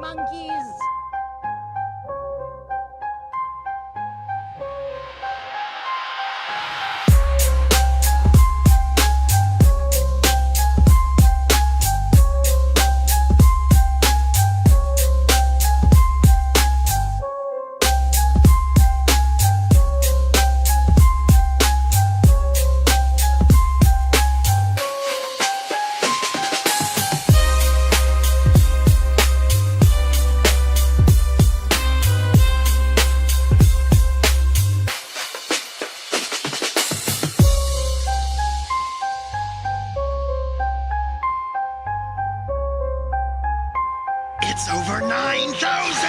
monkeys! It's over 9,000!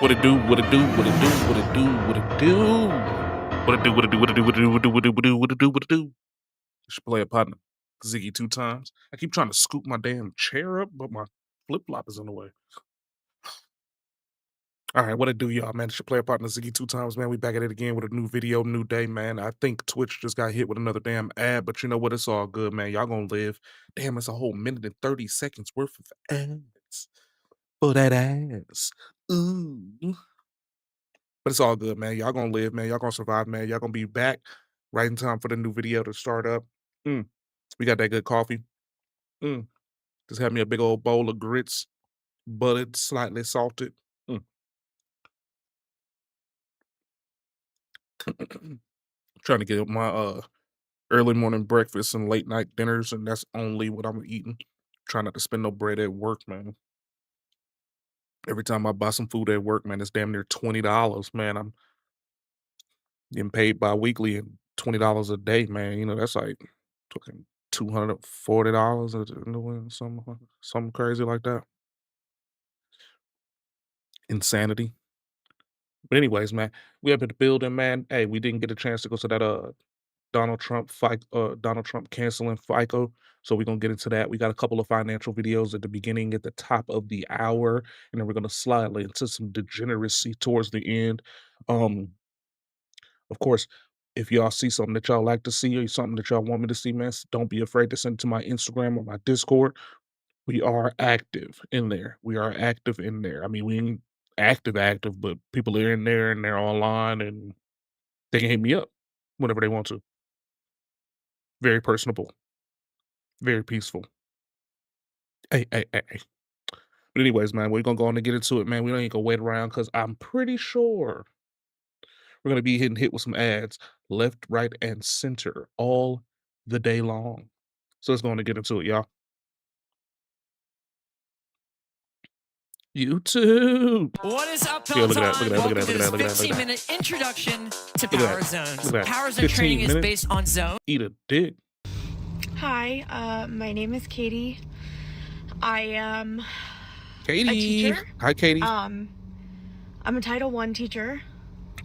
What it do, what it do, what it do, what it do, what it do. What it do, what it do, what it do, what it do, what it do, what it do, what it do, what it do. You should play a partner. Ziggy2x. I keep trying to scoop my damn chair up, but my flip-flop is in the way. All right, what it do, y'all, man? It's your player partner Ziggy2x, man. We back at it again with a new video, new day, man. I think Twitch just got hit with another damn ad, but you know what? It's all good, man. Y'all gonna live. Damn, it's a whole minute and 30 seconds worth of ads for that ass. Ooh. But it's all good, man. Y'all gonna live, man. Y'all gonna survive, man. Y'all gonna be back right in time for the new video to start up. Mm. We got that good coffee. Mm. Just had me a big old bowl of grits, buttered, slightly salted. Mm. Trying to get my early morning breakfast and late night dinners, and that's only what I'm eating. Trying not to spend no bread at work, man. Every time I buy some food at work, man, it's damn near $20, man. I'm getting paid bi-weekly and $20 a day, man. You know, that's like talking $240 or something crazy like that. Insanity. But anyways, man, we up in the building, man. Hey, we didn't get a chance to go to that Donald Trump canceling FICO. So we're gonna get into that. We got a couple of financial videos at the beginning, at the top of the hour, and then we're gonna slide into some degeneracy towards the end. Um, of course, if y'all see something that y'all like to see or something that y'all want me to see, man, don't be afraid to send it to my Instagram or my Discord. We are active in there. We are active in there. I mean, we ain't active, but people are in there and they're online and they can hit me up whenever they want to. Very personable, very peaceful. Hey. But anyways, man, we're gonna go on and get into it, man. We don't ain't gonna wait around because I'm pretty sure we're gonna be hitting hit with some ads left, right, and center all the day long. So let's go on and get into it, y'all. YouTube. What is up, Yeah, Peloton? look at that, look at that, look at Welcome that, to look at this that, look at that, look at that. 15-minute introduction to Look at Power that. Zones. Look at that. Power Zone training 15 is minutes. based on zone. Eat a dick. Hi, my name is Katie. I am Katie. a teacher. Hi, Katie. I'm a Title I teacher.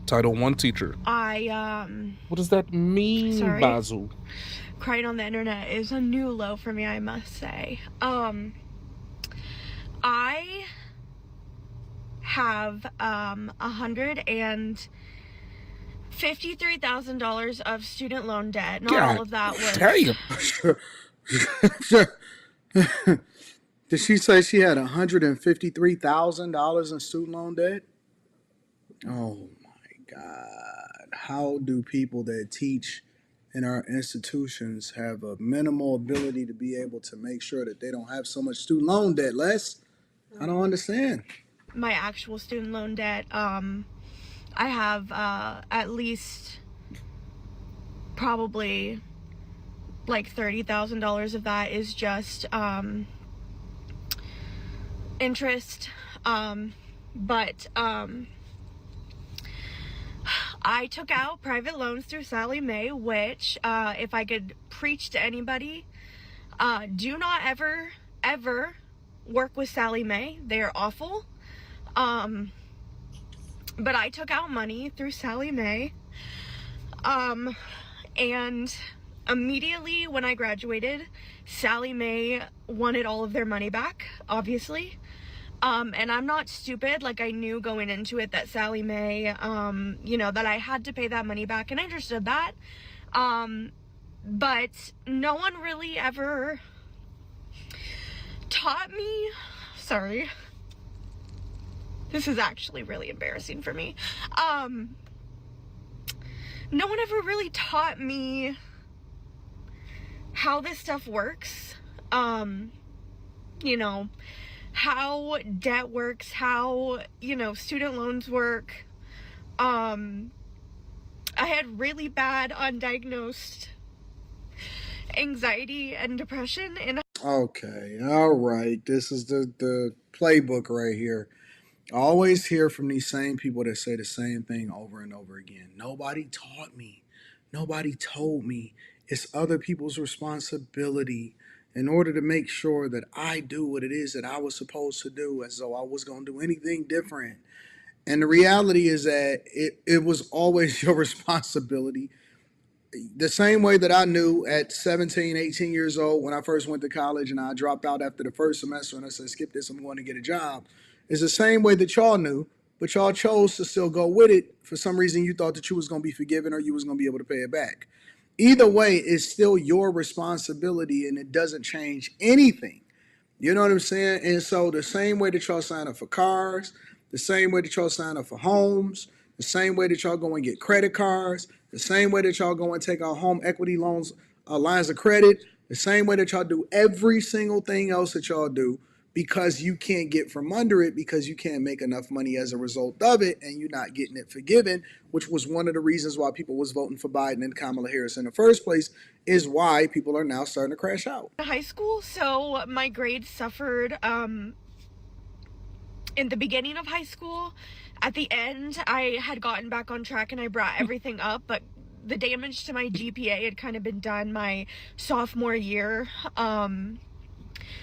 Title I teacher. What does that mean, sorry. Basil? Crying on the internet is a new low for me, I must say. I have $153,000 of student loan debt. Not all of that was. Damn. Did she say she had $153,000 in student loan debt? Oh my God. How do people that teach in our institutions have a minimal ability to be able to make sure that they don't have so much student loan debt, Les? I don't understand. My actual student loan debt, I have at least probably like $30,000 of that is just interest, but I took out private loans through Sallie Mae, which if I could preach to anybody, do not ever work with Sallie Mae. They are awful. But I took out money through Sallie Mae, and immediately when I graduated, Sallie Mae wanted all of their money back, obviously. And I'm not stupid. Like, I knew going into it that Sallie Mae, that I had to pay that money back, and I understood that. But no one really ever taught me, sorry. This is actually really embarrassing for me. No one ever really taught me how this stuff works. How debt works, how, student loans work. I had really bad undiagnosed anxiety and depression. And Okay, all right. This is the playbook right here. I always hear from these same people that say the same thing over and over again. Nobody taught me. Nobody told me. It's other people's responsibility in order to make sure that I do what it is that I was supposed to do, as though I was going to do anything different. And the reality is that it was always your responsibility. The same way that I knew at 17, 18 years old when I first went to college and I dropped out after the first semester and I said, skip this, I'm going to get a job. It's the same way that y'all knew but y'all chose to still go with it. For some reason, you thought that you was going to be forgiven or you was going to be able to pay it back. Either way, it's still your responsibility and it doesn't change anything. You know what I'm saying? And so the same way that y'all sign up for cars, the same way that y'all sign up for homes, the same way that y'all go and get credit cards, the same way that y'all go and take out home equity loans, lines of credit, the same way that y'all do every single thing else that y'all do, because you can't get from under it because you can't make enough money as a result of it and you're not getting it forgiven, which was one of the reasons why people was voting for Biden and Kamala Harris in the first place, is why people are now starting to crash out. High school, so my grades suffered in the beginning of high school. At the end, I had gotten back on track and I brought everything up, but the damage to my GPA had kind of been done my sophomore year.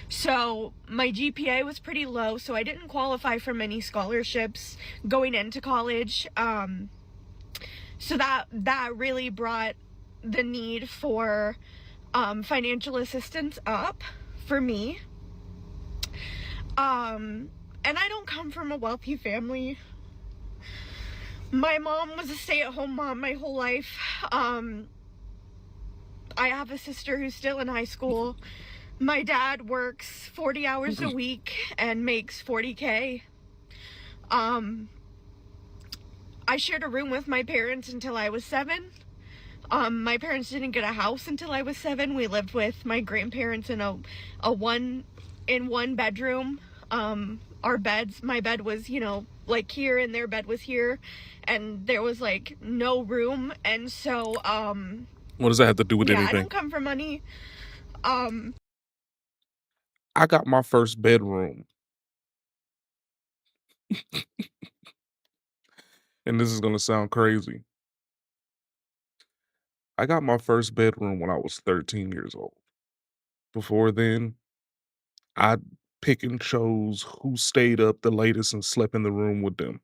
So my GPA was pretty low, so I didn't qualify for many scholarships going into college. So that really brought the need for financial assistance up for me. And I don't come from a wealthy family. My mom was a stay-at-home mom my whole life. I have a sister who's still in high school. My dad works 40 hours a week and makes 40K. I shared a room with my parents until I was 7. My parents didn't get a house until I was 7. We lived with my grandparents in a one bedroom. Our beds, my bed was, like here, and their bed was here, and there was like no room. And so What does that have to do with yeah, I anything? don't come from money. I got my first bedroom. And this is gonna sound crazy. I got my first bedroom when I was 13 years old. Before then, I pick and chose who stayed up the latest and slept in the room with them,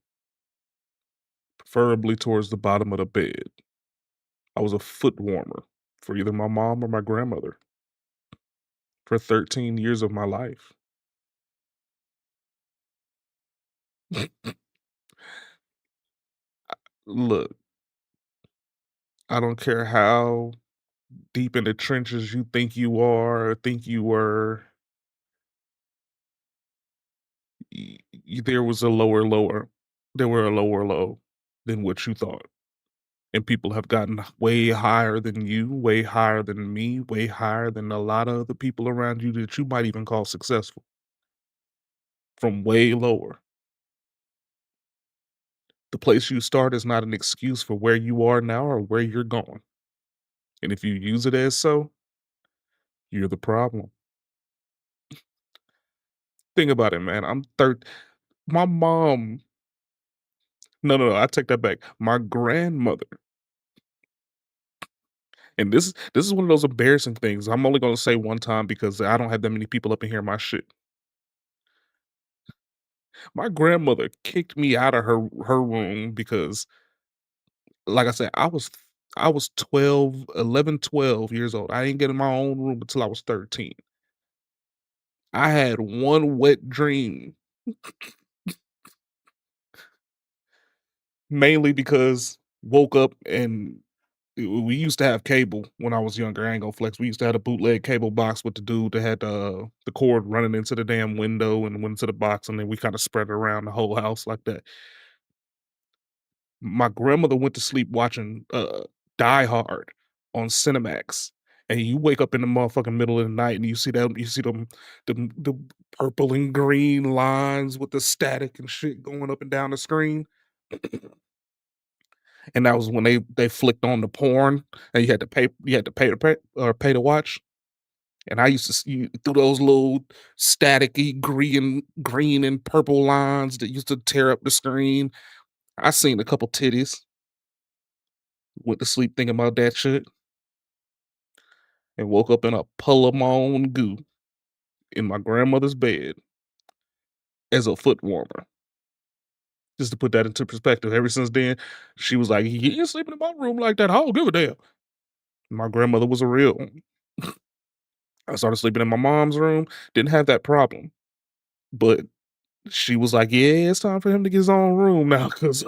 preferably towards the bottom of the bed. I was a foot warmer for either my mom or my grandmother for 13 years of my life. Look, I don't care how deep in the trenches you think you are or think you were. There was a lower. There were a lower low than what you thought. And people have gotten way higher than you, way higher than me, way higher than a lot of the people around you that you might even call successful, from way lower. The place you start is not an excuse for where you are now or where you're going. And if you use it as so, you're the problem. Think about it, man. My mom, no, I take that back. My grandmother, and this is one of those embarrassing things. I'm only gonna say one time because I don't have that many people up in here my shit. My grandmother kicked me out of her room because, like I said, I was 12, 11, 12 years old. I didn't get in my own room until I was 13. I had one wet dream, mainly because woke up and we used to have cable when I was younger. I ain't gonna flex. We used to have a bootleg cable box with the dude that had the cord running into the damn window and went into the box, and then we kind of spread it around the whole house like that. My grandmother went to sleep watching Die Hard on Cinemax, and you wake up in the motherfucking middle of the night and you see the purple and green lines with the static and shit going up and down the screen. And that was when they flicked on the porn and you had to pay to watch. And I used to see through those little staticky green and purple lines that used to tear up the screen. I seen a couple titties, went to sleep thinking about that shit, and woke up in a puddle of my own goo in my grandmother's bed as a foot warmer. Just to put that into perspective. Ever since then, she was like, "You ain't sleeping in my room like that. I don't give a damn." My grandmother was a real one. I started sleeping in my mom's room, didn't have that problem. But she was like, "Yeah, it's time for him to get his own room now." Because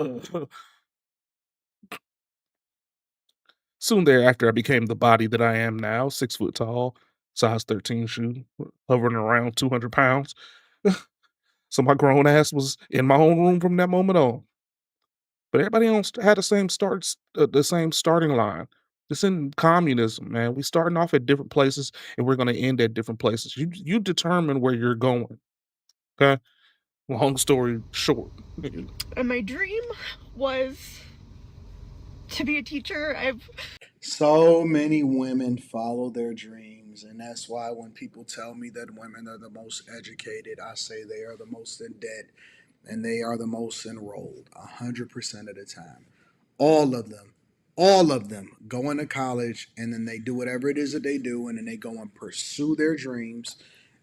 soon thereafter, I became the body that I am now, 6 foot tall, size 13 shoe, hovering around 200 pounds. So my grown ass was in my own room from that moment on. But everybody else had the same starting line. It's in communism, man. We starting off at different places, and we're gonna end at different places. You determine where you're going. Okay. Long story short. And my dream was to be a teacher. So many women follow their dreams, and that's why when people tell me that women are the most educated, I say they are the most in debt and they are the most enrolled 100% of the time. All of them, all of them go into college and then they do whatever it is that they do and then they go and pursue their dreams.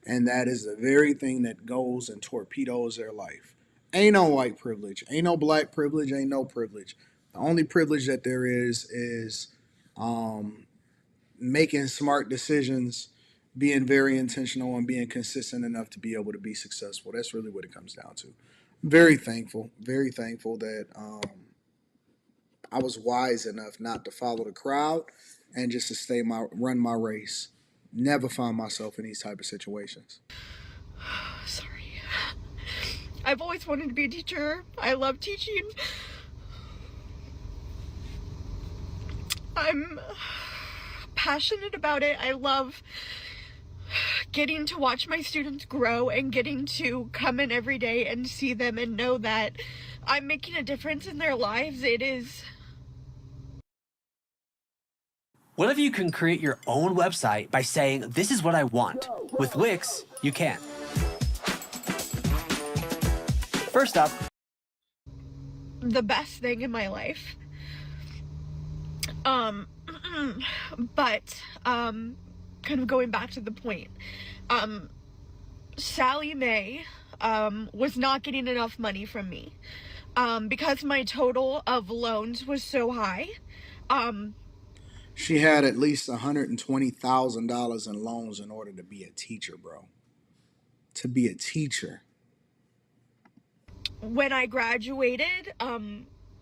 And that is the very thing that goes and torpedoes their life. Ain't no white privilege, ain't no black privilege, ain't no privilege. The only privilege that there is um, making smart decisions, being very intentional, and being consistent enough to be able to be successful. That's really what it comes down to. Very thankful that I was wise enough not to follow the crowd and just to run my race. Never find myself in these type of situations. Sorry. I've always wanted to be a teacher. I love teaching. I'm passionate about it. I love getting to watch my students grow and getting to come in every day and see them and know that I'm making a difference in their lives. It is. What if you can create your own website by saying, this is what I want? With Wix, you can. First up, The best thing in my life. But kind of going back to the point, Sally Mae was not getting enough money from me because my total of loans was so high. She had at least $120,000 in loans in order to be a teacher, bro. To be a teacher. When I graduated,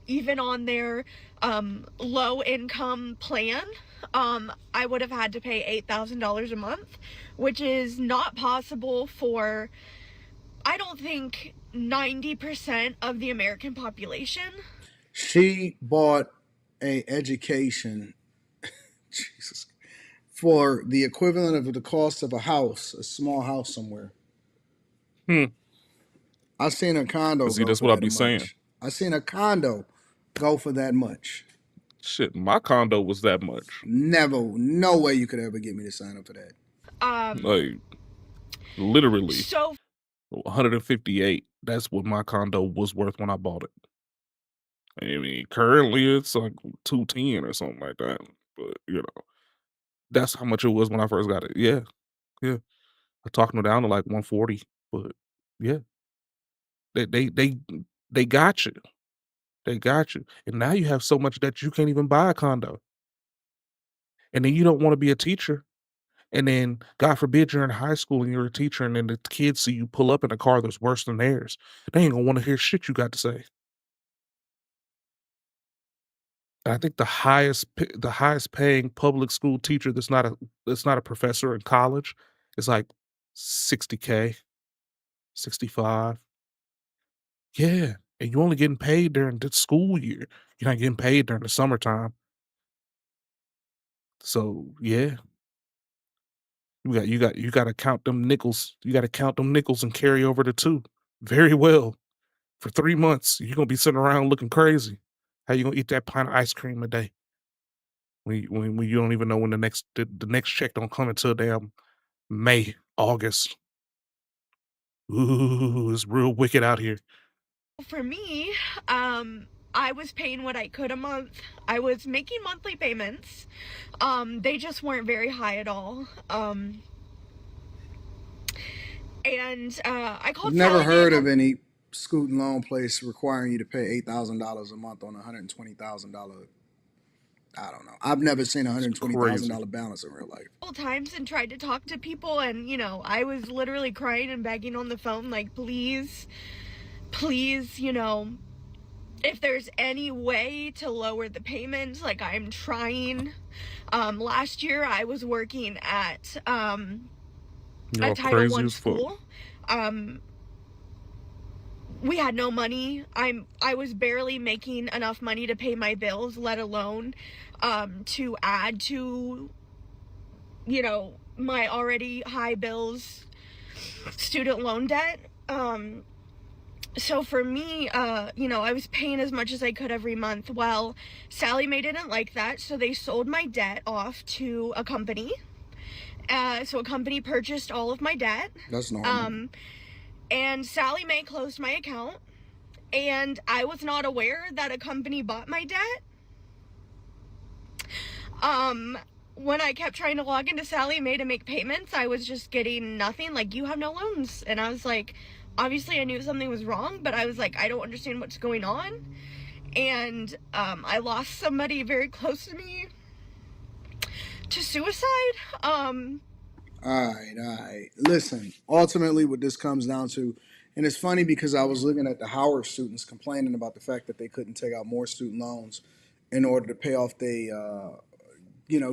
even on their low income plan, I would have had to pay $8,000 a month, which is not possible for, I don't think, 90% of the American population. She bought a education, Jesus, for the equivalent of the cost of a house, a small house somewhere. Hmm. I seen a condo But see, go that's for what I that be saying. much. I seen a condo go for that much. Shit, my condo was that much. Never, no way you could ever get me to sign up for that. Like literally So 158. That's what my condo was worth when I bought it. I mean, currently it's like 210 or something like that. But that's how much it was when I first got it. Yeah, yeah. I talked them down to like 140, but yeah, they they they they got you. They got you, and now you have so much that you can't even buy a condo, and then you don't want to be a teacher. And then, God forbid, you're in high school and you're a teacher, and then the kids see you pull up in a car that's worse than theirs. They ain't gonna want to hear shit you got to say. I think the highest paying public school teacher that's not a professor in college is like 60K, 65. Yeah, and you're only getting paid during the school year. You're not getting paid during the summertime. So yeah, you gotta count them nickels. You gotta count them nickels and carry over the two. Very well. For 3 months, you're gonna be sitting around looking crazy. How you gonna eat that pint of ice cream a day when you don't even know when the next check don't come until damn May, August. Ooh, it's real wicked out here. for me, I was paying what I could a month. I was making monthly payments. They just weren't very high at all. And I called I've never Sally Mae. heard of any student loan place requiring you to pay $8,000 a month on $120,000. I don't know. I've never seen a Crazy. $120,000 balance in real life. Times and tried to talk to people, and you know, I was literally crying and begging on the phone, like, please, you know, if there's any way to lower the payments, like, I'm trying. Last year I was working at a Title I school. We had no money. I was barely making enough money to pay my bills, let alone to add to, you know, my already high bills, student loan debt. So for me, you know, I was paying as much as I could every month. Well, Sallie Mae didn't like that, so they sold my debt off to a company. So a company purchased all of my debt. That's normal. And Sallie Mae closed my account, and I was not aware that a company bought my debt. When I kept trying to log into Sallie Mae to make payments, I was just getting nothing, like, you have no loans. And I was like, obviously I knew something was wrong, but I was like, I don't understand what's going on. And I lost somebody very close to me to suicide. All right. Listen, ultimately what this comes down to, and it's funny because I was looking at the Howard students complaining about the fact that they couldn't take out more student loans in order to pay off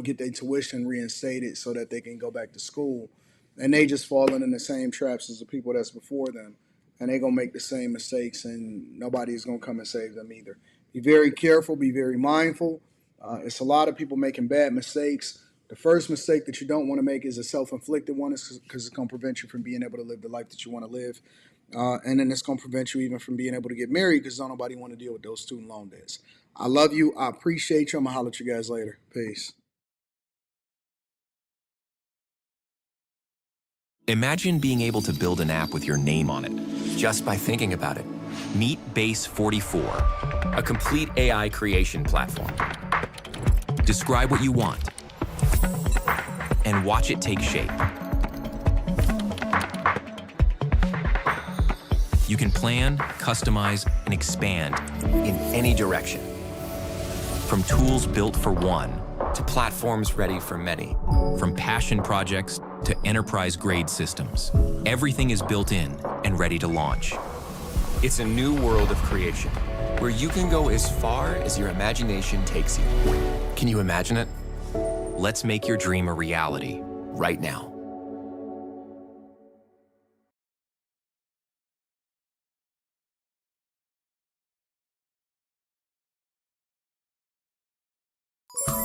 get their tuition reinstated so that they can go back to school. And they just falling in the same traps as the people that's before them. And they're going to make the same mistakes, and nobody's going to come and save them either. Be very careful. Be very mindful. It's a lot of people making bad mistakes. The first mistake that you don't want to make is a self-inflicted one, because it's going to prevent you from being able to live the life that you want to live. And then it's going to prevent you even from being able to get married, because don't nobody want to deal with those student loan debts. I love you. I appreciate you. I'm going to holler at you guys later. Peace. Imagine being able to build an app with your name on it, just by thinking about it. Meet Base 44, a complete AI creation platform. Describe what you want, and watch it take shape. You can plan, customize, and expand in any direction. From tools built for one to platforms ready for many. From passion projects to enterprise-grade systems. Everything is built in and ready to launch. It's a new world of creation, where you can go as far as your imagination takes you. Can you imagine it? Let's make your dream a reality right now.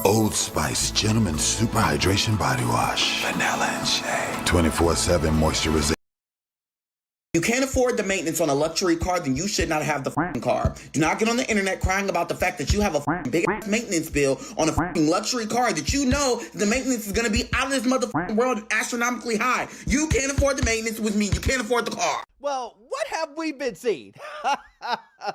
Old Spice Gentleman Super Hydration Body Wash. Vanilla and shea. 24/7 moisturization. You can't afford the maintenance on a luxury car, then you should not have the f***ing car. Do not get on the internet crying about the fact that you have a f***ing big ass maintenance bill on a f***ing luxury car that you know the maintenance is going to be out of this motherfucking world astronomically high. You can't afford the maintenance with me. You can't afford the car. Well, what have we been seeing?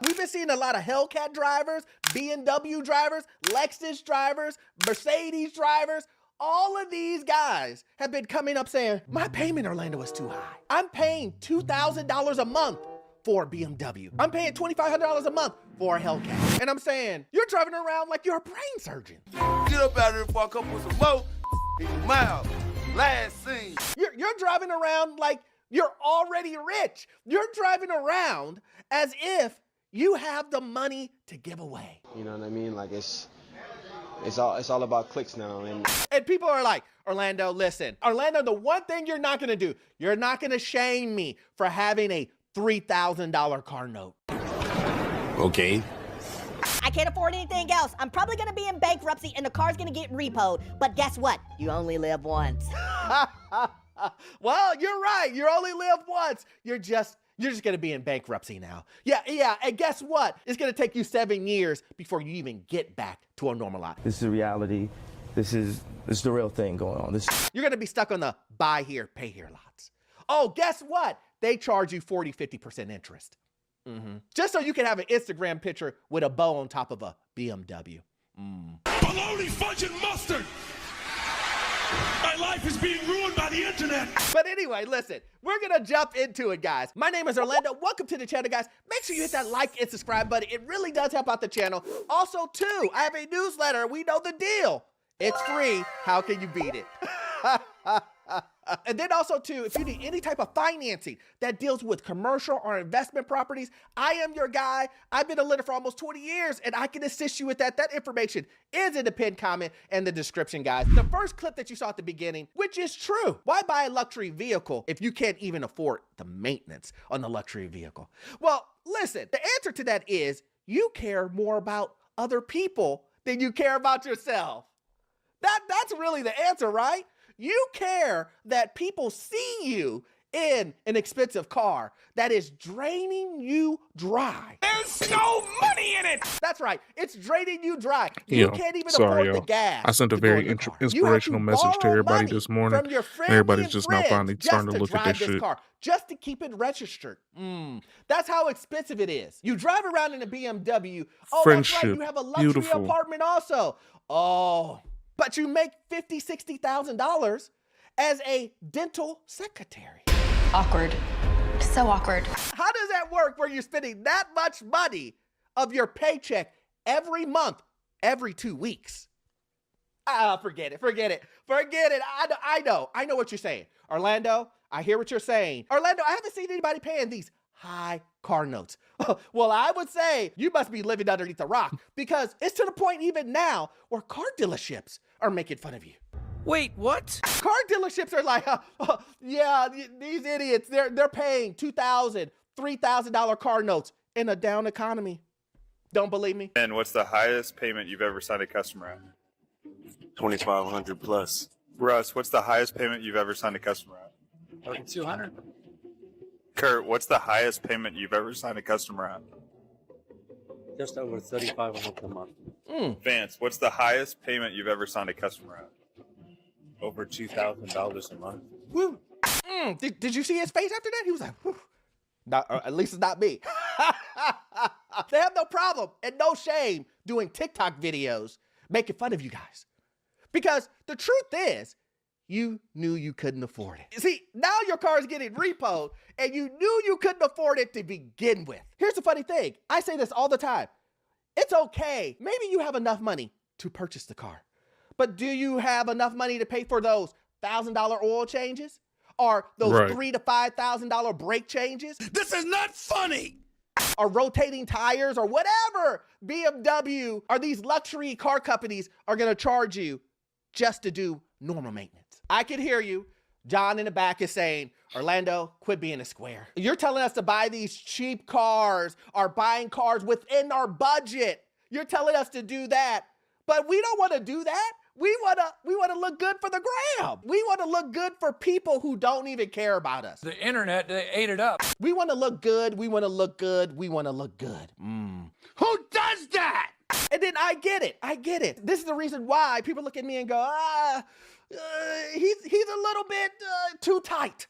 We've been seeing a lot of Hellcat drivers, BMW drivers, Lexus drivers, Mercedes drivers. All of these guys have been coming up saying, my payment, Orlando, is too high. I'm paying $2,000 a month for a BMW. I'm paying $2,500 a month for a Hellcat. And I'm saying, you're driving around like you're a brain surgeon. Get up out of here before I come with some more in your mouth. Last scene. You're driving around like you're already rich. You're driving around as if you have the money to give away. You know what I mean? Like it's all about clicks now. And people are like, Orlando, listen. Orlando, the one thing you're not going to do, you're not going to shame me for having a $3,000 car note. Okay. I can't afford anything else. I'm probably going to be in bankruptcy and the car's going to get repoed. But guess what? You only live once. Well, you're right. You only live once. You're just going to be in bankruptcy now. Yeah. And guess what? It's going to take you 7 years before you even get back to a normal life. This is reality. This is the real thing going on. You're going to be stuck on the buy here, pay here lots. Oh, guess what? They charge you 40, 50% interest. Just so you can have an Instagram picture with a bow on top of a BMW. Bologna, fudge, and mustard. My life is being ruined by the internet. But anyway, listen, we're gonna jump into it, guys. My name is Orlando. Welcome to the channel, guys. Make sure you hit that like and subscribe button. It really does help out the channel. Also, too, I have a newsletter. We know the deal. It's free. How can you beat it? And then also, too, if you need any type of financing that deals with commercial or investment properties, I am your guy. I've been a lender for almost 20 years, and I can assist you with that. That information is in the pinned comment and the description, guys. The first clip that you saw at the beginning, which is true. Why buy a luxury vehicle if you can't even afford the maintenance on the luxury vehicle? Well, listen, the answer to that is you care more about other people than you care about yourself. That's really the answer, right? You care that people see you in an expensive car that is draining you dry. There's no money in it. That's right. It's draining you dry. You can't even afford the gas. I sent a very inspirational message to everybody this morning. From your Everybody's just now finally starting to look at this shit. Car, just to keep it registered. That's how expensive it is. You drive around in a BMW. Oh, Friendship. That's right. You have a luxury apartment also. Oh, but you make $50,000, $60,000 as a dental secretary. Awkward. So awkward. How does that work where you're spending that much money of your paycheck every month, every 2 weeks? Forget it. I know what you're saying. Orlando, I hear what you're saying. Orlando, I haven't seen anybody paying these high car notes. Well, I would say you must be living underneath a rock, because it's to the point even now where car dealerships are making fun of you. Wait, what? Car dealerships are like, yeah, these idiots, they're paying $2,000, $3,000 car notes in a down economy. Don't believe me? And what's the highest payment you've ever signed a customer at? 2,500 plus. Russ, what's the highest payment you've ever signed a customer at? 200. Kurt, what's the highest payment you've ever signed a customer at? Just over 3,500 a month. Vance, what's the highest payment you've ever signed a customer at? Over $2,000 a month. Woo. Did you see his face after that? He was like, whew. Not, or at least it's not me. They have no problem and no shame doing TikTok videos making fun of you guys. Because the truth is, you knew you couldn't afford it. See, now your car is getting repoed and you knew you couldn't afford it to begin with. Here's the funny thing. I say this all the time. It's okay. Maybe you have enough money to purchase the car. But do you have enough money to pay for those $1,000 oil changes? Or those $3,000 to $5,000 brake changes? This is not funny. Or rotating tires or whatever BMW or these luxury car companies are gonna charge you just to do normal maintenance. I can hear you. John in the back is saying, Orlando, quit being a square. You're telling us to buy these cheap cars or buying cars within our budget. You're telling us to do that, but we don't want to do that. We want to look good for the gram. We want to look good for people who don't even care about us. The internet, they ate it up. We want to look good. We want to look good. We want to look good. Who does that? And then I get it. This is the reason why people look at me and go, he's a little bit too tight.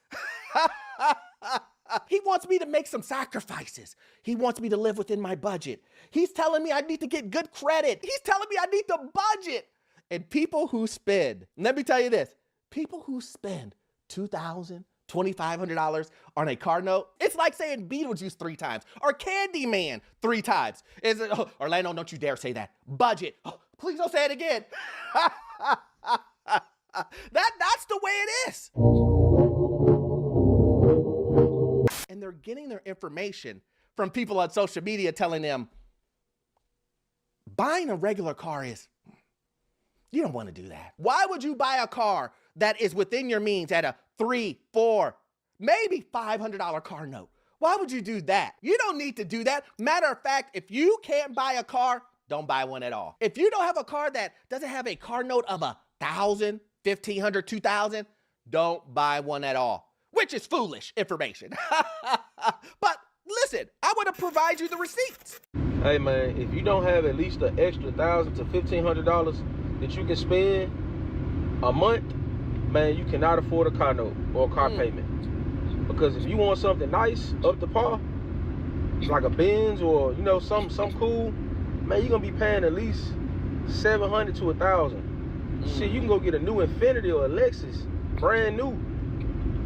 He wants me to make some sacrifices. He wants me to live within my budget. He's telling me I need to get good credit. He's telling me I need to budget. And people who spend, let me tell you this, people who spend $2,000, $2,500 on a car note, it's like saying Beetlejuice 3 times or Candyman 3 times. Is it, Orlando, don't you dare say that. Budget. Please don't say it again. That's the way it is. And they're getting their information from people on social media telling them buying a regular car is, you don't want to do that. Why would you buy a car that is within your means at a $300, $400, maybe $500 car note? Why would you do that? You don't need to do that. Matter of fact, if you can't buy a car, don't buy one at all. If you don't have a car that doesn't have a car note of $1,000, $1,500, $2,000, don't buy one at all, which is foolish information. But listen, I want to provide you the receipts. Hey man, if you don't have at least an extra $1,000 to $1,500 that you can spend a month, man, you cannot afford a car note or a car payment. Because if you want something nice up to par, like a Benz or some cool, man, you're gonna be paying at least $700 to $1,000. Shit, you can go get a new Infiniti or a Lexus brand new,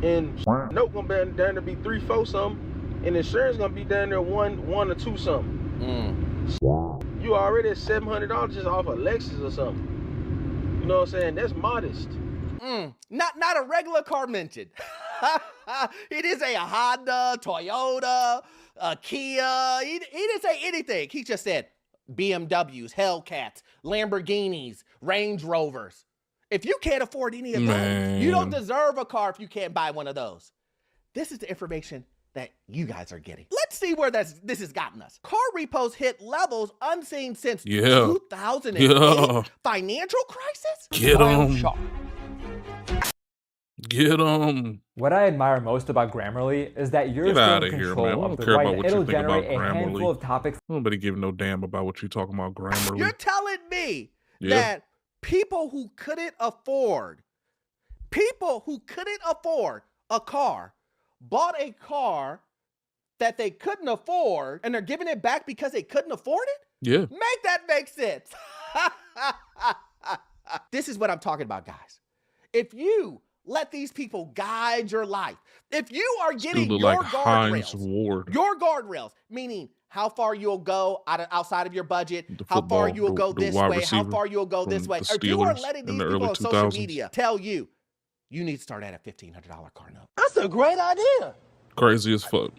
and note gonna be down to be 3-4 something, and insurance gonna be down there 1 or 2 something. You already at $700 just off a Lexus or something. You know what I'm saying? That's modest. Not a regular car mentioned. It is a Honda, Toyota, a Kia. He didn't say anything. He just said BMWs, Hellcats, Lamborghinis, Range Rovers. If you can't afford any of those, you don't deserve a car if you can't buy one of those. This is the information that you guys are getting. Let's see where this has gotten us. Car repos hit levels unseen since 2008. Financial crisis? Get them. Get them. What I admire most about Grammarly is that you're still in control of the writing. It'll generate a handful of topics. Nobody give no damn about what you talking about Grammarly. You're telling me that people who couldn't afford a car bought a car that they couldn't afford and they're giving it back because they couldn't afford it? Yeah. Make that make sense. This is what I'm talking about, guys. If you let these people guide your life, if you are getting your guardrails, meaning how far you'll go outside of your budget, how far you'll go this way, how far you'll go this way. If you are letting these people on social media tell you, you need to start at a $1,500 car note. That's a great idea. Crazy as fuck.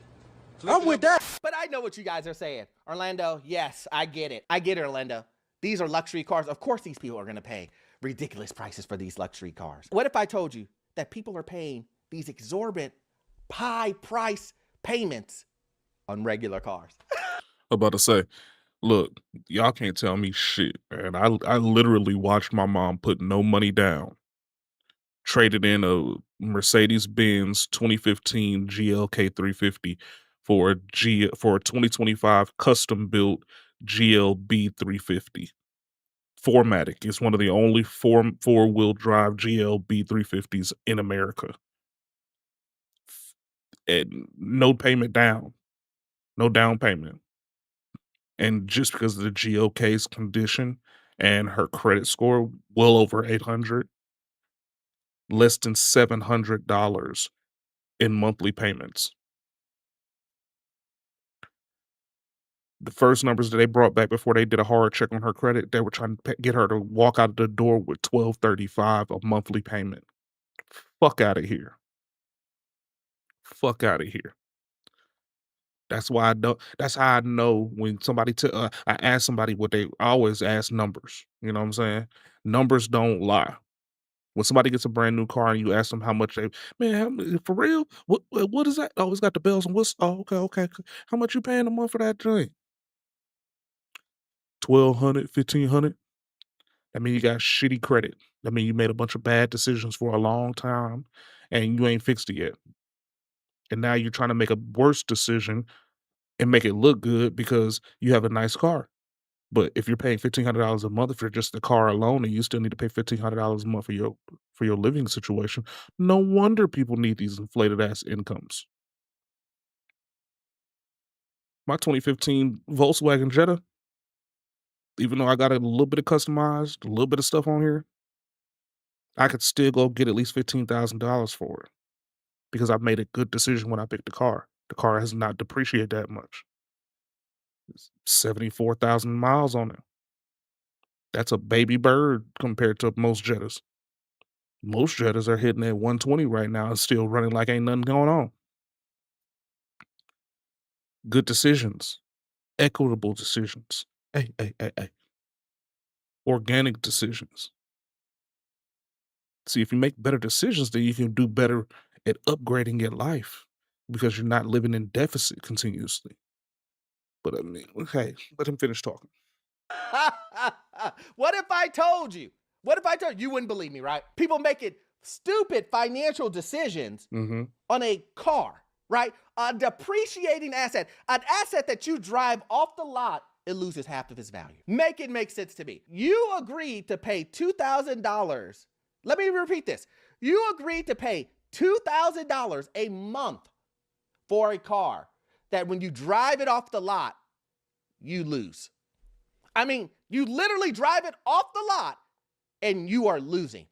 I'm with that. But I know what you guys are saying. Orlando, yes, I get it. I get it, Orlando. These are luxury cars. Of course these people are going to pay ridiculous prices for these luxury cars. What if I told you that people are paying these exorbitant high price payments on regular cars? I'm about to say, look, y'all can't tell me shit, man. I literally watched my mom put no money down, traded in a Mercedes-Benz 2015 GLK 350 for a 2025 custom-built GLB 350. 4MATIC. It's one of the only four-wheel drive GLB 350s in America. And no payment down. No down payment. And just because of the GLK's condition and her credit score, well over 800, less than $700 in monthly payments. The first numbers that they brought back before they did a hard check on her credit, they were trying to get her to walk out the door with $1,235 a monthly payment. Fuck out of here. Fuck out of here. That's why that's how I know when somebody I ask somebody I always ask numbers. You know what I'm saying? Numbers don't lie. When somebody gets a brand new car and you ask them how much for real? What is that? Oh, it's got the bells and whistles. Oh, okay. How much you paying a month for that joint? $1,200, $1,500. That means you got shitty credit. That means you made a bunch of bad decisions for a long time and you ain't fixed it yet. And now you're trying to make a worse decision and make it look good because you have a nice car. But if you're paying $1,500 a month for just the car alone and you still need to pay $1,500 a month for your living situation, no wonder people need these inflated ass incomes. My 2015 Volkswagen Jetta, even though I got a little bit of customized, a little bit of stuff on here, I could still go get at least $15,000 for it because I made a good decision when I picked the car. The car has not depreciated that much. It's 74,000 miles on it. That's a baby bird compared to most Jettas. Most Jettas are hitting at 120 right now and still running like ain't nothing going on. Good decisions. Equitable decisions. Hey. Organic decisions. See, if you make better decisions, then you can do better at upgrading your life because you're not living in deficit continuously. But I mean, okay, let him finish talking. What if I told you? You wouldn't believe me, right? People making stupid financial decisions on a car, right? A depreciating asset, an asset that you drive off the lot, it loses half of its value. Make it make sense to me. You agreed to pay $2,000. Let me repeat this. You agreed to pay $2,000 a month for a car that when you drive it off the lot, you lose. I mean, you literally drive it off the lot and you are losing.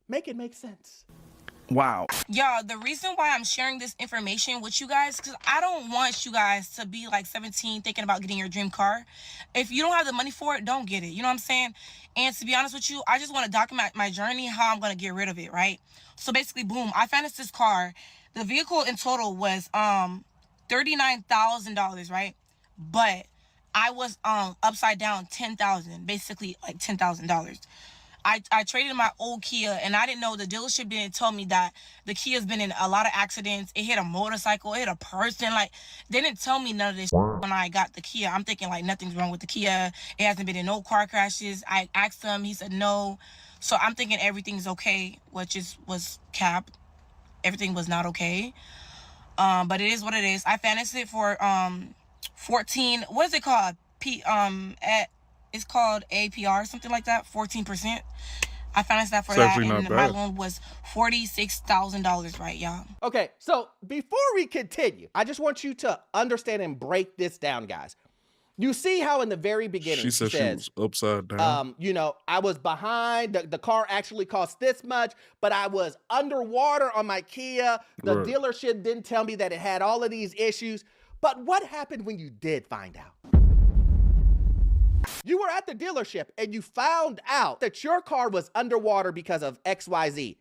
Make it make sense. Wow. Y'all, the reason why I'm sharing this information with you guys, because I don't want you guys to be like 17 thinking about getting your dream car. If you don't have the money for it, don't get it. You know what I'm saying? And to be honest with you, I just want to document my journey, how I'm going to get rid of it, right? So basically, boom, I financed this car. The vehicle in total was $39,000, right? But I was upside down $10,000, basically like $10,000. I traded my old Kia, and I didn't know, the dealership didn't tell me that the Kia's been in a lot of accidents. It hit a motorcycle, it hit a person. Like, they didn't tell me none of this when I got the Kia. I'm thinking like nothing's wrong with the Kia. It hasn't been in no car crashes. I asked him, he said no. So I'm thinking everything's okay, which was cap. Everything was not okay. But it is what it is. I financed it for 14. What is it called? It's called APR, something like that, 14%. I financed that for that, and my loan was $46,000, right, y'all? Okay, so before we continue, I just want you to understand and break this down, guys. You see how in the very beginning she said she was upside down. You know, I was behind, the car actually cost this much, but I was underwater on my Kia. The dealership didn't tell me that it had all of these issues. But what happened when you did find out? You were at the dealership and you found out that your car was underwater because of XYZ.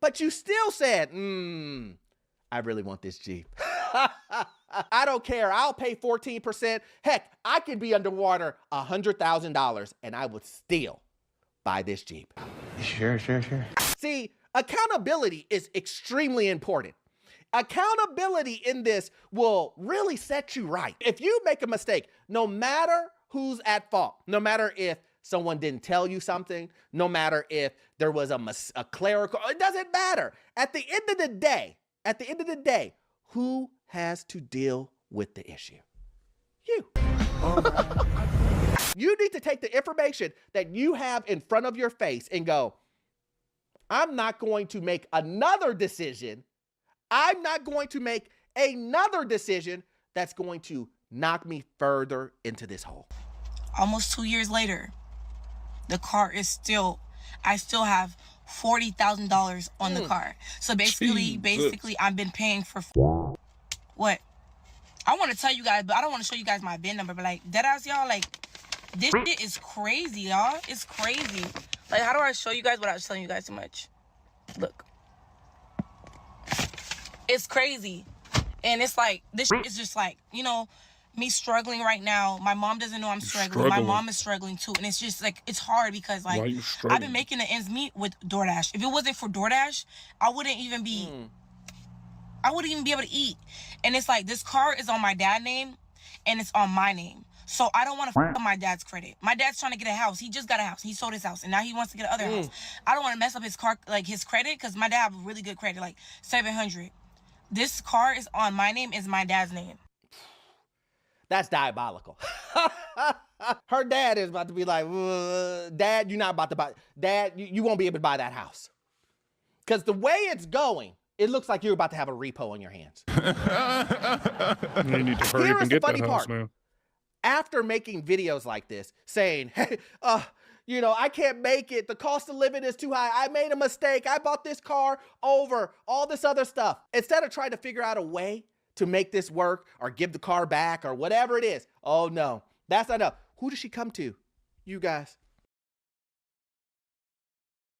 But you still said, I really want this Jeep. I don't care. I'll pay 14%. Heck, I could be underwater $100,000 and I would still buy this Jeep. Sure. See, accountability is extremely important. Accountability in this will really set you right. If you make a mistake, no matter who's at fault, no matter if someone didn't tell you something, no matter if there was a clerical, it doesn't matter. At the end of the day, who has to deal with the issue? You. You need to take the information that you have in front of your face and go, I'm not going to make another decision. I'm not going to make another decision that's going to knock me further into this hole. Almost 2 years later, the car is still, I still have $40,000 on the car. So basically, I've been paying for what? I want to tell you guys, but I don't want to show you guys my VIN number. But like, deadass, y'all, like, this shit is crazy, y'all. It's crazy. Like, how do I show you guys without telling you guys too much? Look. It's crazy. And it's like, this shit is just like, you know, me struggling right now. My mom doesn't know I'm struggling. My mom is struggling too. And it's just like, it's hard because like, I've been making the ends meet with DoorDash. If it wasn't for DoorDash, I wouldn't even be able to eat. And it's like, this car is on my dad's name and it's on my name. So I don't want to f up my dad's credit. My dad's trying to get a house. He just got a house. He sold his house and now he wants to get another house. I don't want to mess up his car, like his credit, because my dad have really good credit, like 700. This car is on my name, is my dad's name. That's diabolical. Her dad is about to be like, Dad, you're not about to buy, Dad, you won't be able to buy that house. Because the way it's going, it looks like you're about to have a repo on your hands. You need to hurry up and get that house, man. After making videos like this, saying, hey, you know, I can't make it. The cost of living is too high. I made a mistake. I bought this car over all this other stuff. Instead of trying to figure out a way to make this work or give the car back or whatever it is. Oh no, that's not enough. Who does she come to? You guys.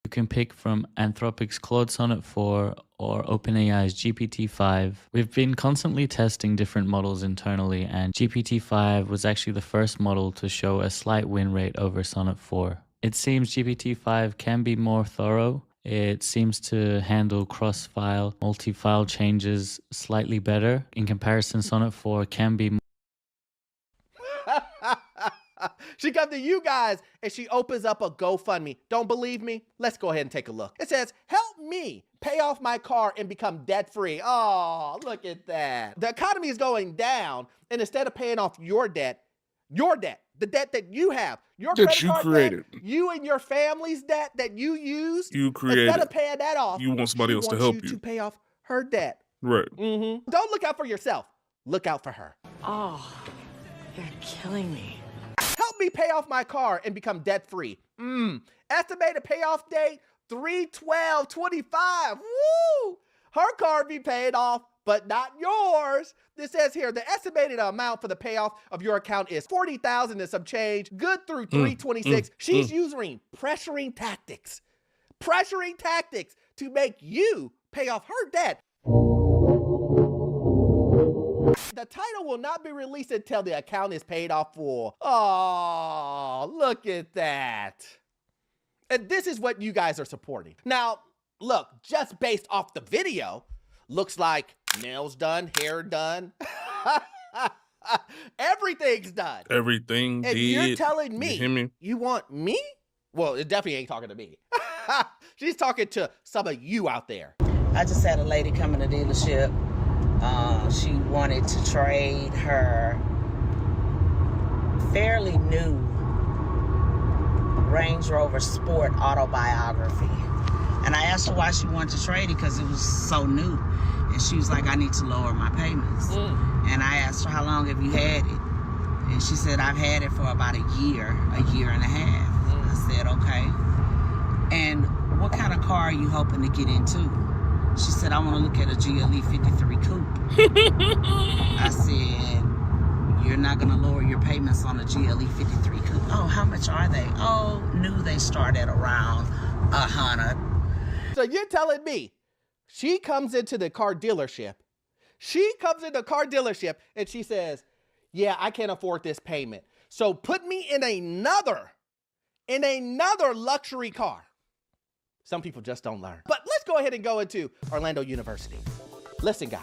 You can pick from Anthropic's Claude Sonnet 4 or OpenAI's GPT-5. We've been constantly testing different models internally, and GPT-5 was actually the first model to show a slight win rate over Sonnet 4. It seems GPT-5 can be more thorough. It seems to handle cross-file, multi-file changes slightly better. In comparison, Sonnet 4 can be more. She comes to you guys and she opens up a GoFundMe. Don't believe me? Let's go ahead and take a look. It says, help me pay off my car and become debt-free. Oh, look at that. The economy is going down, and instead of paying off your debt, the debt that you have, your credit card debt, you and your family's debt that you use, instead of paying that off, you want somebody else to help you to pay off her debt. Right. Don't look out for yourself. Look out for her. Oh, you're killing me. Help me pay off my car and become debt-free. Estimated payoff date, $312.25. Woo! Her car be paid off, but not yours. This says here, the estimated amount for the payoff of your account is $40,000 and some change, good through $326. She's using pressuring tactics to make you pay off her debt. The title will not be released until the account is paid off full. Oh, look at that. And this is what you guys are supporting. Now, look, just based off the video, looks like nails done, hair done. Everything's done. Everything and did. You're telling me you, you want me? Well, it definitely ain't talking to me. She's talking to some of you out there. I just had a lady come in the dealership. She wanted to trade her fairly new Range Rover Sport autobiography. And I asked her why she wanted to trade it because it was so new. And she was like, I need to lower my payments. And I asked her, how long have you had it? And she said, I've had it for about a year and a half. I said, okay. And what kind of car are you hoping to get into? She said, I want to look at a GLE 53 coupe. I said, you're not going to lower your payments on a GLE 53 coupe. Oh, how much are they? Oh, new, they start at around $100. So you're telling me she comes into the car dealership. And she says, yeah, I can't afford this payment. So put me in another luxury car. Some people just don't learn. But let's go ahead and go into Orlando University. Listen, guys,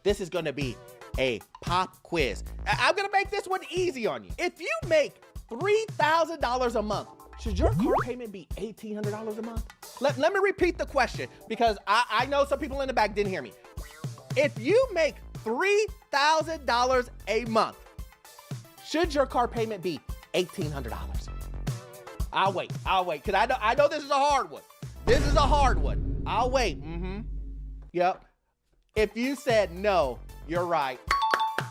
this is going to be a pop quiz. I'm going to make this one easy on you. If you make $3,000 a month, should your car payment be $1,800 a month? Let me repeat the question because I know some people in the back didn't hear me. If you make $3,000 a month, should your car payment be $1,800? I'll wait, because I know this is a hard one. I'll wait. Yep. If you said no, you're right.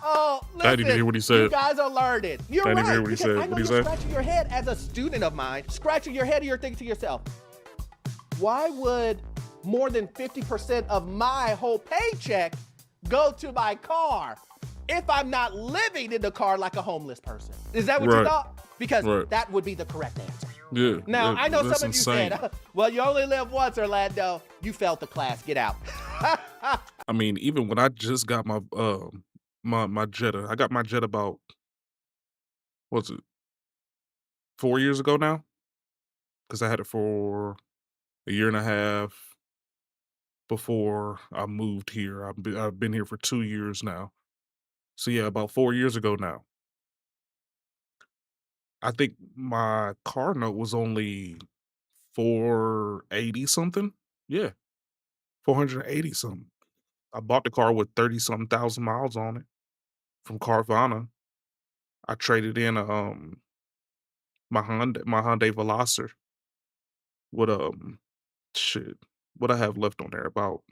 Oh, listen, I didn't hear what he said. You guys are learning. You're right. I didn't hear what he said. I know you're scratching your head as a student of mine. Scratching your head, you're thinking to yourself, why would more than 50% of my whole paycheck go to my car if I'm not living in the car like a homeless person? Is that what you thought? Because that would be the correct answer. Yeah. Now, I know some of you insane. said, well, you only live once, Orlando. You failed the class. Get out. I mean, even when I just got my my Jetta, I got my Jetta about, what's it, 4 years ago now? Because I had it for a year and a half before I moved here. I've been here for 2 years now. So yeah, about 4 years ago now. I think my car note was only $480 something. Yeah, $480 something. I bought the car with 30 something thousand miles on it from Carvana. I traded in my Hyundai Veloster with what I have left on there, about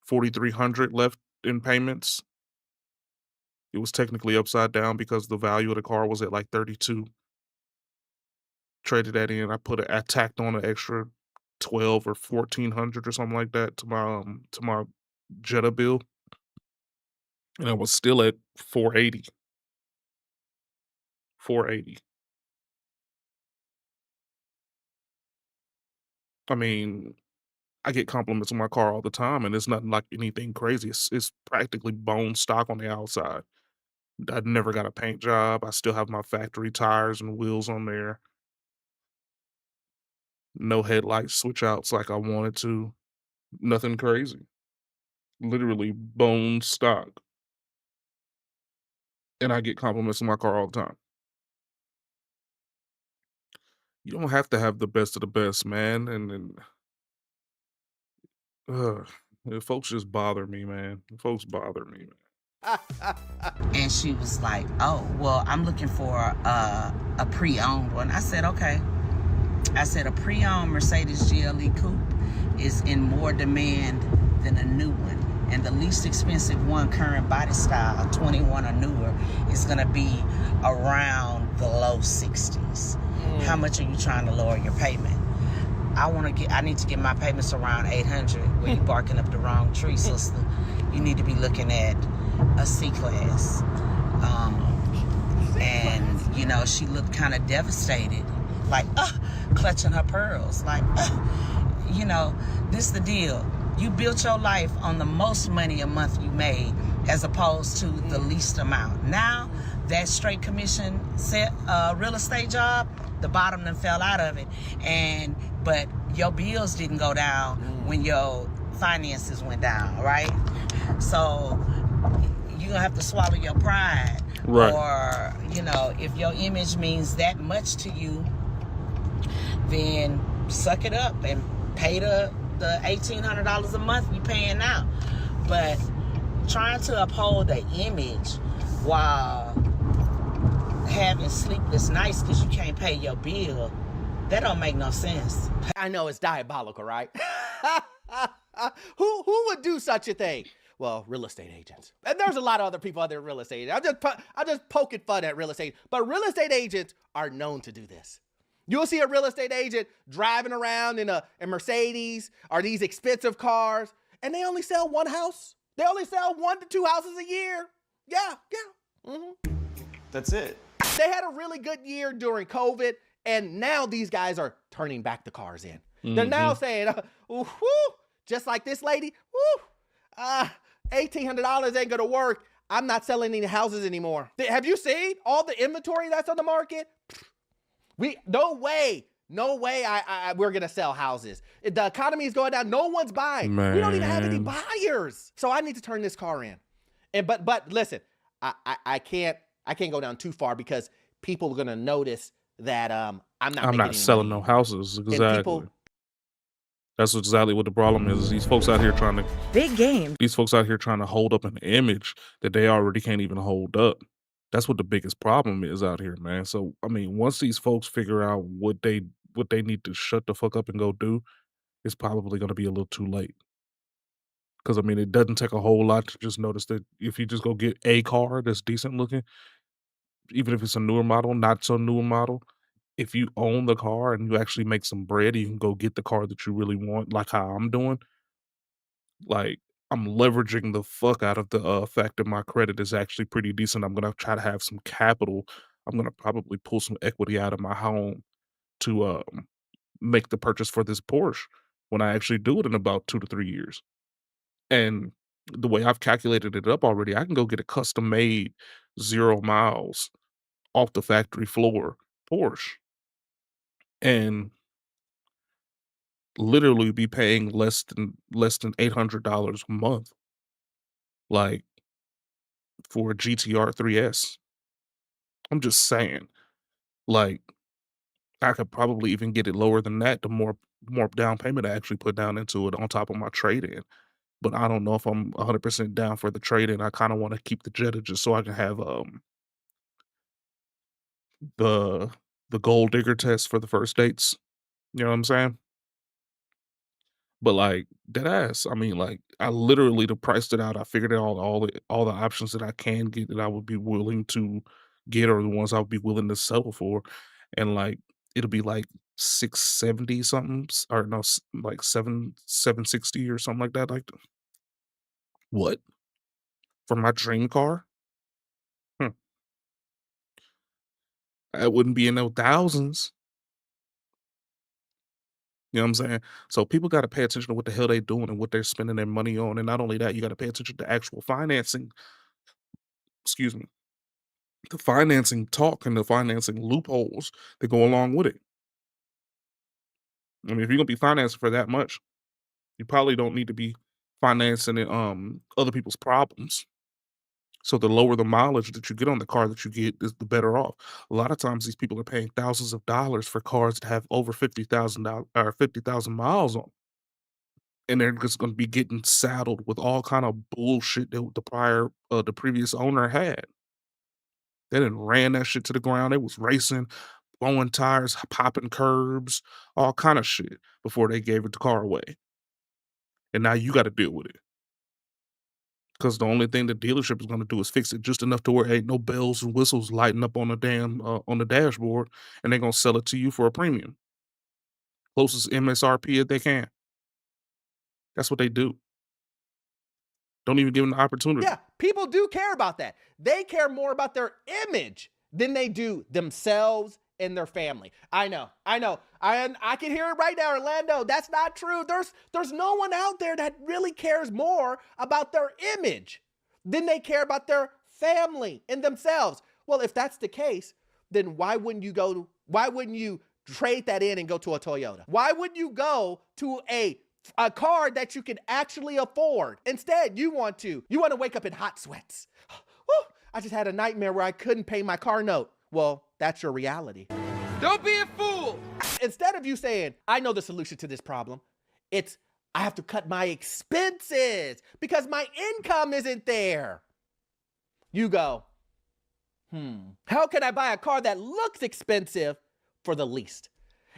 $4,300 left in payments. It was technically upside down because the value of the car was at like 32. Traded that in. I tacked on an extra 12 or 1,400 or something like that to my Jetta bill, and I was still at 480. 480. I mean, I get compliments on my car all the time, and it's not like anything crazy. It's practically bone stock on the outside. I never got a paint job. I still have my factory tires and wheels on there. No headlight switch outs like I wanted to. Nothing crazy. Literally bone stock. And I get compliments on my car all the time. You don't have to have the best of the best, man. Folks just bother me, man. Folks bother me, man. And she was like, oh, well, I'm looking for a pre-owned one. I said, okay. I said, a pre-owned Mercedes GLE coupe is in more demand than a new one. And the least expensive one, current body style, 21 or newer, is going to be around the low 60s. How much are you trying to lower your payment? I need to get my payments around 800. Well, you barking up the wrong tree, sister. You need to be looking at a C-Class. And, you know, she looked kind of devastated, like, clutching her pearls. Like, you know, this is the deal. You built your life on the most money a month you made as opposed to the least amount. Now, that straight commission real estate job, the bottom done fell out of it. But your bills didn't go down when your finances went down, right? So you're gonna have to swallow your pride. Right. Or, you know, if your image means that much to you, then suck it up and pay the $1,800 a month you're paying now. But trying to uphold the image while having sleepless nights because you can't pay your bill, that don't make no sense. I know it's diabolical, right? Who would do such a thing? Well, real estate agents. And there's a lot of other people out there real estate agents. I'm just poking fun at real estate. But real estate agents are known to do this. You'll see a real estate agent driving around in a Mercedes or these expensive cars, and they only sell one house. They only sell 1 to 2 houses a year. Yeah. That's it. They had a really good year during COVID, and now these guys are turning back the cars in. They're now saying, just like this lady, $1,800 ain't gonna work. I'm not selling any houses anymore. Have you seen all the inventory that's on the market? No way we're gonna sell houses. The economy is going down. No one's buying. Man. We don't even have any buyers. So I need to turn this car in. But listen, I can't go down too far because people are gonna notice that I'm not selling no houses. Exactly. That's exactly what the problem is. These folks out here trying to Big game. These folks out here trying to hold up an image that they already can't even hold up. That's what the biggest problem is out here, man. So I mean, once these folks figure out what they need to shut the fuck up and go do, it's probably gonna be a little too late. Because I mean, it doesn't take a whole lot to just notice that if you just go get a car that's decent looking, even if it's a newer model, not so newer model, if you own the car and you actually make some bread, you can go get the car that you really want, like how I'm doing. Like, I'm leveraging the fuck out of the fact that my credit is actually pretty decent. I'm gonna try to have some capital. I'm gonna probably pull some equity out of my home to make the purchase for this Porsche when I actually do it in about 2 to 3 years. And the way I've calculated it up already, I can go get a custom made 0 miles off the factory floor Porsche and literally be paying less than $800 a month, like, for a GTR 3S. I'm just saying, like, I could probably even get it lower than that, the more down payment I actually put down into it on top of my trade-in. But I don't know if I'm 100% down for the trade-in. I kinda wanna keep the Jetta just so I can have, the gold digger test for the first dates. You know what I'm saying? But, like, dead ass, I mean, like, I literally done priced it out. I figured out all the options that I can get that I would be willing to get or the ones I would be willing to settle for, and, like, it'll be, like, 670 something or no, like, 760 or something like that, like what? For my dream car? Hmm. I wouldn't be in no thousands. You know what I'm saying? So people gotta pay attention to what the hell they doing and what they're spending their money on, and not only that, you gotta pay attention to actual financing, excuse me, the financing talk and the financing loopholes that go along with it. I mean, if you're gonna be financing for that much, you probably don't need to be financing it, other people's problems. So the lower the mileage that you get on the car that you get is the better off. A lot of times these people are paying thousands of dollars for cars that have over $50,000 or 50,000 miles on 'em. And they're just gonna be getting saddled with all kind of bullshit that the previous owner had. They done ran that shit to the ground. They was racing, blowing tires, popping curbs, all kind of shit before they gave the car away. And now you gotta deal with it. Because the only thing the dealership is gonna do is fix it just enough to where ain't no bells and whistles lighting up on the damn on the dashboard, and they're gonna sell it to you for a premium. closest MSRP that they can. That's what they do. Don't even give them the opportunity. Yeah, people do care about that. They care more about their image than they do themselves and their family. I know. I can hear it right now, Orlando. That's not true. There's no one out there that really cares more about their image than they care about their family and themselves. Well, if that's the case, then why wouldn't you trade that in and go to a Toyota? Why wouldn't you go to a car that you can actually afford? Instead, you want to wake up in hot sweats. Whew, I just had a nightmare where I couldn't pay my car note. Well, that's your reality. Don't be a fool! Instead of you saying, I know the solution to this problem, it's, I have to cut my expenses because my income isn't there. You go, how can I buy a car that looks expensive for the least?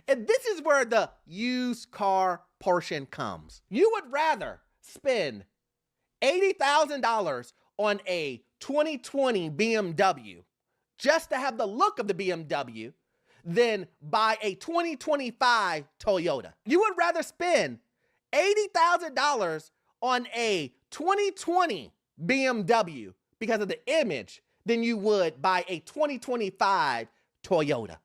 And this is where the used car portion comes. You would rather spend $80,000 on a 2020 BMW just to have the look of the BMW than buy a 2025 Toyota. You would rather spend $80,000 on a 2020 BMW because of the image than you would buy a 2025 Toyota.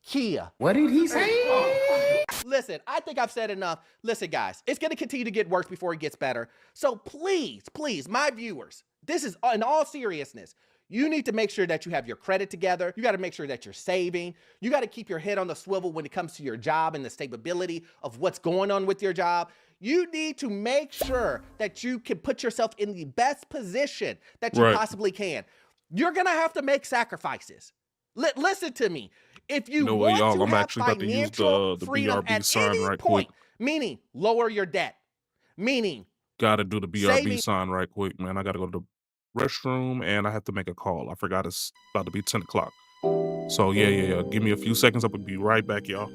Kia. What did he say? Listen, I think I've said enough. Listen, guys, it's going to continue to get worse before it gets better. So please, my viewers, this is in all seriousness. You need to make sure that you have your credit together. You got to make sure that you're saving. You got to keep your head on the swivel when it comes to your job and the stability of what's going on with your job. You need to make sure that you can put yourself in the best position that you possibly can. You're going to have to make sacrifices. Listen to me. If you want y'all, to I'm have actually about to use financial the freedom BRB at sign any right point, quick. meaning lower your debt, meaning Gotta do the BRB saving. sign right quick, man. I gotta go to the restroom and I have to make a call. I forgot it's about to be 10 o'clock. So yeah. Give me a few seconds. I'm gonna be right back, y'all.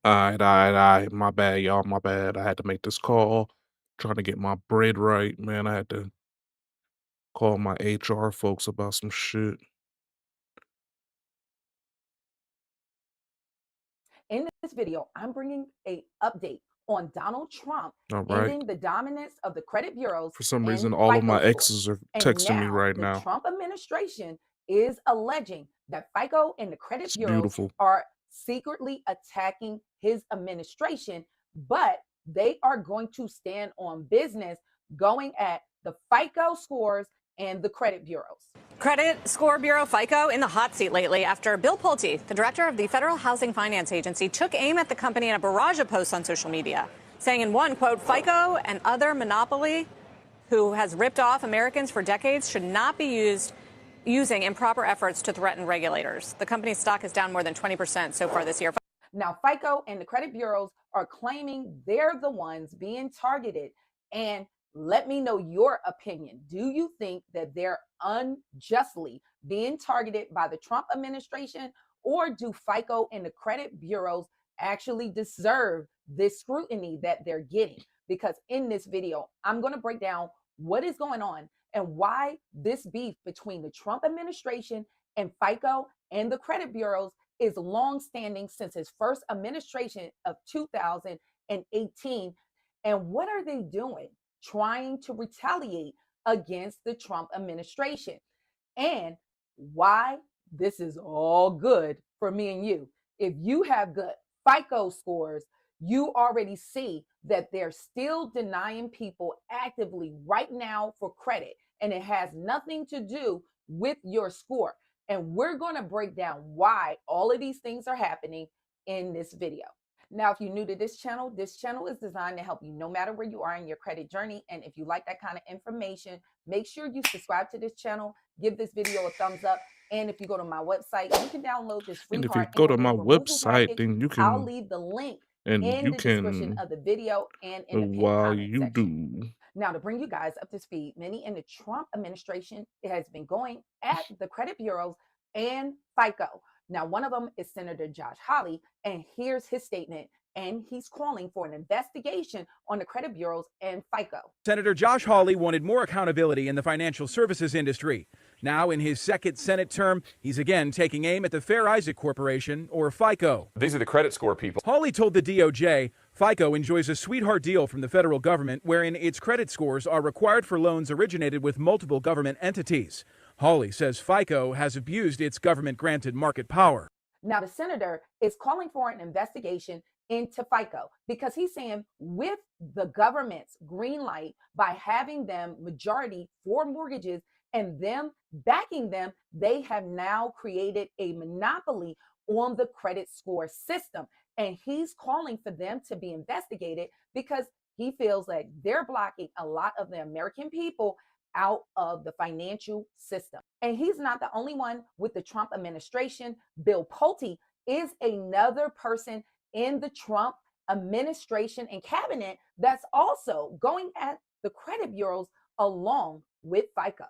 Alright. My bad, y'all. My bad. I had to make this call. Trying to get my bread right, man. I had to call my HR folks about some shit. In this video, I'm bringing an update on Donald Trump All right. ending the dominance of the credit bureaus For some reason, and all of my FICO exes scores. are And texting me now right the now. Trump administration is alleging that FICO and the credit It's bureaus beautiful. are secretly attacking his administration, but they are going to stand on business going at the FICO scores and the credit bureaus. Credit Score Bureau FICO in the hot seat lately after Bill Pulte, the director of the Federal Housing Finance Agency, took aim at the company in a barrage of posts on social media, saying in one, quote, FICO and other monopoly who has ripped off Americans for decades should not be using improper efforts to threaten regulators. The company's stock is down more than 20% so far this year. Now, FICO and the credit bureaus are claiming they're the ones being targeted. And let me know your opinion. Do you think that they're unjustly being targeted by the Trump administration, or do FICO and the credit bureaus actually deserve this scrutiny that they're getting? Because in this video, I'm going to break down what is going on and why this beef between the Trump administration and FICO and the credit bureaus is long-standing since his first administration of 2018. And what are they doing? Trying to retaliate against the Trump administration. And why this is all good for me and you. If you have good FICO scores, you already see that they're still denying people actively right now for credit. And it has nothing to do with your score. And we're going to break down why all of these things are happening in this video. Now, if you're new to this channel is designed to help you no matter where you are in your credit journey. And if you like that kind of information, make sure you subscribe to this channel, give this video a thumbs up. And if you go to my website, you can download this free And if you card go to my and removal website, package. then you I'll can, leave the link and in you the description can, of the video and in the pinned while comment you section. do. Now, to bring you guys up to speed, many in the Trump administration has been going at the credit bureaus and FICO. Now, one of them is Senator Josh Hawley, and here's his statement. And he's calling for an investigation on the credit bureaus and FICO. Senator Josh Hawley wanted more accountability in the financial services industry. Now, in his second Senate term, he's again taking aim at the Fair Isaac Corporation, or FICO. These are the credit score people. Hawley told the DOJ FICO enjoys a sweetheart deal from the federal government wherein its credit scores are required for loans originated with multiple government entities. Hawley says FICO has abused its government-granted market power. Now, the senator is calling for an investigation into FICO because he's saying with the government's green light by having them majority for mortgages and them backing them, they have now created a monopoly on the credit score system. And he's calling for them to be investigated because he feels like they're blocking a lot of the American people out of the financial system. And he's not the only one with the Trump administration. Bill Pulte is another person in the Trump administration and cabinet that's also going at the credit bureaus along with FICO.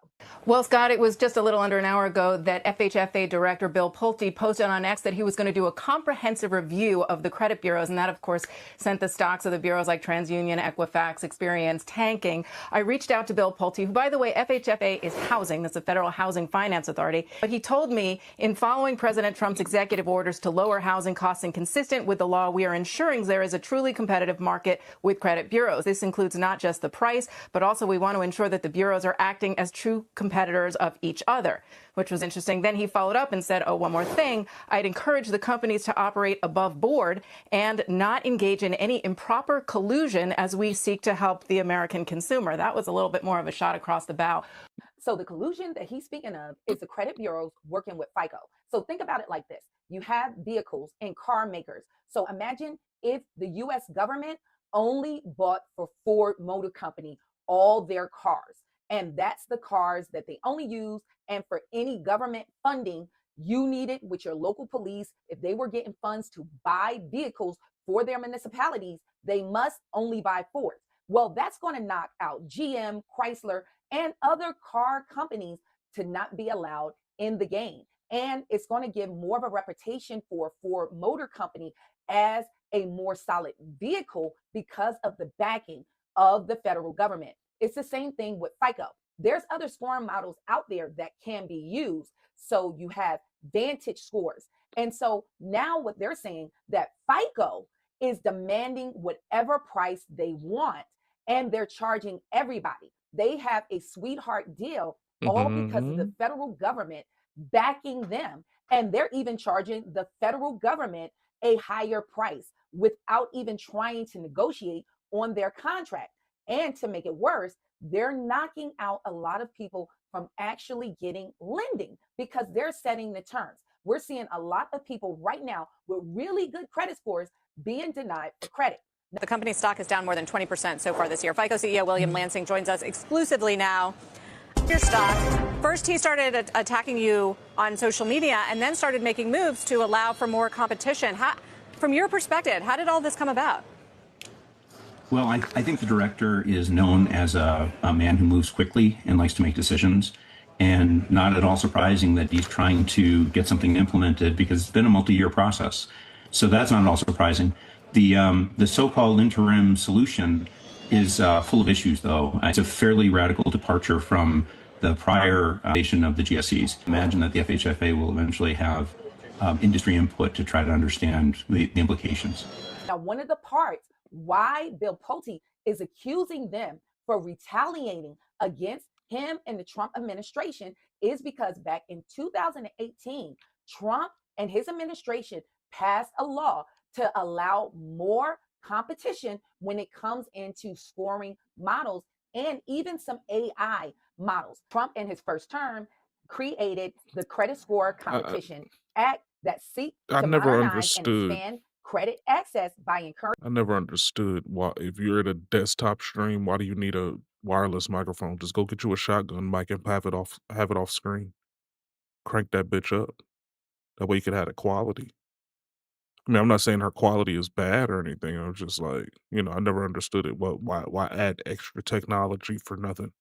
Well, Scott, it was just a little under an hour ago that FHFA Director Bill Pulte posted on X that he was going to do a comprehensive review of the credit bureaus. And that, of course, sent the stocks of the bureaus like TransUnion, Equifax, Experian tanking. I reached out to Bill Pulte, who, by the way, FHFA is housing. That's the Federal Housing Finance Authority. But he told me in following President Trump's executive orders to lower housing costs and consistent with the law, we are ensuring there is a truly competitive market with credit bureaus. This includes not just the price, but also we want to ensure that the bureaus are acting as true competitors of each other, which was interesting. Then he followed up and said, oh, one more thing. I'd encourage the companies to operate above board and not engage in any improper collusion as we seek to help the American consumer. That was a little bit more of a shot across the bow. So the collusion that he's speaking of is the credit bureaus working with FICO. So think about it like this. You have vehicles and car makers. So imagine if the U.S. government only bought for Ford Motor Company all their cars. And that's the cars that they only use. And for any government funding you needed with your local police, if they were getting funds to buy vehicles for their municipalities, they must only buy Fords. Well, that's going to knock out GM, Chrysler, and other car companies to not be allowed in the game. And it's going to give more of a reputation for Ford Motor Company as a more solid vehicle because of the backing of the federal government. It's the same thing with FICO. There's other scoring models out there that can be used. So you have Vantage scores. And so now what they're saying that FICO is demanding whatever price they want, and they're charging everybody. They have a sweetheart deal, all because of the federal government backing them. And they're even charging the federal government a higher price without even trying to negotiate on their contract. And to make it worse, they're knocking out a lot of people from actually getting lending because they're setting the terms. We're seeing a lot of people right now with really good credit scores being denied for credit. The company's stock is down more than 20% so far this year. FICO CEO William Lansing joins us exclusively now. Your stock. First, he started attacking you on social media and then started making moves to allow for more competition. From your perspective, how did all this come about? Well, I think the director is known as a man who moves quickly and likes to make decisions, and not at all surprising that he's trying to get something implemented because it's been a multi-year process. So that's not at all surprising. The so-called interim solution is full of issues, though. It's a fairly radical departure from the prior nation of the GSEs. Imagine that the FHFA will eventually have industry input to try to understand the implications. Now, one of the parts why Bill Pulte is accusing them for retaliating against him and the Trump administration is because back in 2018, Trump and his administration passed a law to allow more competition when it comes into scoring models and even some AI models. Trump in his first term created the Credit Score Competition Act that seeks to modernize and expand credit access by encouraging. I never understood why, if you're at a desktop stream, why do you need a wireless microphone? Just go get you a shotgun mic and have it off screen. Crank that bitch up. That way you could have the quality. I mean, I'm not saying her quality is bad or anything. I'm just like, I never understood it. Why add extra technology for nothing?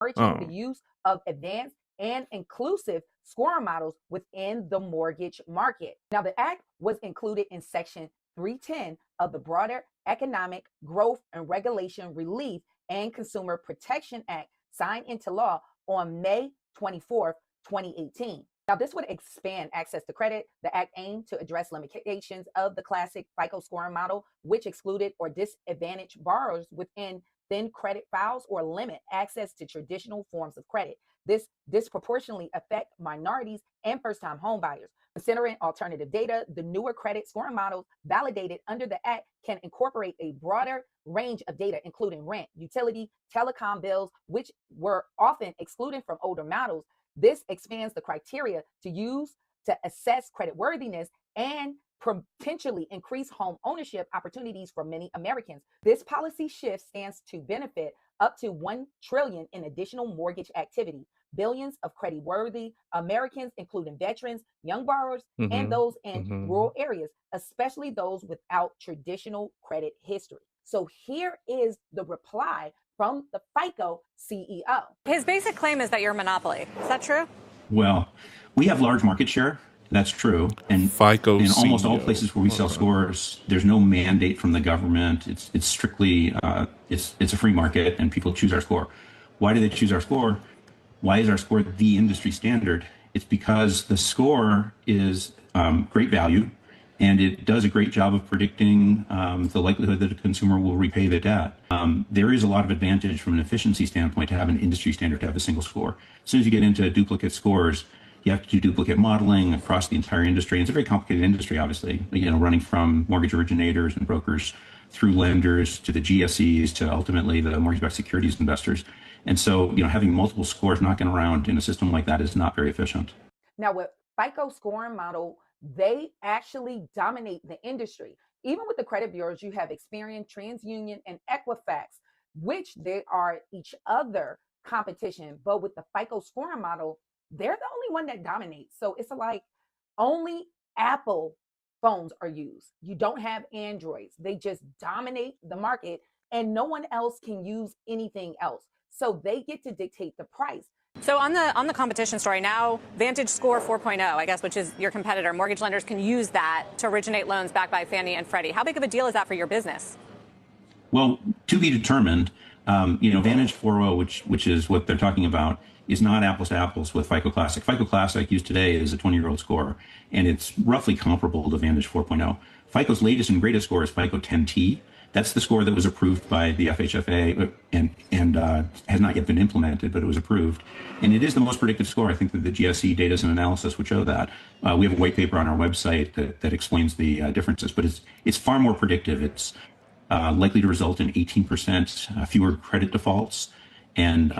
The use of advanced and inclusive scoring models within the mortgage market. Now, the act was included in Section 310 of the broader Economic Growth and Regulation Relief and Consumer Protection Act, signed into law on May 24th, 2018. Now, this would expand access to credit. The act aimed to address limitations of the classic FICO scoring model, which excluded or disadvantaged borrowers within thin credit files or limit access to traditional forms of credit. This disproportionately affect minorities and first-time homebuyers. Considering alternative data, the newer credit scoring models validated under the Act can incorporate a broader range of data, including rent, utility, telecom bills, which were often excluded from older models. This expands the criteria to use to assess creditworthiness and potentially increase home ownership opportunities for many Americans. This policy shift stands to benefit up to $1 trillion in additional mortgage activity, billions of creditworthy Americans, including veterans, young borrowers, and those in rural areas, especially those without traditional credit history. So here is the reply from the FICO CEO. His basic claim is that you're a monopoly. Is that true? Well, we have large market share. That's true. And FICO in almost CEO. all places where we sell scores, there's no mandate from the government. It's strictly, it's a free market and people choose our score. Why do they choose our score? Why is our score the industry standard? It's because the score is great value and it does a great job of predicting the likelihood that a consumer will repay the debt. There is a lot of advantage from an efficiency standpoint to have an industry standard, to have a single score. As soon as you get into duplicate scores, you have to do duplicate modeling across the entire industry. It's a very complicated industry, obviously, running from mortgage originators and brokers through lenders to the GSEs to ultimately the mortgage-backed securities investors. And so, having multiple scores knocking around in a system like that is not very efficient. Now, with FICO scoring model, they actually dominate the industry. Even with the credit bureaus, you have Experian, TransUnion, and Equifax, which they are each other competition. But with the FICO scoring model, they're the only one that dominates. So it's like only Apple phones are used. You don't have Androids. They just dominate the market and no one else can use anything else. So they get to dictate the price. So on the competition story, now Vantage Score 4.0, I guess, which is your competitor, mortgage lenders can use that to originate loans backed by Fannie and Freddie. How big of a deal is that for your business? Well, to be determined. Vantage 4.0, which is what they're talking about, is not apples to apples with FICO Classic. FICO Classic used today is a 20-year-old score, and it's roughly comparable to Vantage 4.0. FICO's latest and greatest score is FICO 10T. That's the score that was approved by the FHFA and has not yet been implemented, but it was approved. And it is the most predictive score. I think that the GSE data and analysis would show that. We have a white paper on our website that explains the differences, but it's far more predictive. It's likely to result in 18% fewer credit defaults, and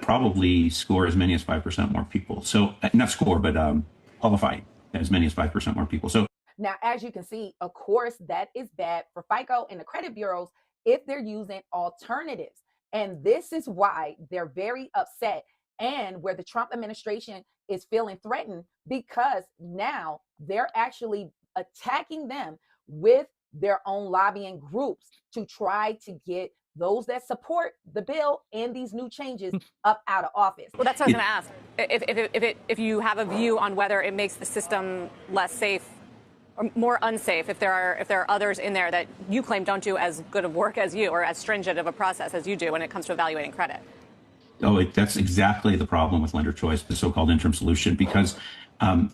probably score as many as 5% more people. So not score, but qualify as many as 5% more people. So now, as you can see, of course, that is bad for FICO and the credit bureaus if they're using alternatives. And this is why they're very upset, and where the Trump administration is feeling threatened, because now they're actually attacking them with their own lobbying groups to try to get those that support the bill and these new changes up out of office. Well, that's what I was going to ask. If you have a view on whether it makes the system less safe or more unsafe, if there are others in there that you claim don't do as good of work as you, or as stringent of a process as you do when it comes to evaluating credit. That's exactly the problem with lender choice, the so-called interim solution, because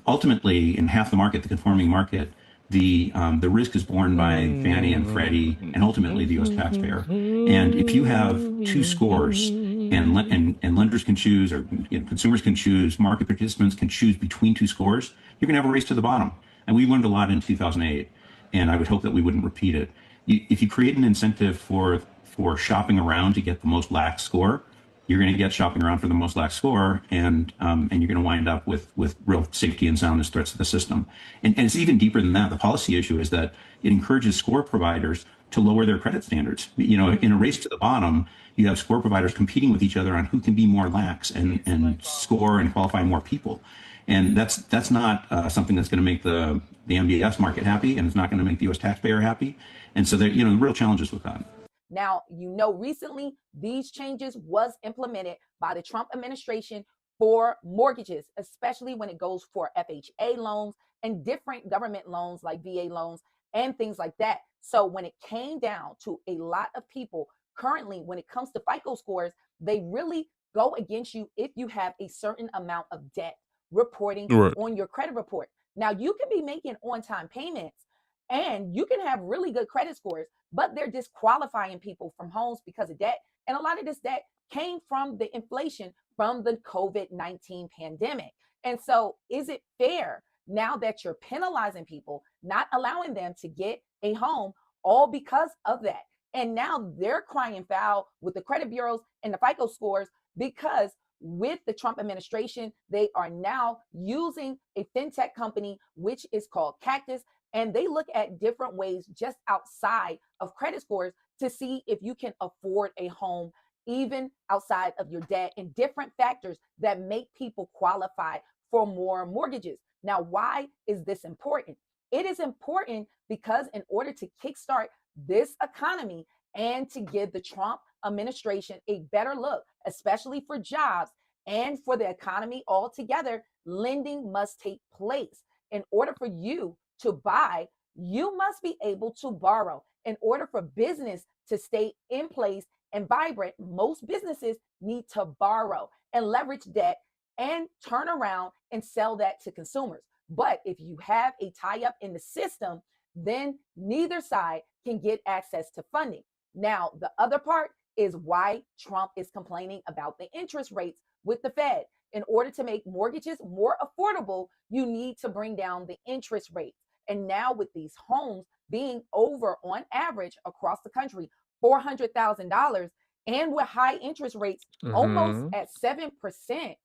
ultimately in half the market, the conforming market, the risk is borne by Fannie and Freddie and ultimately the U.S. taxpayer. And if you have two scores and lenders can choose, or consumers can choose, market participants can choose between two scores, you're going to have a race to the bottom. And we learned a lot in 2008, and I would hope that we wouldn't repeat it. If you create an incentive for shopping around to get the most lax score, you're going to get shopping around for the most lax score, and you're going to wind up with real safety and soundness threats to the system. And it's even deeper than that. The policy issue is that it encourages score providers to lower their credit standards. In a race to the bottom, you have score providers competing with each other on who can be more lax and score and qualify more people. And that's not something that's going to make the MBS market happy, and it's not going to make the U.S. taxpayer happy. And so there, real challenges with that. Now, recently these changes was implemented by the Trump administration for mortgages, especially when it goes for FHA loans and different government loans like VA loans and things like that. So when it came down to a lot of people currently, when it comes to FICO scores, they really go against you if you have a certain amount of debt reporting on your credit report. Now, you can be making on-time payments and you can have really good credit scores, but they're disqualifying people from homes because of debt. And a lot of this debt came from the inflation from the COVID-19 pandemic. And so is it fair now that you're penalizing people, not allowing them to get a home, all because of that? And now they're crying foul with the credit bureaus and the FICO scores, because with the Trump administration, they are now using a fintech company, which is called Cactus. And they look at different ways just outside of credit scores to see if you can afford a home, even outside of your debt, and different factors that make people qualify for more mortgages. Now, why is this important? It is important because in order to kickstart this economy and to give the Trump administration a better look, especially for jobs and for the economy altogether, lending must take place. In order for you to buy, you must be able to borrow. In order for business to stay in place and vibrant, most businesses need to borrow and leverage debt and turn around and sell that to consumers. But if you have a tie-up in the system, then neither side can get access to funding. Now, the other part is why Trump is complaining about the interest rates with the Fed. In order to make mortgages more affordable, you need to bring down the interest rates. And now with these homes being over, on average across the country, $400,000, and with high interest rates almost at 7%,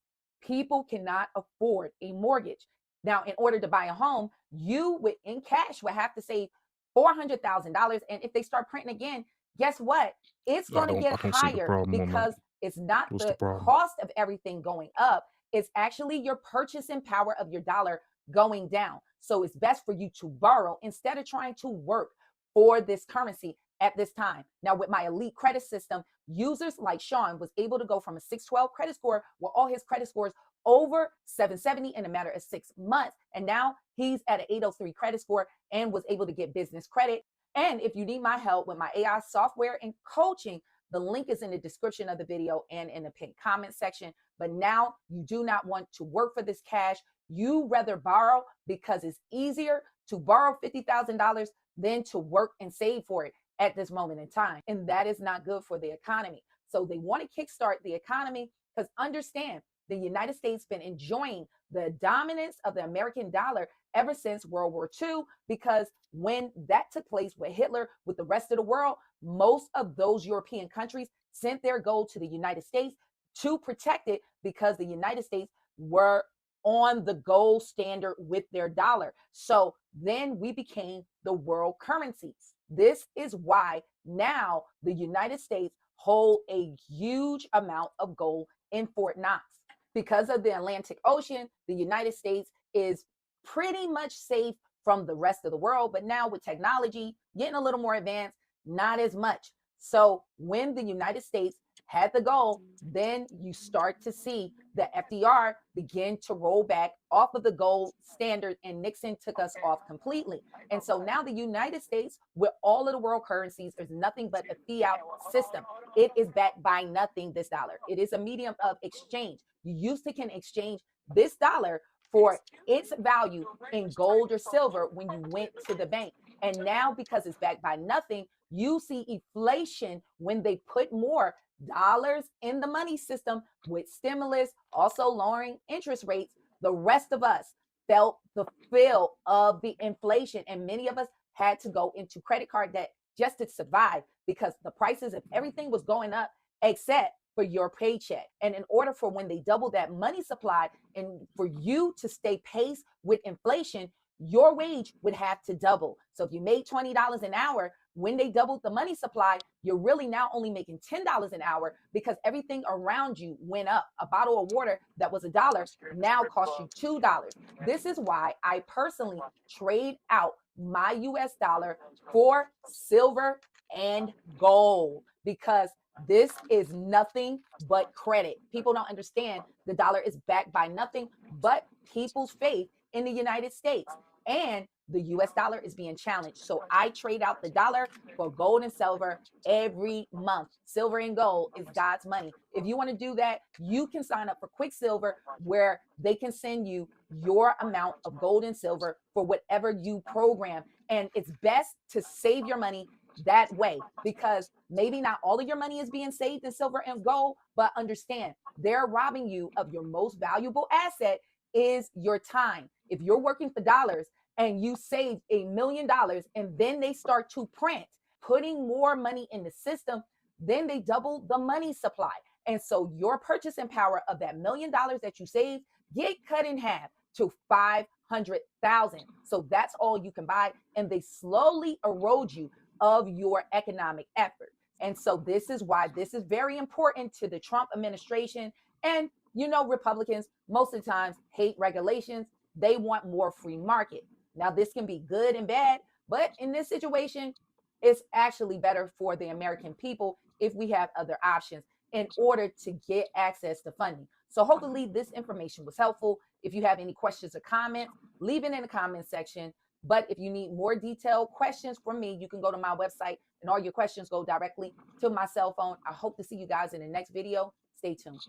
people cannot afford a mortgage. Now, in order to buy a home, you in cash would have to save $400,000. And if they start printing again, guess what? It's going to get higher, because it's not the cost of everything going up. It's actually your purchasing power of your dollar going down. So it's best for you to borrow instead of trying to work for this currency. at this time. Now, with my elite credit system, users like Sean was able to go from a 612 credit score with all his credit scores over 770 in a matter of 6 months. And now he's at an 803 credit score and was able to get business credit. And if you need my help with my AI software and coaching, the link is in the description of the video and in the pinned comment section. But now you do not want to work for this cash. You rather borrow because it's easier to borrow $50,000 than to work and save for it at this moment in time. And that is not good for the economy. So they want to kickstart the economy because understand the United States been enjoying the dominance of the American dollar ever since World War II, because when that took place with Hitler, with the rest of the world, most of those European countries sent their gold to the United States to protect it because the United States were on the gold standard with their dollar. So then we became the world currency. This is why now the United States hold a huge amount of gold in Fort Knox. Because of the Atlantic Ocean, the United States is pretty much safe from the rest of the world. But now with technology getting a little more advanced, not as much. So when the United States had the gold, then you start to see the FDR begin to roll back off of the gold standard, and Nixon took us off completely. And so now the United States, with all of the world currencies, is nothing but a fiat system. It is backed by nothing, this dollar. It is a medium of exchange. You used to can exchange this dollar for its value in gold or silver when you went to the bank. And now, because it's backed by nothing, you see inflation when they put more dollars in the money system with stimulus, also lowering interest rates. The rest of us felt the feel of the inflation, and many of us had to go into credit card debt just to survive because the prices of everything was going up except for your paycheck. And in order for when they double that money supply and for you to stay pace with inflation, your wage would have to double. So if you made $20 an hour, when they doubled the money supply, you're really now only making $10 an hour because everything around you went up. A bottle of water that was $1 now costs you $2. This is why I personally trade out my US dollar for silver and gold, because this is nothing but credit. People don't understand the dollar is backed by nothing but people's faith in the United States. And the US dollar is being challenged. So I trade out the dollar for gold and silver every month. Silver and gold is God's money. If you want to do that, you can sign up for Quicksilver, where they can send you your amount of gold and silver for whatever you program. And it's best to save your money that way, because maybe not all of your money is being saved in silver and gold, but understand they're robbing you of your most valuable asset is your time. If you're working for dollars and you saved $1 million and then they start to print, putting more money in the system, then they double the money supply. And so your purchasing power of that $1 million that you saved get cut in half to 500,000. So that's all you can buy. And they slowly erode you of your economic effort. And so this is why this is very important to the Trump administration. And you know, Republicans most of the times hate regulations. They want more free market. Now, this can be good and bad, but in this situation, it's actually better for the American people if we have other options in order to get access to funding. So hopefully this information was helpful. If you have any questions or comments, leave it in the comment section. But if you need more detailed questions from me, you can go to my website and all your questions go directly to my cell phone. I hope to see you guys in the next video. Stay tuned.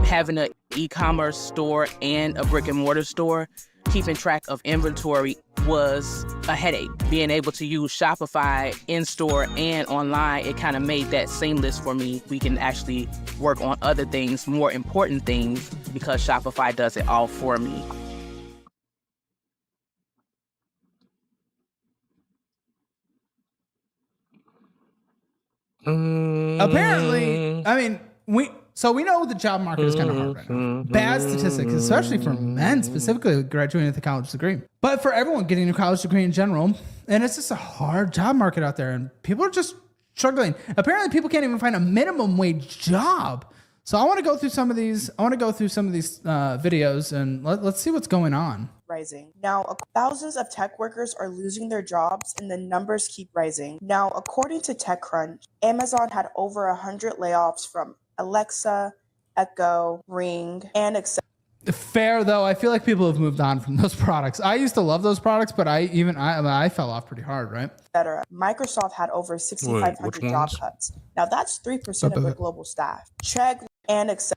Having an e-commerce store and a brick and mortar store, keeping track of inventory was a headache. Being able to use Shopify in-store and online, it kind of made that seamless for me. We can actually work on other things, more important things, because Shopify does it all for me. Apparently, I mean, we know the job market is kind of hard right now. Bad statistics, especially for men specifically graduating with a college degree. But for everyone getting a college degree in general, and it's just a hard job market out there, and people are just struggling. Apparently, people can't even find a minimum wage job. So I want to go through some of these. Videos and let's see what's going on. Rising. Now, thousands of tech workers are losing their jobs and the numbers keep rising. Now, according to TechCrunch, Amazon had over 100 layoffs from Alexa, Echo, Ring, and etc. Fair though, I feel like people have moved on from those products. I used to love those products, but I fell off pretty hard, right? Etc. Microsoft had over 6,500 job cuts. Now, that's 3% of their global staff. Chegg and etc.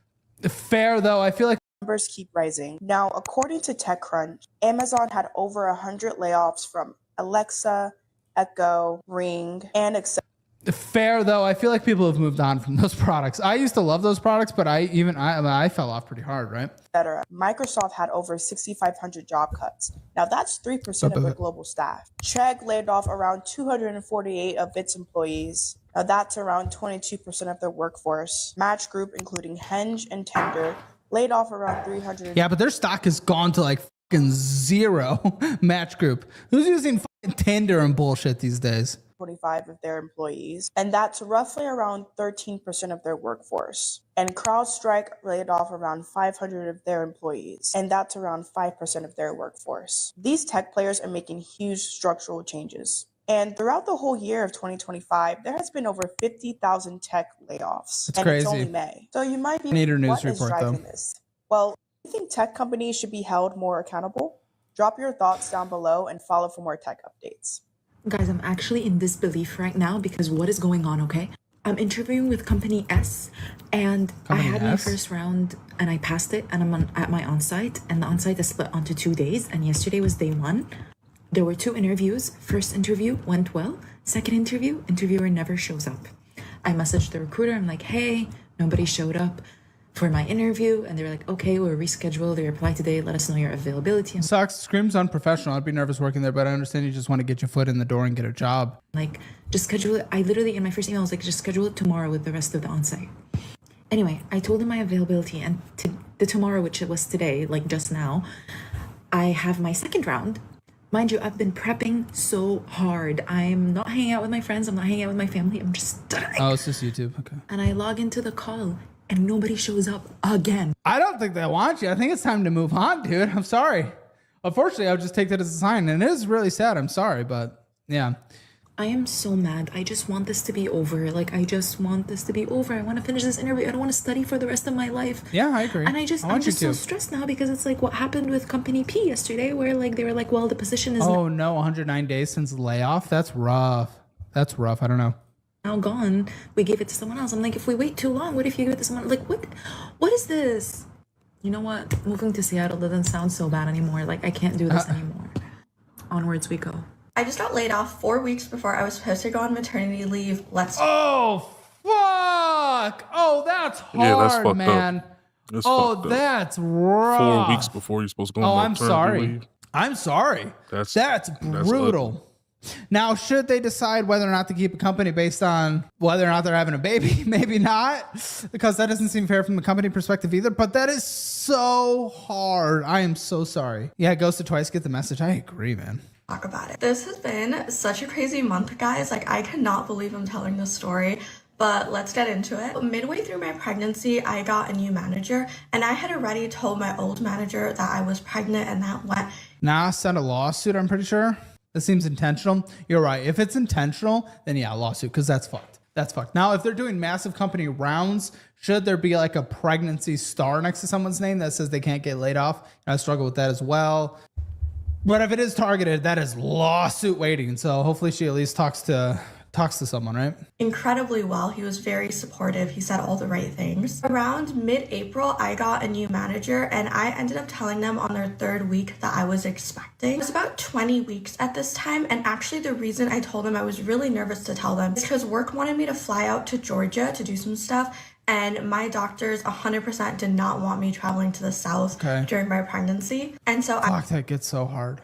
Fair though, I feel like numbers keep rising. Now, according to TechCrunch, Amazon had over 100 layoffs from Alexa, Echo, Ring, and etc. Fair though, I feel like people have moved on from those products. I used to love those products, but I fell off pretty hard, right? Etc. Microsoft had over 6,500 job cuts. Now, that's 3% of their global staff. Chegg laid off around 248 of its employees. Now, that's around 22% of their workforce. Match Group, including Hinge and Tinder, laid off around 300. Yeah, but their stock has gone to like fucking zero. Match Group. Who's using fucking Tinder and bullshit these days? 25 of their employees, and that's roughly around 13% of their workforce. And CrowdStrike laid off around 500 of their employees, and that's around 5% of their workforce. These tech players are making huge structural changes. And throughout the whole year of 2025, there has been over 50,000 tech layoffs. It's and crazy. It's only May. So you might be Need a news what is report, driving though. this? Well, do you think tech companies should be held more accountable? Drop your thoughts down below and follow for more tech updates. Guys, I'm actually in disbelief right now because what is going on, okay? I'm interviewing with Company S, and I had my first round, and I passed it, and I'm at my on-site, and the on-site is split onto 2 days, and yesterday was day 1. There were 2 interviews. First interview went well. Second interview, interviewer never shows up. I messaged the recruiter, I'm like, hey, nobody showed up for my interview, and they were like, okay, we'll reschedule. They replied today, let us know your availability. Sucks, screams unprofessional. I'd be nervous working there, but I understand you just want to get your foot in the door and get a job. Like, just schedule it. I literally, in my first email, I was like, just schedule it tomorrow with the rest of the on-site. Anyway, I told him my availability, and the tomorrow, which it was today, like just now, I have my second round. Mind you, I've been prepping so hard. I'm not hanging out with my friends. I'm not hanging out with my family. I'm just studying. Oh, it's just YouTube. Okay. And I log into the call, and nobody shows up again. I don't think they want you. I think it's time to move on, dude. I'm sorry. Unfortunately, I would just take that as a sign, and it is really sad. I'm sorry, but yeah. I am so mad. I just want this to be over. Like, I just want this to be over. I want to finish this interview. I don't want to study for the rest of my life. Yeah, I agree. And I'm just so stressed now because it's like what happened with Company P yesterday, where like they were like, well, the position is Oh no, 109 days since layoff. That's rough. That's rough. I don't know. now gone. We gave it to someone else. I'm like, if we wait too long, what if you give it to someone? Like, what is this? You know what? Moving to Seattle doesn't sound so bad anymore. Like, I can't do this anymore. Onwards we go. I just got laid off 4 weeks before I was supposed to go on maternity leave. Oh, fuck. Oh, that's hard, Yeah, that's fucked man. up. That's Oh, fucked up. that's rough. 4 weeks before you're supposed to go Oh, on I'm maternity sorry. leave. I'm sorry. That's brutal. Now, should they decide whether or not to keep a company based on whether or not they're having a baby? Maybe not, because that doesn't seem fair from the company perspective either. But that is so hard. I am so sorry. Yeah, Ziggy2x, get the message. I agree, man. Talk about it. This has been such a crazy month, guys. Like, I cannot believe I'm telling this story. But let's get into it. Midway through my pregnancy, I got a new manager, and I had already told my old manager that I was pregnant, and that went. Nah, send a lawsuit, I'm pretty sure. That seems intentional. You're right. If it's intentional, then yeah, lawsuit, because that's fucked. That's fucked. Now, if they're doing massive company rounds, should there be like a pregnancy star next to someone's name that says they can't get laid off? I struggle with that as well. But if it is targeted, that is lawsuit waiting. So hopefully she at least talks to someone, right? Incredibly well. He was very supportive. He said all the right things. Around mid-April, I got a new manager, and I ended up telling them on their 3rd week that I was expecting. It was about 20 weeks at this time, and actually the reason I told them I was really nervous to tell them is because work wanted me to fly out to Georgia to do some stuff, and my doctors 100% did not want me traveling to the south during my pregnancy. And so that gets so hard.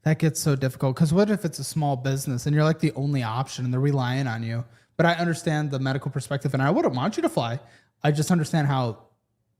That gets so difficult, because what if it's a small business and you're like the only option and they're relying on you? But I understand the medical perspective, and I wouldn't want you to fly. I just understand how,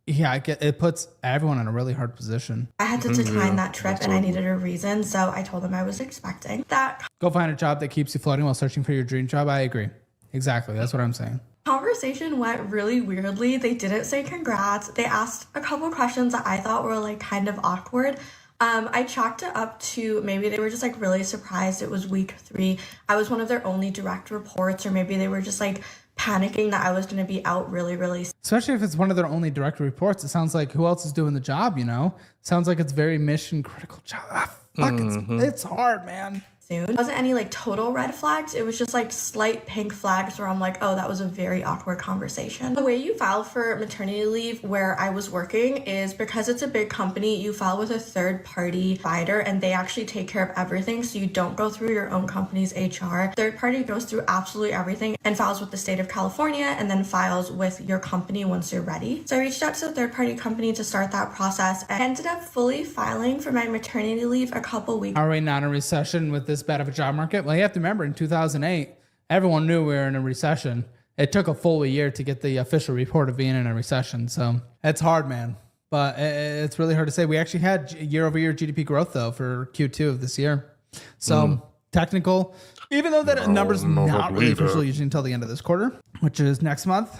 it puts everyone in a really hard position. I had to decline that trip, and I needed a reason, so I told them I was expecting that. Go find a job that keeps you floating while searching for your dream job. I agree. Exactly. That's what I'm saying. conversation went really weirdly. They didn't say congrats. They asked a couple questions that I thought were like kind of awkward. I chalked it up to maybe they were just like really surprised it was week 3. I was one of their only direct reports, or maybe they were just like panicking that I was going to be out really. Especially if it's one of their only direct reports. It sounds like who else is doing the job, you know? Sounds like it's very mission critical job. It's hard, man. Soon. It wasn't any like total red flags. It was just like slight pink flags where I'm like, oh, that was a very awkward conversation. The way you file for maternity leave where I was working is because it's a big company, you file with a third party provider and they actually take care of everything. So you don't go through your own company's HR. Third party goes through absolutely everything and files with the state of California and then files with your company once you're ready. So I reached out to the third party company to start that process and ended up fully filing for my maternity leave a couple weeks. Are we not in a recession with this bad of a job market? Well, you have to remember in 2008, everyone knew we were in a recession. It took a full year to get the official report of being in a recession. So it's hard, man. But it's really hard to say. We actually had year-over-year GDP growth, though, for Q2 of this year. So technical, even though that number's not really officially using until the end of this quarter, which is next month.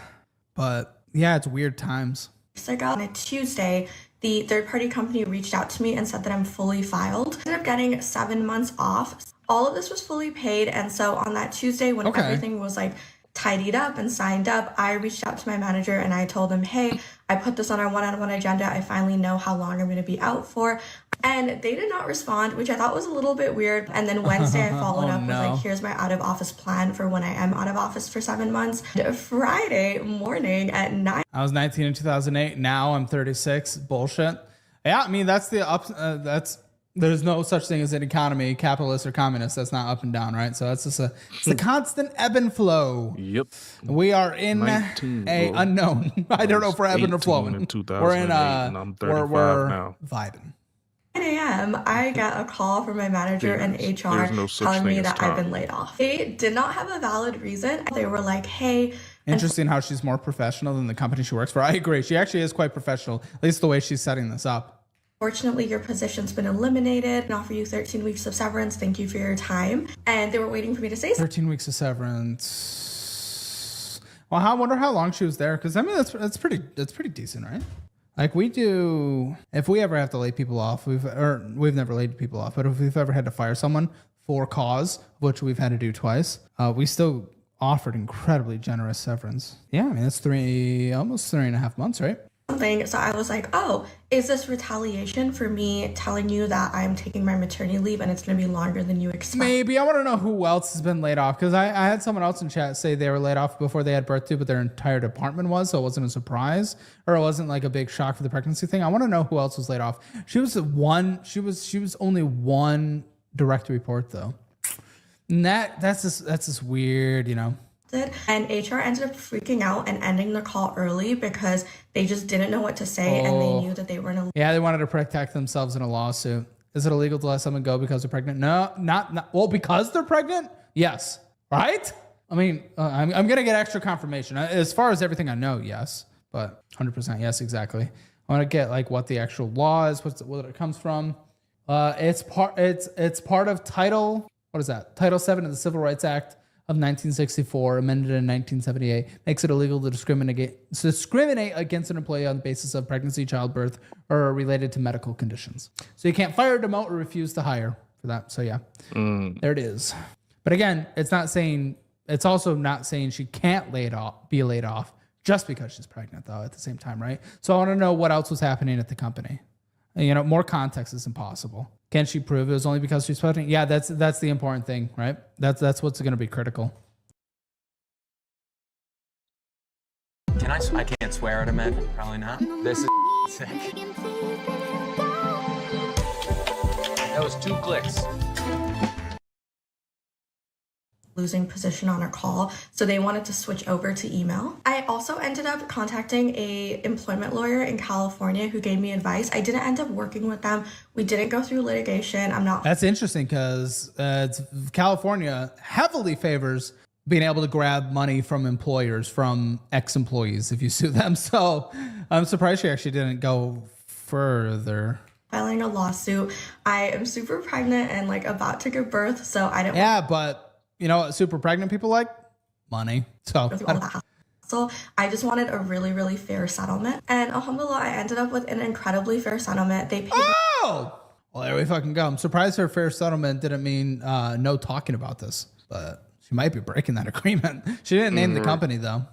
But yeah, it's weird times. On a Tuesday, the third-party company reached out to me and said that I'm fully filed. I ended up getting 7 months off. All of this was fully paid, and so on that Tuesday when everything was like tidied up and signed up, I reached out to my manager and I told him, hey, I put this on our one-on-one agenda. I finally know how long I'm going to be out for. And they did not respond, which I thought was a little bit weird. And then Wednesday I followed up with like, here's my out of office plan for when I am out of office for 7 months. Friday morning at 9. I was 19 in 2008. Now I'm 36. Bullshit. Yeah, I mean, that's the up. There's no such thing as an economy, capitalist or communist. That's not up and down, right? So it's just it's the constant ebb and flow. Yep. We are in a unknown. I don't know if we're ebbing or flowing. We're in and I'm 35 now. Vibing. 9 a.m., I got a call from my manager and HR telling me that I've been laid off. They did not have a valid reason. They were like, hey. Interesting how she's more professional than the company she works for. I agree. She actually is quite professional, at least the way she's setting this up. Fortunately, your position's been eliminated and offer you 13 weeks of severance. Thank you for your time. And they were waiting for me to say 13 weeks of severance. Well, I wonder how long she was there. Because I mean, that's pretty decent, right? Like we do, if we ever have to lay people off, we've never laid people off, but if we've ever had to fire someone for cause, which we've had to do twice, we still offered incredibly generous severance. Yeah, I mean, that's almost 3.5 months, right? So I was like, oh, is this retaliation for me telling you that I'm taking my maternity leave and it's going to be longer than you expect? Maybe. I want to know who else has been laid off, because I had someone else in chat say they were laid off before they had birth too, but their entire department was, so it wasn't a surprise, or it wasn't like a big shock for the pregnancy thing. I want to know who else was laid off. She was only one direct report though. And that's just weird, you know. And HR ended up freaking out and ending the call early because they just didn't know what to say and they knew that they were in a... Yeah, they wanted to protect themselves in a lawsuit. Is it illegal to let someone go because they're pregnant? No, not well, because they're pregnant? Yes. Right? I mean, I'm going to get extra confirmation. As far as everything I know, yes. But 100% yes, exactly. I want to get like what the actual law is, what it comes from. It's part of Title 7 of the Civil Rights Act of 1964, amended in 1978, makes it illegal to discriminate against an employee on the basis of pregnancy, childbirth, or related to medical conditions. So you can't fire, demote, or refuse to hire for that. So yeah, there it is. But again, it's also not saying she can't be laid off just because she's pregnant, though, at the same time, right? So I want to know what else was happening at the company. You know, more context is impossible. Can she prove it was only because she's pregnant? Yeah, that's the important thing, right? That's what's going to be critical. I can't swear at a med. Probably not. This is sick. That was 2 clicks. Losing position on a call, so they wanted to switch over to email. I also ended up contacting a employment lawyer in California who gave me advice. I didn't end up working with them. We didn't go through litigation. That's interesting because California heavily favors being able to grab money from employers, from ex-employees if you sue them. So I'm surprised she actually didn't go further. Filing a lawsuit. I am super pregnant and like about to give birth, so I didn't. Yeah, but you know what super pregnant people like? Money. So So I just wanted a really, really fair settlement. And alhamdulillah, I ended up with an incredibly fair settlement. They paid Oh! Well, there we fucking go. I'm surprised her fair settlement didn't mean no talking about this, but she might be breaking that agreement. She didn't name the company, though.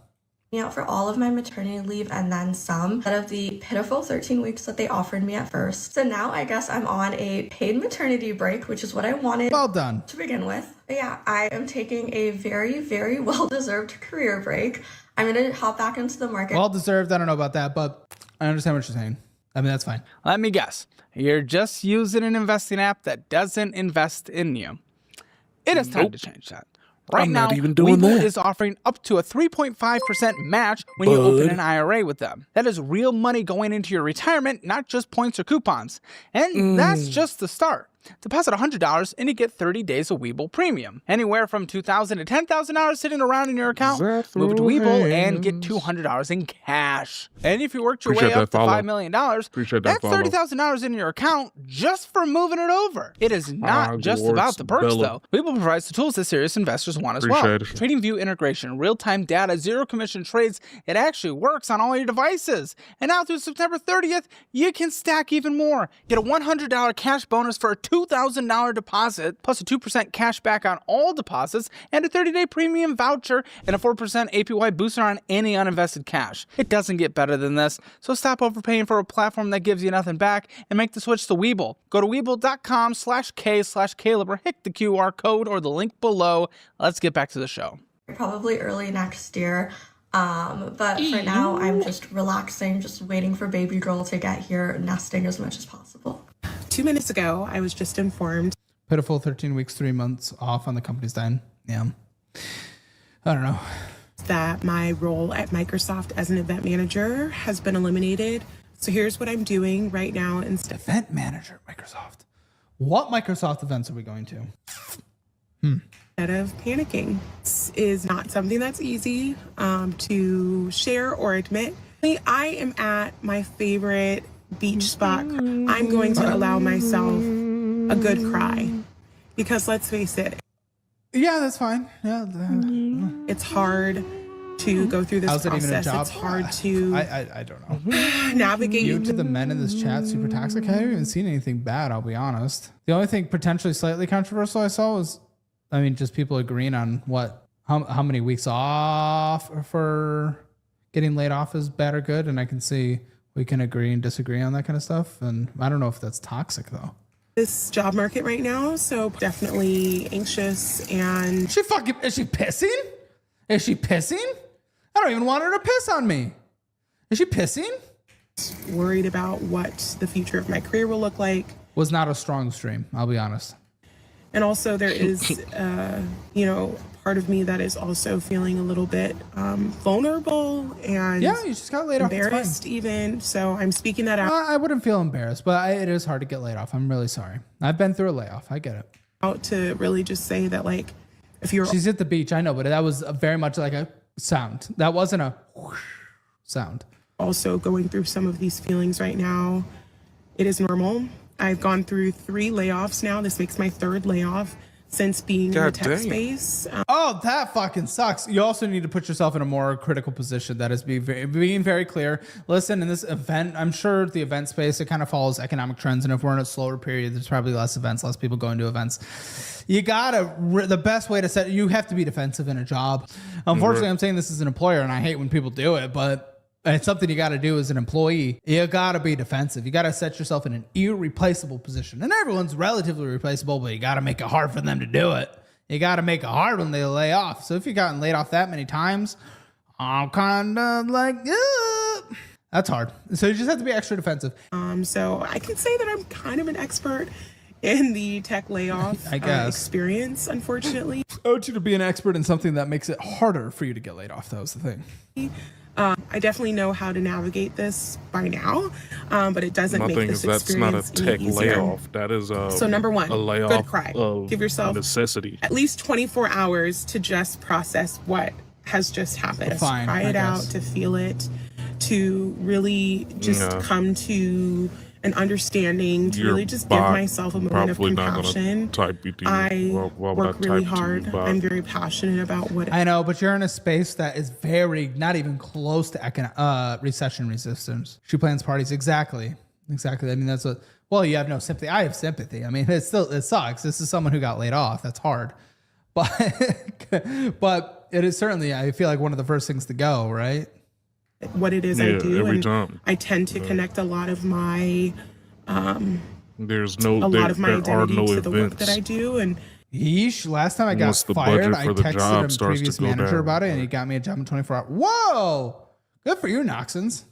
me out for all of my maternity leave and then some out of the pitiful 13 weeks that they offered me at first. So now I guess I'm on a paid maternity break, which is what I wanted Well done. to begin with. But yeah, I am taking a very, very well-deserved career break. I'm going to hop back into the market. Well deserved. I don't know about that, but I understand what you're saying. I mean, that's fine. Let me guess. You're just using an investing app that doesn't invest in you. It is time to change that. Right now, Webull is offering up to a 3.5% match when you open an IRA with them. That is real money going into your retirement, not just points or coupons. And that's just the start. Deposit $100 and you get 30 days of Webull Premium. Anywhere from $2,000 to $10,000 sitting around in your account, move to Webull and get $200 in cash. And if you worked your way up to $5 million, that's $30,000 in your account just for moving it over. It is not just about the perks, though. Webull provides the tools that serious investors want as well. TradingView integration, real-time data, zero commission trades. It actually works on all your devices. And now through September 30th, you can stack even more. Get a $100 cash bonus for a $2,000 deposit, plus a 2% cash back on all deposits, and a 30-day premium voucher, and a 4% APY booster on any uninvested cash. It doesn't get better than this, so stop overpaying for a platform that gives you nothing back and make the switch to Webull. Go to Webull.com/K/Caleb or hit the QR code or the link below. Let's get back to the show. Probably early next year. But for now, I'm just relaxing, just waiting for baby girl to get here, nesting as much as possible. 2 minutes ago, I was just informed. Pitiful 13 weeks, 3 months off on the company's dime. Yeah. I don't know. That my role at Microsoft as an event manager has been eliminated. So here's what I'm doing right now instead. Event manager at Microsoft. What Microsoft events are we going to? Instead of panicking. This is not something that's easy to share or admit. I am at my favorite beach spot. I'm going to allow myself a good cry because let's face it. Yeah, that's fine. Yeah. It's hard to go through this process. Even a job? It's hard to I don't know. Navigate. You to the men in this chat super toxic. I haven't even seen anything bad, I'll be honest. The only thing potentially slightly controversial I saw was, I mean, just people agreeing on how many weeks off for getting laid off is bad or good, and I can see we can agree and disagree on that kind of stuff. And I don't know if that's toxic though. This job market right now, so definitely anxious and... Is she pissing? Is she pissing? I don't even want her to piss on me. Is she pissing? Worried about what the future of my career will look like. Was not a strong stream, I'll be honest. And also there is, part of me that is also feeling a little bit vulnerable and yeah, you just got laid off. Embarrassed even. So I'm speaking that out. I wouldn't feel embarrassed, but it is hard to get laid off. I'm really sorry. I've been through a layoff. I get it. Out to really just say that, like, if you're... She's at the beach, I know, but that was very much like a sound. That wasn't a whoosh sound. Also going through some of these feelings right now. It is normal. I've gone through 3 layoffs now. This makes my 3rd layoff since being in the tech space. Oh, that fucking sucks. You also need to put yourself in a more critical position. That is being very clear. Listen, in this event, I'm sure the event space, it kind of follows economic trends. And if we're in a slower period, there's probably less events, less people going to events. You the best way to you have to be defensive in a job. Unfortunately, I'm saying this as an employer and I hate when people do it, but it's something you got to do as an employee. You got to be defensive. You got to set yourself in an irreplaceable position. And everyone's relatively replaceable, but you got to make it hard for them to do it. You got to make it hard when they lay off. So if you've gotten laid off that many times, I'm kind of like, that's hard. So you just have to be extra defensive. So I can say that I'm kind of an expert in the tech layoff experience, unfortunately. I want you to be an expert in something that makes it harder for you to get laid off. That was the thing. I definitely know how to navigate this by now, but it doesn't make this experience that's not a tech layoff. That is so number one, a layoff. Good cry. Give yourself necessity. At least 24 hours to just process what has just happened. Cry it out, to feel it, to really just come to and understanding to Your really just give bot myself a moment of probably not gonna compassion. type it to you. I Why would work I really type to you, hard. bot? I'm very passionate about what I know, but you're in a space that is very not even close to recession resistance. She plans parties. Exactly. I mean, that's well, you have no sympathy. I have sympathy. I mean, it sucks. This is someone who got laid off. That's hard. But but it is certainly, I feel like, one of the first things to go, right? What it is I do. Every And time. I tend to connect a lot of my There's no a lot of my there are identity no to the work events. that I do. And Yeesh, last time I got Once the fired, budget I for the texted job him starts to previous go manager down. about it, and he got me a job in 24 hours. Whoa! Good for you, Noxons.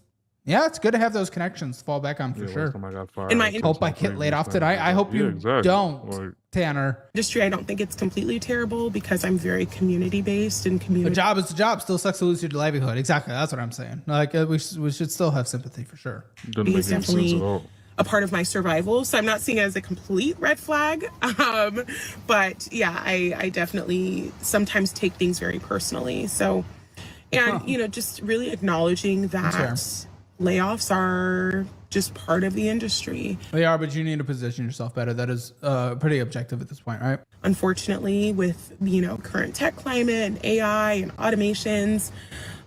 Yeah, it's good to have those connections to fall back on for sure. I got fired, In my hope I get laid off tonight. I hope you don't, Tanner. industry, I don't think it's completely terrible because I'm very community based and A community. job is a job. Still sucks to lose your livelihood. Exactly. That's what I'm saying. Like we should still have sympathy for sure. Doesn't It's definitely a part of my survival. So I'm not seeing it as a complete red flag. But yeah, I definitely sometimes take things very personally. So, and you know, just really acknowledging that layoffs are just part of the industry. They are, but you need to position yourself better. That is pretty objective at this point, right? Unfortunately, with, you know, current tech climate and AI and automations,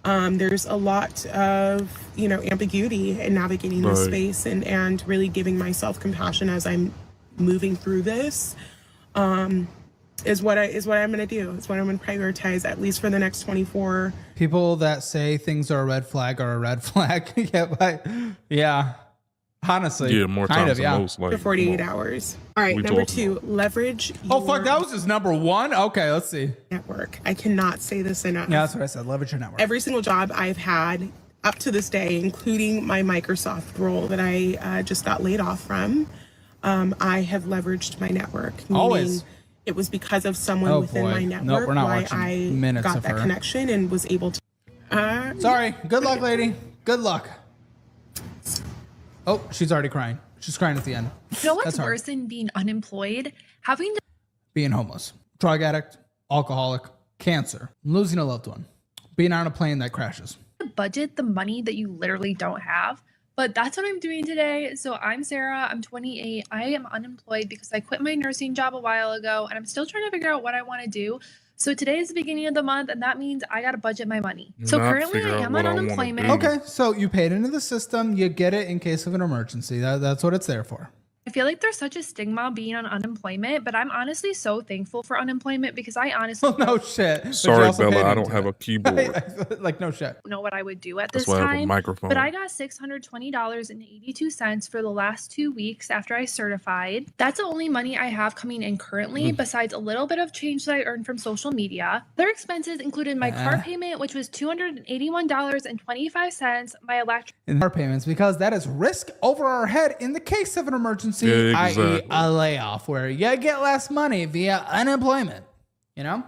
there's a lot of, you know, ambiguity in navigating this space and really giving myself compassion as I'm moving through this. Is what I'm going to do. It's what I'm going to prioritize, at least for the next 24. People that say things are a red flag are a red flag. Yeah. Honestly. Yeah, more kind times of, than most. For 48 hours. All right, We number talking 2, leverage Oh, fuck, that was his number 1? Okay, let's see. network. I cannot say this enough. Yeah, that's what I said. Leverage your network. Every single job I've had up to this day, including my Microsoft role that I just got laid off from, I have leveraged my network. Meaning Always. It was because of someone within my network we're not why watching I minutes got of that her. connection and was able to. Sorry. Good luck, lady. Good luck. Oh, she's already crying. She's crying at the end. You know what's That's hard. worse than being unemployed? Having to Being homeless, drug addict, alcoholic, cancer, losing a loved one, being on a plane that crashes. budget the money that you literally don't have. But that's what I'm doing today. So I'm Sarah, I'm 28. I am unemployed because I quit my nursing job a while ago and I'm still trying to figure out what I want to do. So today is the beginning of the month and that means I got to budget my money. So currently I am on unemployment. Okay, so you paid into the system, you get it in case of an emergency. That's what it's there for. I feel like there's such a stigma being on unemployment, but I'm honestly so thankful for unemployment because I honestly no shit. But you Sorry, also Bella, paid I don't into have it. a keyboard. Like no shit. know what I would do at That's this why I have a time. microphone. But I got $620.82 for the last 2 weeks after I certified. That's the only money I have coming in currently, besides a little bit of change that I earned from social media. Other expenses included my car payment, which was $281.25, my electric In our payments, because that is risk over our head in the case of an emergency, Yeah, i.e. exactly. a layoff, where you get less money via unemployment. You know?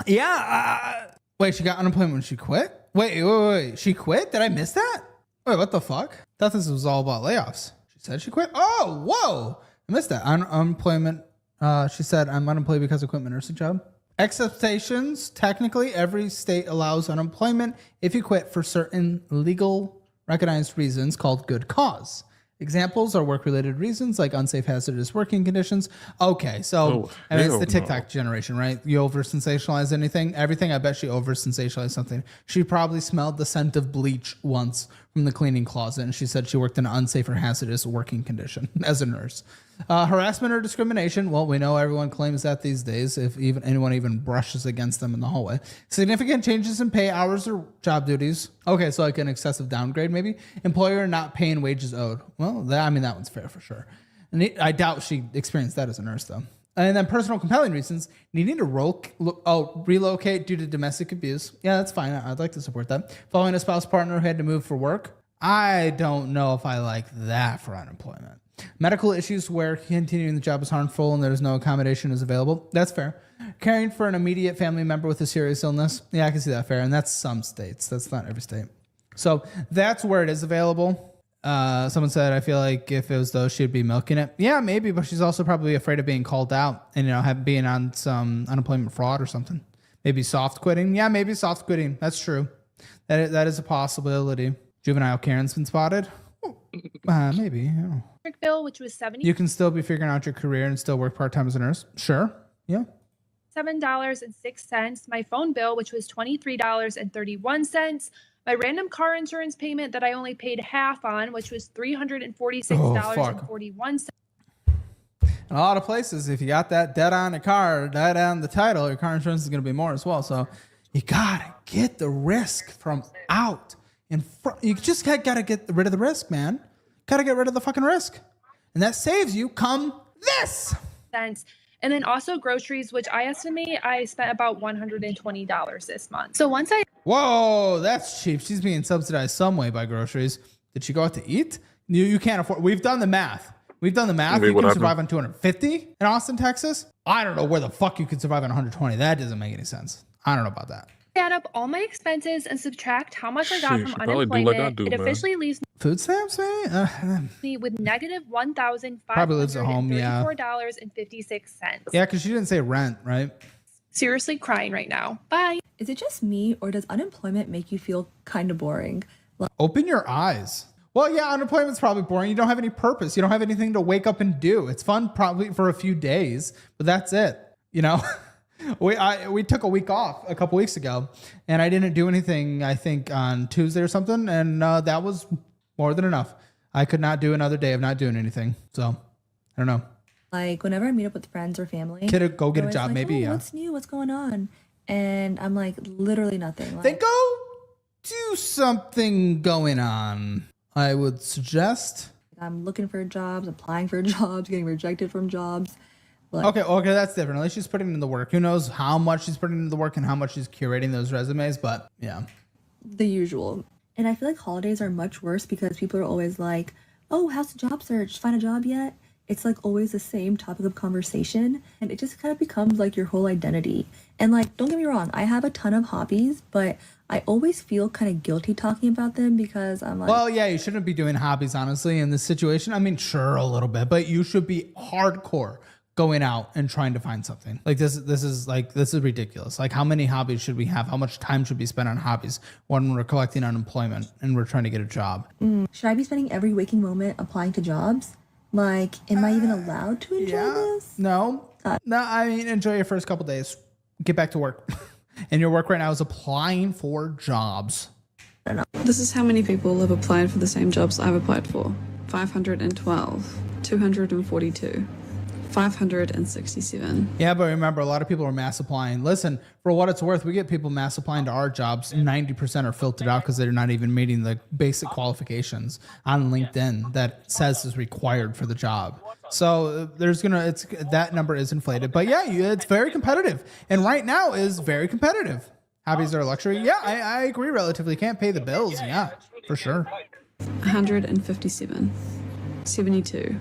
Yeah. Wait, she got unemployment when she quit? Wait. She quit? Did I miss that? Wait, what the fuck? Thought this was all about layoffs. She said she quit? Oh, whoa. I missed that. Unemployment. She said, I'm unemployed because I quit my nursing job. Exceptions. Technically, every state allows unemployment if you quit for certain legal recognized reasons called good cause. Examples are work-related reasons like unsafe, hazardous working conditions. Okay, so I mean, it's the TikTok generation, right? You over-sensationalize everything. I bet she over-sensationalized something. She probably smelled the scent of bleach once from the cleaning closet, and she said she worked in an unsafe or hazardous working condition as a nurse. Harassment or discrimination. Well, we know everyone claims that these days, if even anyone even brushes against them in the hallway. Significant changes in pay, hours, or job duties. Okay, so like an excessive downgrade, maybe. Employer not paying wages owed. Well, that one's fair for sure. And I doubt she experienced that as a nurse, though. And then personal compelling reasons, needing to relocate due to domestic abuse. Yeah, that's fine. I'd like to support that. Following a spouse partner who had to move for work. I don't know if I like that for unemployment. Medical issues where continuing the job is harmful and there's no accommodation is available. That's fair. Caring for an immediate family member with a serious illness. Yeah, I can see that fair. And that's some states. That's not every state. So that's where it is available. Someone said, I feel like if it was those, she'd be milking it. Yeah, maybe, but she's also probably afraid of being called out and, being on some unemployment fraud or something. Maybe soft quitting. Yeah, maybe soft quitting. That's true. That is a possibility. Juvenile Karen's been spotted. Maybe. bill, which was $77.61. You can still be figuring out your career and still work part-time as a nurse. Sure. Yeah. $7.06. My phone bill, which was $23.31. My random car insurance payment that I only paid half on, which was $346.41. In a lot of places, if you got that debt on the car, debt on the title, your car insurance is going to be more as well. So you gotta get the risk from out in front. You just gotta get rid of the risk, man. Gotta get rid of the fucking risk, and that saves you. Come this. And then also groceries, which I estimate I spent about $120 this month. So once I Whoa, that's cheap. She's being subsidized some way by groceries. Did she go out to eat? You can't afford. We've done the math. You can survive on 250 in Austin, Texas. I don't know where the fuck you could survive on 120. That doesn't make any sense. I don't know about that. add up all my expenses and subtract how much I got from unemployment, it officially leaves food stamps, me with negative probably lives at home, yeah. $1,534.56. Yeah, because she didn't say rent, right? Seriously crying right now. Bye. Is it just me, or does unemployment make you feel kind of boring? Open your eyes. Well, yeah, unemployment's probably boring. You don't have any purpose. You don't have anything to wake up and do. It's fun probably for a few days, but that's it. You know, we took a week off a couple weeks ago, and I didn't do anything, I think, on Tuesday or something, and that was more than enough. I could not do another day of not doing anything. So, I don't know. Like, whenever I meet up with friends or family, go get a job, like, maybe, yeah. What's new? What's going on? And I'm like, literally nothing. Like, then go do something going on, I would suggest. I'm looking for jobs, applying for jobs, getting rejected from jobs. Like, okay, that's different. At least she's putting in the work. Who knows how much she's putting in the work and how much she's curating those resumes, but yeah. The usual. And I feel like holidays are much worse because people are always like, oh, how's the job search? Find a job yet? It's like always the same topic of conversation, and it just kind of becomes like your whole identity. And like, don't get me wrong, I have a ton of hobbies, but I always feel kind of guilty talking about them because I'm like, well, yeah, you shouldn't be doing hobbies, honestly, in this situation. I mean, sure, a little bit, but you should be hardcore going out and trying to find something. Like this is ridiculous. Like, how many hobbies should we have? How much time should be spent on hobbies when we're collecting unemployment and we're trying to get a job? Should I be spending every waking moment applying to jobs? Like, am I even allowed to enjoy this? No, I mean, enjoy your first couple days. Get back to work. And your work right now is applying for jobs. I don't know. This is how many people have applied for the same jobs I've applied for. 512, 242, 567. Yeah, but remember, a lot of people are mass applying. Listen, for what it's worth, we get people mass applying to our jobs. 90% are filtered out because they're not even meeting the basic qualifications on LinkedIn that says is required for the job. So that number is inflated. But yeah, it's very competitive. And right now is very competitive. Hobbies are a luxury. Yeah, I agree relatively. Can't pay the bills. Yeah, for sure. 157, 72.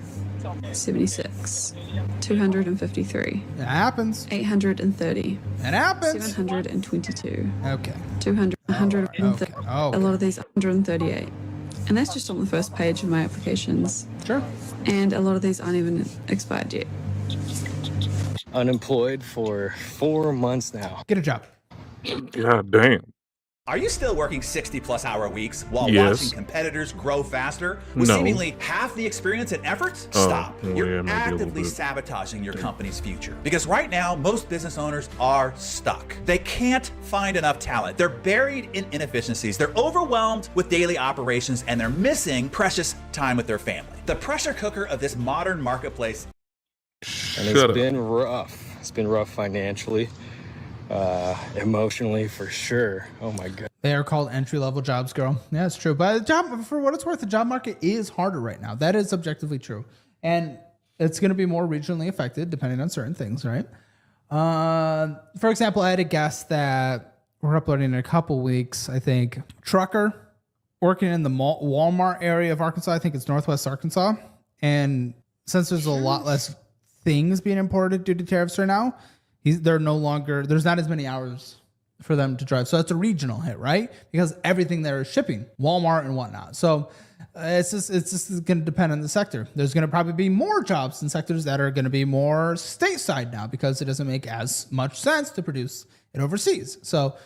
76, 253. It happens. 830. It happens. 722. Okay. 200. 130. Okay. Oh. A lot of these 138. And that's just on the first page of my applications. Sure. And a lot of these aren't even expired yet. Unemployed for 4 months now. Get a job. God damn. Are you still working 60-plus hour weeks while Yes. watching competitors grow faster with No. seemingly half the experience and effort? Oh, Stop. well, You're yeah, maybe a little actively bit. sabotaging your company's future. Because right now, most business owners are stuck. They can't find enough talent. They're buried in inefficiencies. They're overwhelmed with daily operations, and they're missing precious time with their family. The pressure cooker of this modern marketplace. And it's been rough. It's been rough financially, emotionally for sure. Oh my God. They are called entry-level jobs, girl. Yeah, it's true. But for what it's worth, the job market is harder right now. That is objectively true. And it's going to be more regionally affected depending on certain things, right? For example, I had a guest that we're uploading in a couple weeks, I think. Trucker working in the Walmart area of Arkansas. I think it's Northwest Arkansas. And since there's a lot less things being imported due to tariffs right now, there's not as many hours for them to drive. So that's a regional hit, right? Because everything there is shipping, Walmart and whatnot. So it's just going to depend on the sector. There's going to probably be more jobs in sectors that are going to be more stateside now because it doesn't make as much sense to produce it overseas. So,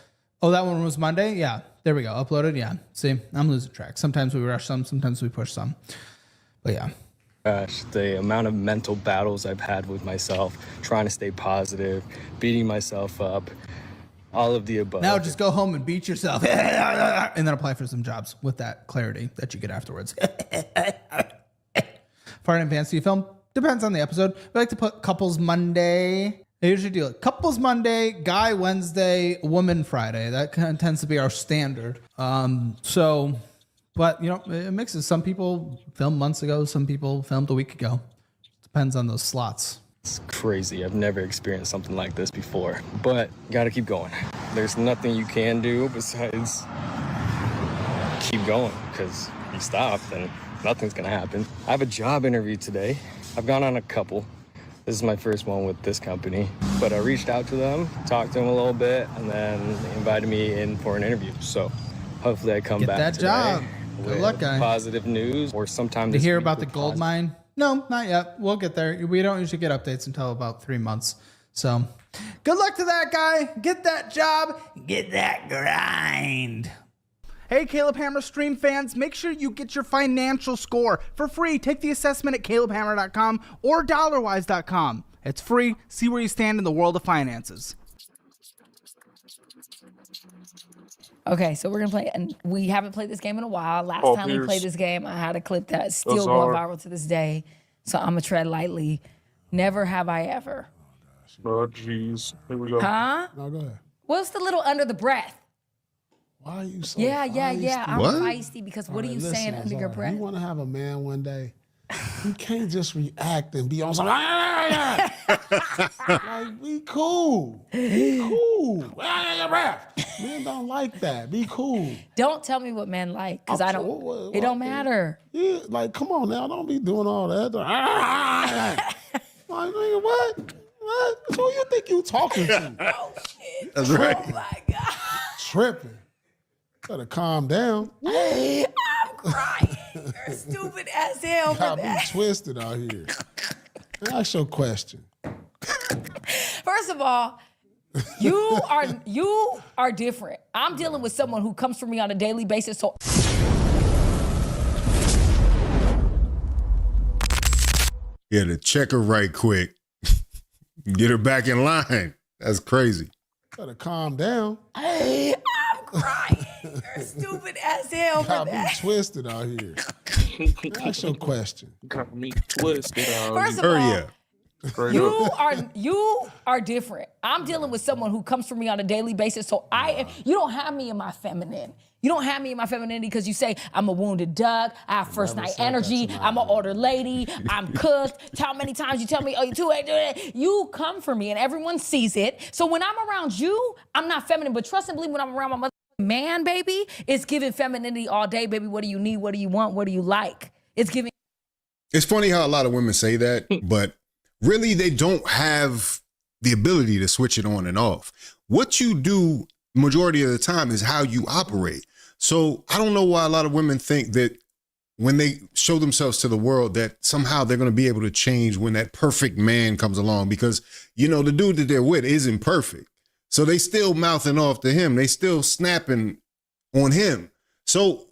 that one was Monday? Yeah, there we go. Uploaded, yeah. See, I'm losing track. Sometimes we rush some, sometimes we push some. But yeah. Gosh, the amount of mental battles I've had with myself, trying to stay positive, beating myself up, all of the above. Now just go home and beat yourself and then apply for some jobs with that clarity that you get afterwards. Far in advance do you film? Depends on the episode. We like to put couples Monday. I usually do it couples Monday, guy Wednesday, woman Friday. That kind of tends to be our standard. But you know, it mixes. Some people filmed months ago. Some people filmed a week ago. Depends on those slots. It's crazy. I've never experienced something like this before, but gotta keep going. There's nothing you can do besides keep going, because if you stop, then nothing's gonna happen. I have a job interview today. I've gone on a couple. This is my first one with this company, but I reached out to them, talked to them a little bit, and then they invited me in for an interview. So hopefully I come back that today job. Good with luck, guy. positive news, or sometime Did this you hear week about the with gold mine? No, not yet. We'll get there. We don't usually get updates until about 3 months. So good luck to that guy. Get that job. Get that grind. Hey, Caleb Hammer stream fans, make sure you get your financial score for free. Take the assessment at calebhammer.com or dollarwise.com. It's free. See where you stand in the world of finances. Okay, so we're going to play, and we haven't played this game in a while. Last Paul time we Pierce. played this game, I had a clip that's still Azar. going viral to this day, so I'm going to tread lightly. Never have I ever. Oh, jeez. Here we go. Huh? No, go ahead. What's the little under the breath? Why are you so Yeah. feisty? I'm feisty because what are you listen, saying under your Azar, breath? You want to have a man one day? You can't just react and be on some. Like, be cool. Be cool. Men don't like that. Be cool. Don't tell me what men like, because I don't. It don't matter. Yeah, like, come on now. Don't be doing all that. Like, nigga, what? What? Who you think you talking to? Oh, shit. That's right. Oh, my God. Tripping. Better calm down. I'm crying. You're stupid as hell for Got me that. twisted out here. Ask your question. First of all, you are different. I'm dealing with someone who comes for me on a daily basis. So Yeah, to check her right quick. Get her back in line. That's crazy. Better calm down. I'm crying. You're stupid as hell for Got me that. twisted out here. Ask your question. Got me twisted out First of Hurry all, up. you are different. I'm dealing with someone who comes for me on a daily basis. So you don't have me in my feminine. You don't have me in my femininity because you say I'm a wounded duck, I have first night energy, I'm an older lady, I'm cooked. How many times you tell me, oh, you too late? You come for me and everyone sees it. So when I'm around you, I'm not feminine, but trust and believe when I'm around my mother man, baby, it's giving femininity all day, baby. What do you need? What do you want? What do you like? It's giving. It's funny how a lot of women say that, but really they don't have the ability to switch it on and off. What you do majority of the time is how you operate. So I don't know why a lot of women think that when they show themselves to the world that somehow they're going to be able to change when that perfect man comes along, because, you know, the dude that they're with isn't perfect. So they still mouthing off to him. They still snapping on him. So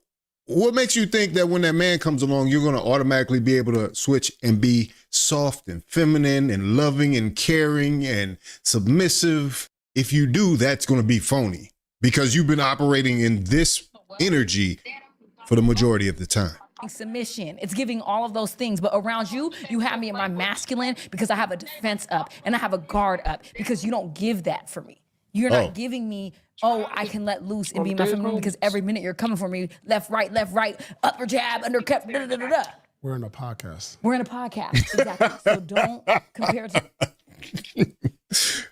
what makes you think that when that man comes along, you're going to automatically be able to switch and be soft and feminine and loving and caring and submissive? If you do, that's going to be phony because you've been operating in this energy for the majority of the time. Submission. It's giving all of those things. But around you, you have me in my masculine because I have a defense up and I have a guard up because you don't give that for me. You're not giving me, I can let loose and be my feminine because every minute you're coming for me, left, right, upper jab, undercut, da, da, da, da. We're in a podcast. We're in a podcast. Exactly. So don't compare to.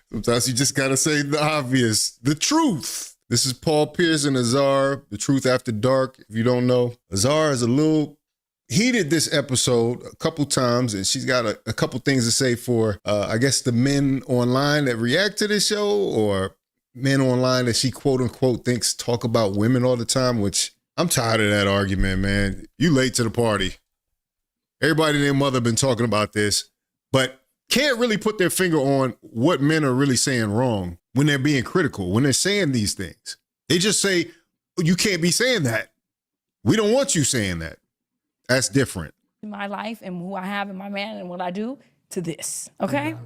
Sometimes you just got to say the obvious, the truth. This is Paul Pierce and Azar, The Truth After Dark. If you don't know, Azar is a little heated this episode a couple times, and she's got a couple things to say for, I guess, the men online that react to this show, or men online that she quote unquote thinks talk about women all the time, which I'm tired of that argument, man. You late to the party. Everybody and their mother been talking about this, but can't really put their finger on what men are really saying wrong when they're being critical, when they're saying these things. They just say, you can't be saying that. We don't want you saying that. That's different. my life and who I have and my man and what I do to this. Okay?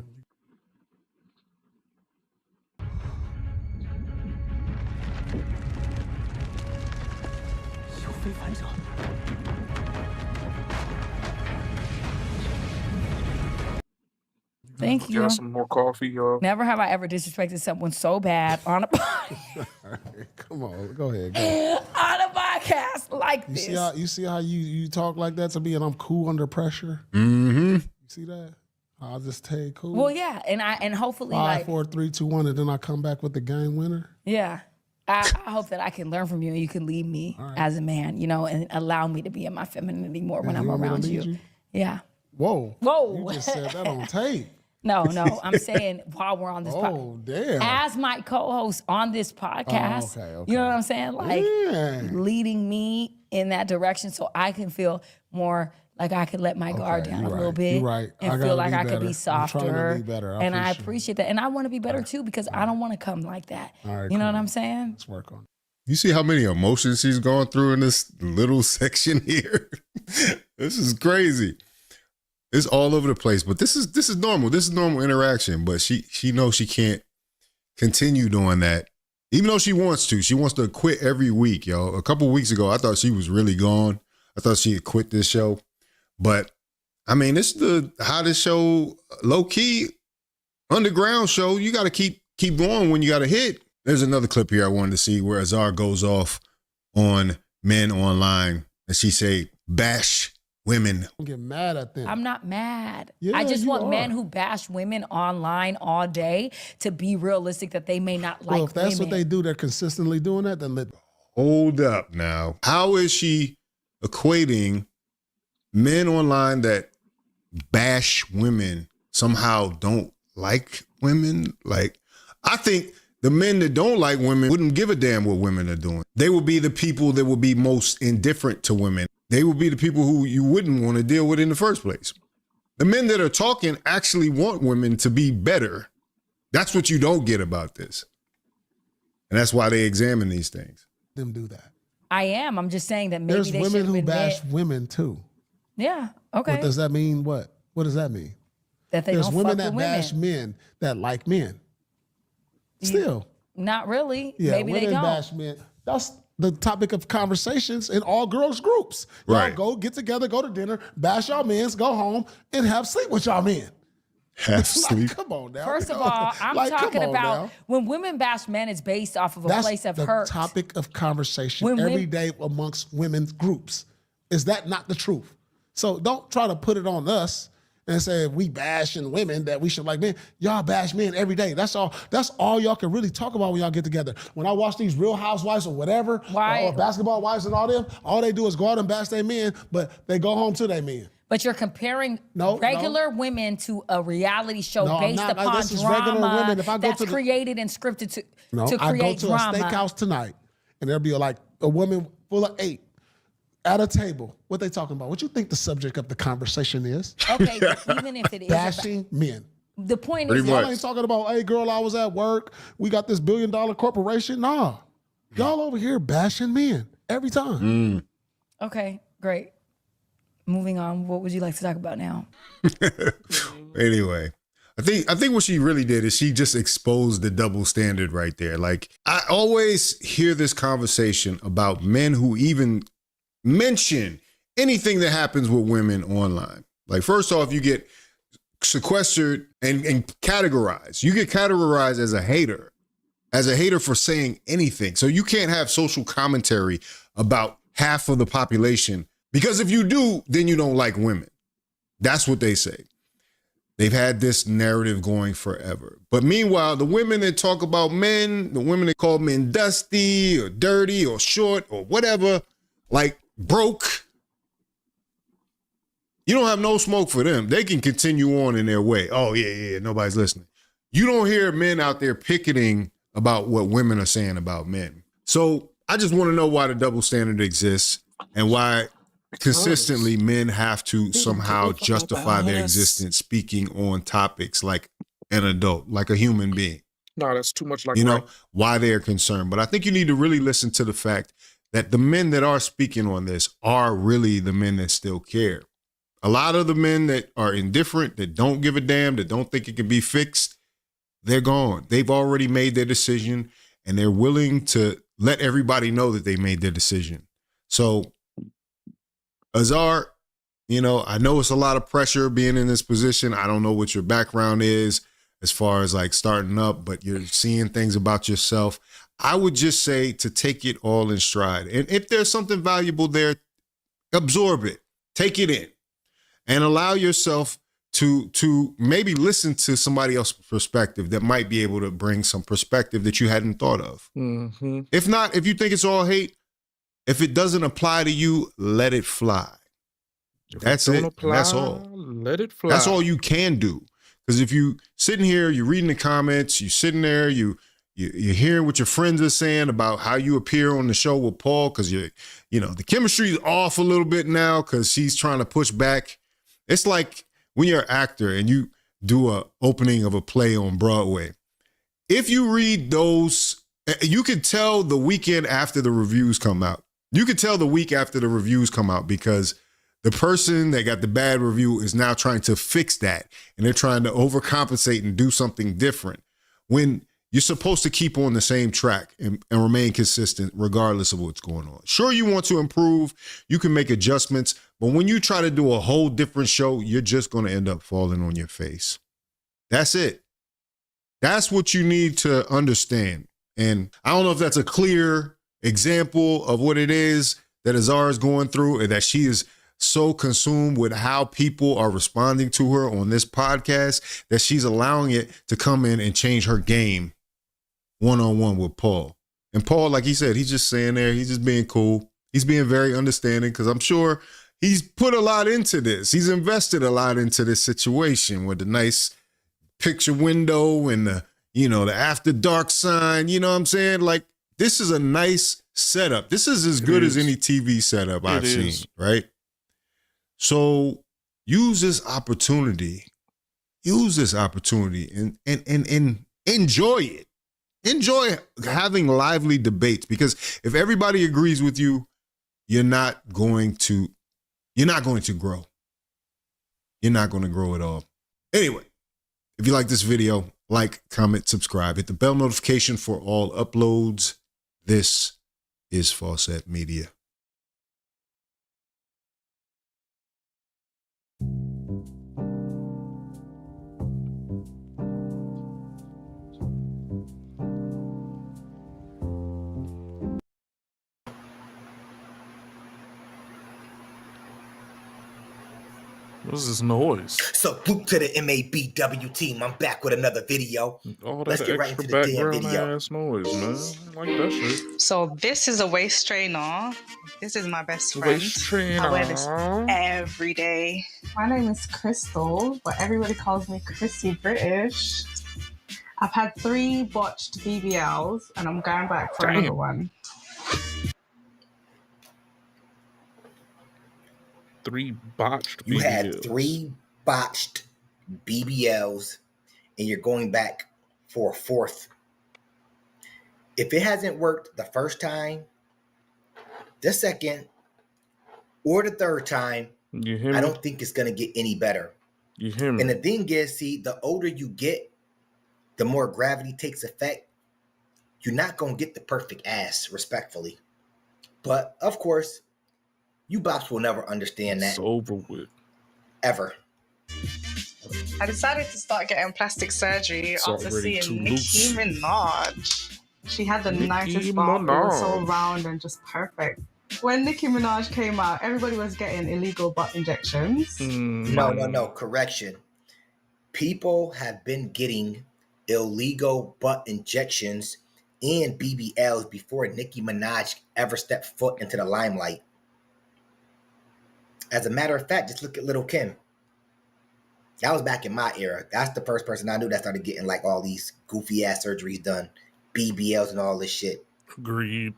Thank you. Got some more coffee, y'all. Never have I ever disrespected someone so bad on a Come on, go ahead. on a podcast like this. You see how you talk like that to me, and I'm cool under pressure. Mm-hmm. You see that? I'll just stay cool. Well, yeah, and hopefully 5, like 4, 3, 2, 1, and then I come back with the game winner. yeah. I hope that I can learn from you and you can lead me as a man, you know, and allow me to be in my femininity more when I'm want me to around lead you. Yeah. Whoa. Whoa. You just said that on tape. No, I'm saying while we're on this podcast. Oh, damn. As my co-host on this podcast, okay. you know what I'm saying? Like Yeah. leading me in that direction so I can feel more like I could let my guard down a little bit You're right. and I feel gotta like be I could be better. I'm trying to softer. be better. And I appreciate that. And I want to be better too because I don't want to come like that. All right, you know cool. what I'm saying? Let's work on it. You see how many emotions she's gone through in this little section here? This is crazy. It's all over the place, but this is normal. This is normal interaction, but she knows she can't continue doing that. Even though she wants to. She wants to quit every week, yo. A couple weeks ago, I thought she was really gone. I thought she had quit this show. But I mean, this is the hottest show, low-key, underground show. You got to keep going when you got a hit. There's another clip here I wanted to see where Azar goes off on men online, and she say, bash women. Don't get mad at them. I'm not mad. Yeah, I just you want are. men who bash women online all day to be realistic that they may not like Well, if that's women. what they do, they're consistently doing that, then let Hold up now. How is she equating men online that bash women somehow don't like women? Like, I think the men that don't like women wouldn't give a damn what women are doing. They would be the people that would be most indifferent to women. They would be the people who you wouldn't want to deal with in the first place. The men that are talking actually want women to be better. That's what you don't get about this. And that's why they examine these things. them do that. I am. I'm just saying that maybe There's they women should've who been bash mad. women too. Yeah. Okay. What does that mean? What does that mean? That they There's don't women fuck that with bash women. men that like men. Still. Not really. Yeah, Maybe they women don't. bash men. That's the topic of conversations in all girls groups. Y'all Right. go get together, go to dinner, bash y'all men, go home, and have sleep with y'all men. Have sleep. Come on now. First of all, I'm Like, come talking on about now. when women bash men, it's based off of a That's place of the hurt. topic of conversation When every wom- day amongst women's groups. Is that not the truth? So don't try to put it on us and say we bashing women that we should like men. Y'all bash men every day. That's all y'all can really talk about when y'all get together. When I watch these Real Housewives or whatever, or Basketball Wives and all them, all they do is go out and bash their men, but they go home to their men. But you're comparing No, regular women to a reality show No, I'm based not. upon This is drama regular women. If I go that's to the- created and scripted to I go create to drama. a steakhouse tonight, and there'll be like a woman full of 8 at a table. What they talking about? What you think the subject of the conversation is? Okay, but even if it is Bashing men. the point Y'all is ain't talking about, hey girl, I was at work. We got this $1 billion corporation. Nah. Y'all over here bashing men every time. okay, great. Moving on. What would you like to talk about now? Anyway, I think what she really did is she just exposed the double standard right there. Like, I always hear this conversation about men who even mention anything that happens with women online. Like, first off, you get sequestered and categorized. You get categorized as a hater for saying anything. So you can't have social commentary about half of the population, because if you do, then you don't like women. That's what they say. They've had this narrative going forever. But meanwhile, the women that talk about men, the women that call men dusty or dirty or short or whatever, like broke, you don't have no smoke for them. They can continue on in their way. Oh, yeah, nobody's listening. You don't hear men out there picketing about what women are saying about men. So I just want to know why the double standard exists and why consistently men have to somehow justify their existence speaking on topics like an adult, like a human being. No, that's too much like You know, why they're concerned. But I think you need to really listen to the fact that the men that are speaking on this are really the men that still care. A lot of the men that are indifferent, that don't give a damn, that don't think it can be fixed, they're gone. They've already made their decision, and they're willing to let everybody know that they made their decision. So, Azar, you know, I know it's a lot of pressure being in this position. I don't know what your background is as far as like starting up, but you're seeing things about yourself. I would just say to take it all in stride. And if there's something valuable there, absorb it, take it in, and allow yourself to maybe listen to somebody else's perspective that might be able to bring some perspective that you hadn't thought of. Mm-hmm. If not, if you think it's all hate, if it doesn't apply to you, let it fly. That's it. That's all. Let it fly. That's all you can do. Because if you sitting here, you're reading the comments, you're sitting there, you're hearing what your friends are saying about how you appear on the show with Paul, because the chemistry is off a little bit now because she's trying to push back. It's like when you're an actor and you do a opening of a play on Broadway. If you read those, you could tell the weekend after the reviews come out. You could tell the week after the reviews come out because the person that got the bad review is now trying to fix that, and they're trying to overcompensate and do something different when you're supposed to keep on the same track and remain consistent regardless of what's going on. Sure, you want to improve, you can make adjustments, but when you try to do a whole different show, you're just going to end up falling on your face. That's it. That's what you need to understand. And I don't know if that's a clear example of what it is that Azar is going through, and that she is so consumed with how people are responding to her on this podcast that she's allowing it to come in and change her game one-on-one with Paul. And Paul, like he said, he's just saying there, he's just being cool. He's being very understanding because I'm sure he's put a lot into this. He's invested a lot into this situation with the nice picture window and the after dark sign. You know what I'm saying? Like, this is a nice setup. This is as good as any TV setup I've seen, right? So use this opportunity. Use this opportunity and enjoy it. Enjoy having lively debates, because if everybody agrees with you, you're not going to grow. You're not going to grow at all. Anyway, if you like this video, like, comment, subscribe, hit the bell notification for all uploads. This is Fawcett Media. What's this noise? So, boot to the MABW team. I'm back with another video. Let's get right into the damn video. Ass noise, man. I like that shit. So this is a waist trainer. This is my best friend. Waist trainer. I wear this every day. My name is Crystal, but everybody calls me Chrissy British. I've had 3 botched BBLs, and I'm going back for another one. 3 botched BBLs. You had 3 botched BBLs, and you're going back for a 4th. If it hasn't worked the first time, the second, or the 3rd time, I don't think it's going to get any better. You hear me? And the thing is, see, the older you get, the more gravity takes effect. You're not going to get the perfect ass, respectfully. But, of course, you bops will never understand that. It's over with. Ever. I decided to start getting plastic surgery after seeing Nicki Minaj. She had the nicest bum. It was so round and just perfect. When Nicki Minaj came out, everybody was getting illegal butt injections. No. Correction. People have been getting illegal butt injections and BBLs before Nicki Minaj ever stepped foot into the limelight. As a matter of fact, just look at Lil' Kim. That was back in my era. That's the first person I knew that started getting like all these goofy ass surgeries done, BBLs and all this shit. Agreed.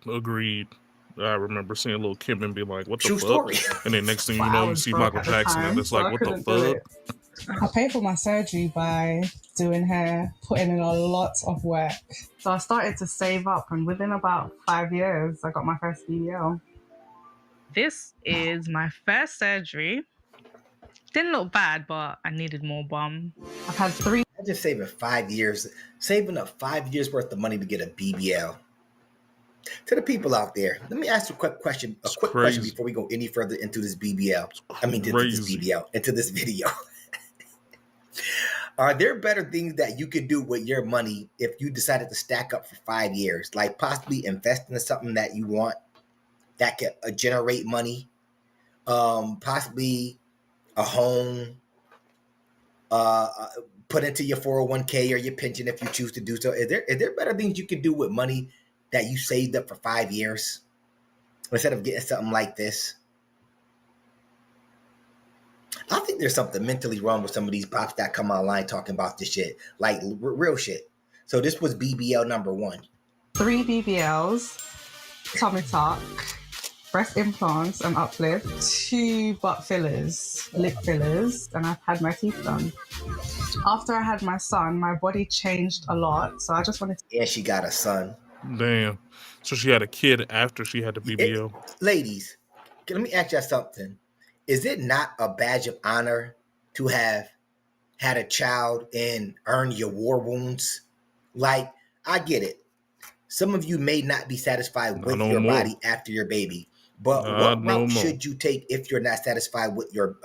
I remember seeing Lil' Kim and be like, what the True fuck? story. And then next thing you know, you see Michael Jackson and it's like, what the fuck? I paid for my surgery by doing hair, putting in a lot of work. So I started to save up, and within about 5 years, I got my first BBL. This is my first surgery. Didn't look bad, but I needed more bum. I've had 3. I just saving 5 years, saving up 5 years worth of money to get a BBL. To the people out there, let me ask you a quick question. Question before we go any further into this BBL. Into this video. Are there better things that you could do with your money if you decided to stack up for 5 years? Like possibly invest in something that you want that could generate money, possibly a home, put into your 401k or your pension if you choose to do so. Is there better things you could do with money that you saved up for 5 years instead of getting something like this? I think there's something mentally wrong with some of these pops that come online talking about this shit, like real shit. So this was BBL number 1. 3 BBLs, tummy tuck, breast implants and uplift, 2 butt fillers, lip fillers, and I've had my teeth done. After I had my son, my body changed a lot, so I just wanted to... And she got a son. Damn. So she had a kid after she had the BBL. Ladies, let me ask you something. Is it not a badge of honor to have had a child and earn your war wounds? Like, I get it. Some of you may not be satisfied with your body after your baby, but what route should you take if you're not satisfied with your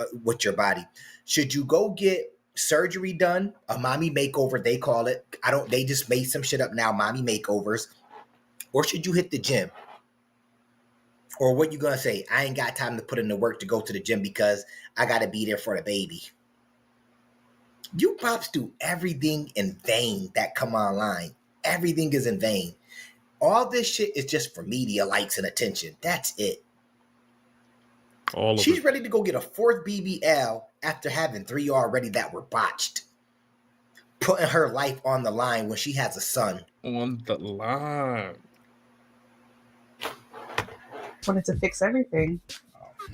body? Should you go get surgery done, a mommy makeover, they call it? They just made some shit up now, mommy makeovers. Or should you hit the gym? Or what you gonna say? I ain't got time to put in the work to go to the gym because I gotta be there for the baby. You pops do everything in vain that come online. Everything is in vain. All this shit is just for media likes and attention. That's it. She's ready to go get a 4th BBL after having 3 already that were botched. Putting her life on the line when she has a son. On the line. Wanted to fix everything.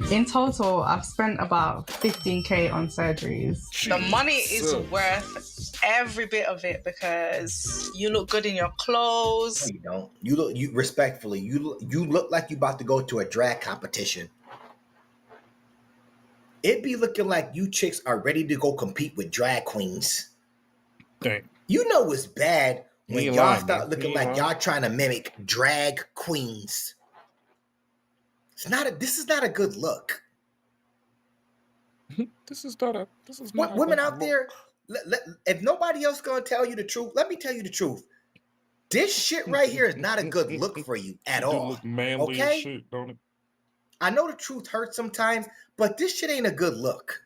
In total, I've spent about 15k on surgeries. The money is worth every bit of it because you look good in your clothes. No, you don't. You respectfully, you look like you about to go to a drag competition. It be looking like you chicks are ready to go compete with drag queens. Dang. You know it's bad when y'all start looking like y'all trying to mimic drag queens. This is not a good look. This is not women out there. If nobody else gonna tell you the truth, let me tell you the truth. This shit right here is not a good look for you at all. Look manly as shit, don't it? I know the truth hurts sometimes, but this shit ain't a good look.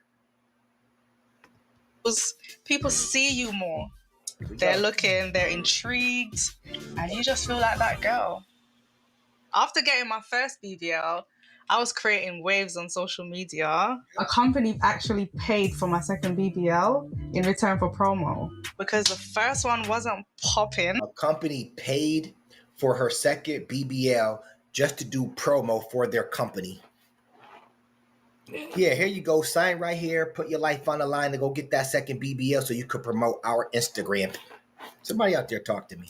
People see you more. They're looking, they're intrigued, and you just feel like that girl. After getting my first BBL, I was creating waves on social media. A company actually paid for my second BBL in return for promo. Because the first one wasn't popping. A company paid for her second BBL just to do promo for their company. Yeah, here you go. Sign right here. Put your life on the line to go get that second BBL so you could promote our Instagram. Somebody out there talk to me.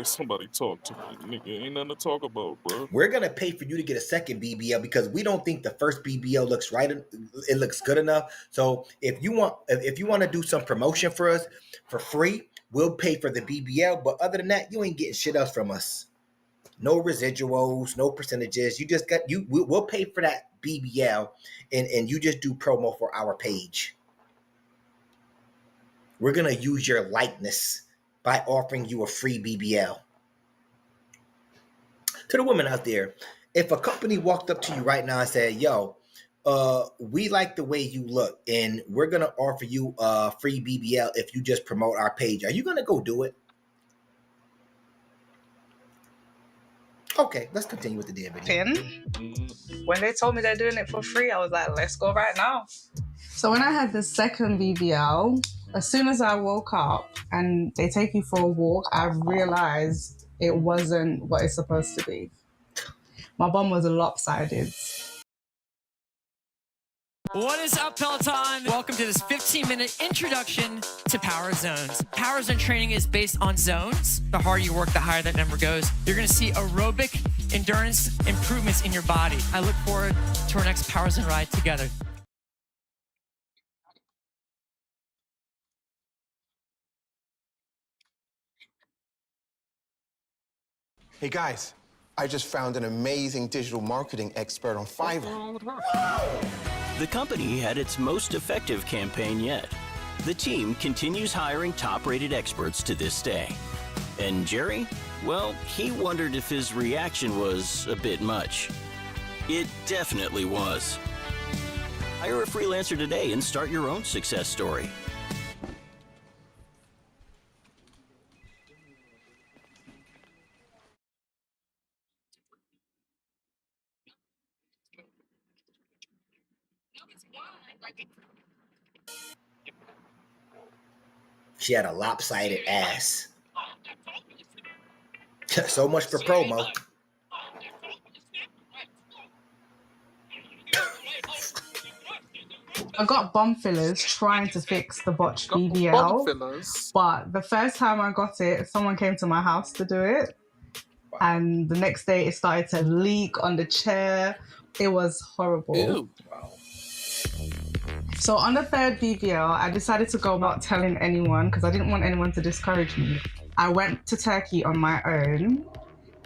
Somebody talk to me. Nigga, ain't nothing to talk about, bro. We're going to pay for you to get a second BBL because we don't think the first BBL looks right. It looks good enough. So if you want to do some promotion for us for free, we'll pay for the BBL. But other than that, you ain't getting shit else from us. No residuals, no percentages. We'll pay for that BBL and you just do promo for our page. We're going to use your likeness by offering you a free BBL. To the women out there, if a company walked up to you right now and said, yo, we like the way you look and we're going to offer you a free BBL if you just promote our page, are you going to go do it? Okay, let's continue with the damn video. When they told me they're doing it for free, I was like, let's go right now. So when I had the second BBL, as soon as I woke up and they take you for a walk, I realized it wasn't what it's supposed to be. My bum was lopsided. What is up, Peloton? Welcome to this 15-minute introduction to Power Zones. Power Zone training is based on zones. The harder you work, the higher that number goes. You're going to see aerobic endurance improvements in your body. I look forward to our next Power Zone ride together. Hey guys, I just found an amazing digital marketing expert on Fiverr. The company had its most effective campaign yet. The team continues hiring top-rated experts to this day. And Jerry? Well, he wondered if his reaction was a bit much. It definitely was. Hire a freelancer today and start your own success story. She had a lopsided ass. So much for promo. I got bum fillers trying to fix the botched BBL, but the first time I got it, someone came to my house to do it, and the next day it started to leak on the chair. It was horrible. Ew. So on the third BBL, I decided to go without telling anyone because I didn't want anyone to discourage me. I went to Turkey on my own,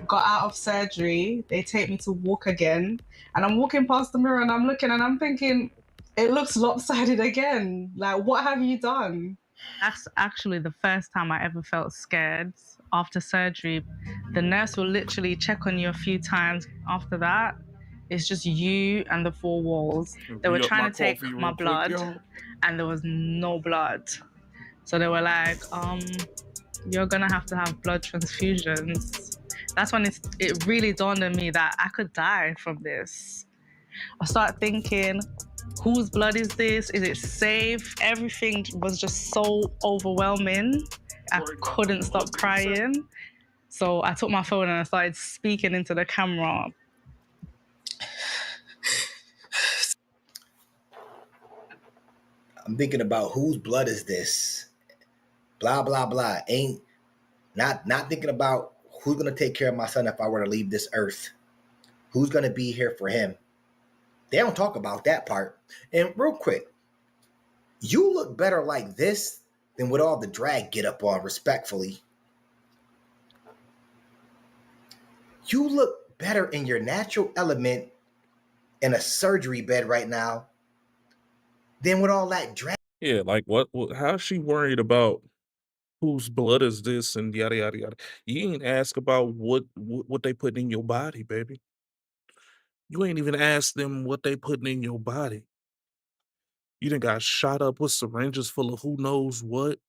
got out of surgery, they take me to walk again, and I'm walking past the mirror and I'm looking and I'm thinking, it looks lopsided again. Like, what have you done? That's actually the first time I ever felt scared after surgery. The nurse will literally check on you a few times. After that, it's just you and the four walls. They were trying to take my blood and there was no blood. So they were like, you're gonna have to have blood transfusions. That's when it really dawned on me that I could die from this. I started thinking, whose blood is this? Is it safe? Everything was just so overwhelming. I couldn't stop crying. So I took my phone and I started speaking into the camera. I'm thinking about whose blood is this? Blah, blah, blah. Ain't not thinking about who's gonna take care of my son if I were to leave this earth. Who's gonna be here for him? They don't talk about that part. And real quick, you look better like this than with all the drag get up on, respectfully. You look better in your natural element in a surgery bed right now than with all that drag. Yeah, like what how's she worried about whose blood is this and yada yada yada? You ain't ask about what they putting in your body, baby. You ain't even asked them what they putting in your body. You done got shot up with syringes full of who knows what,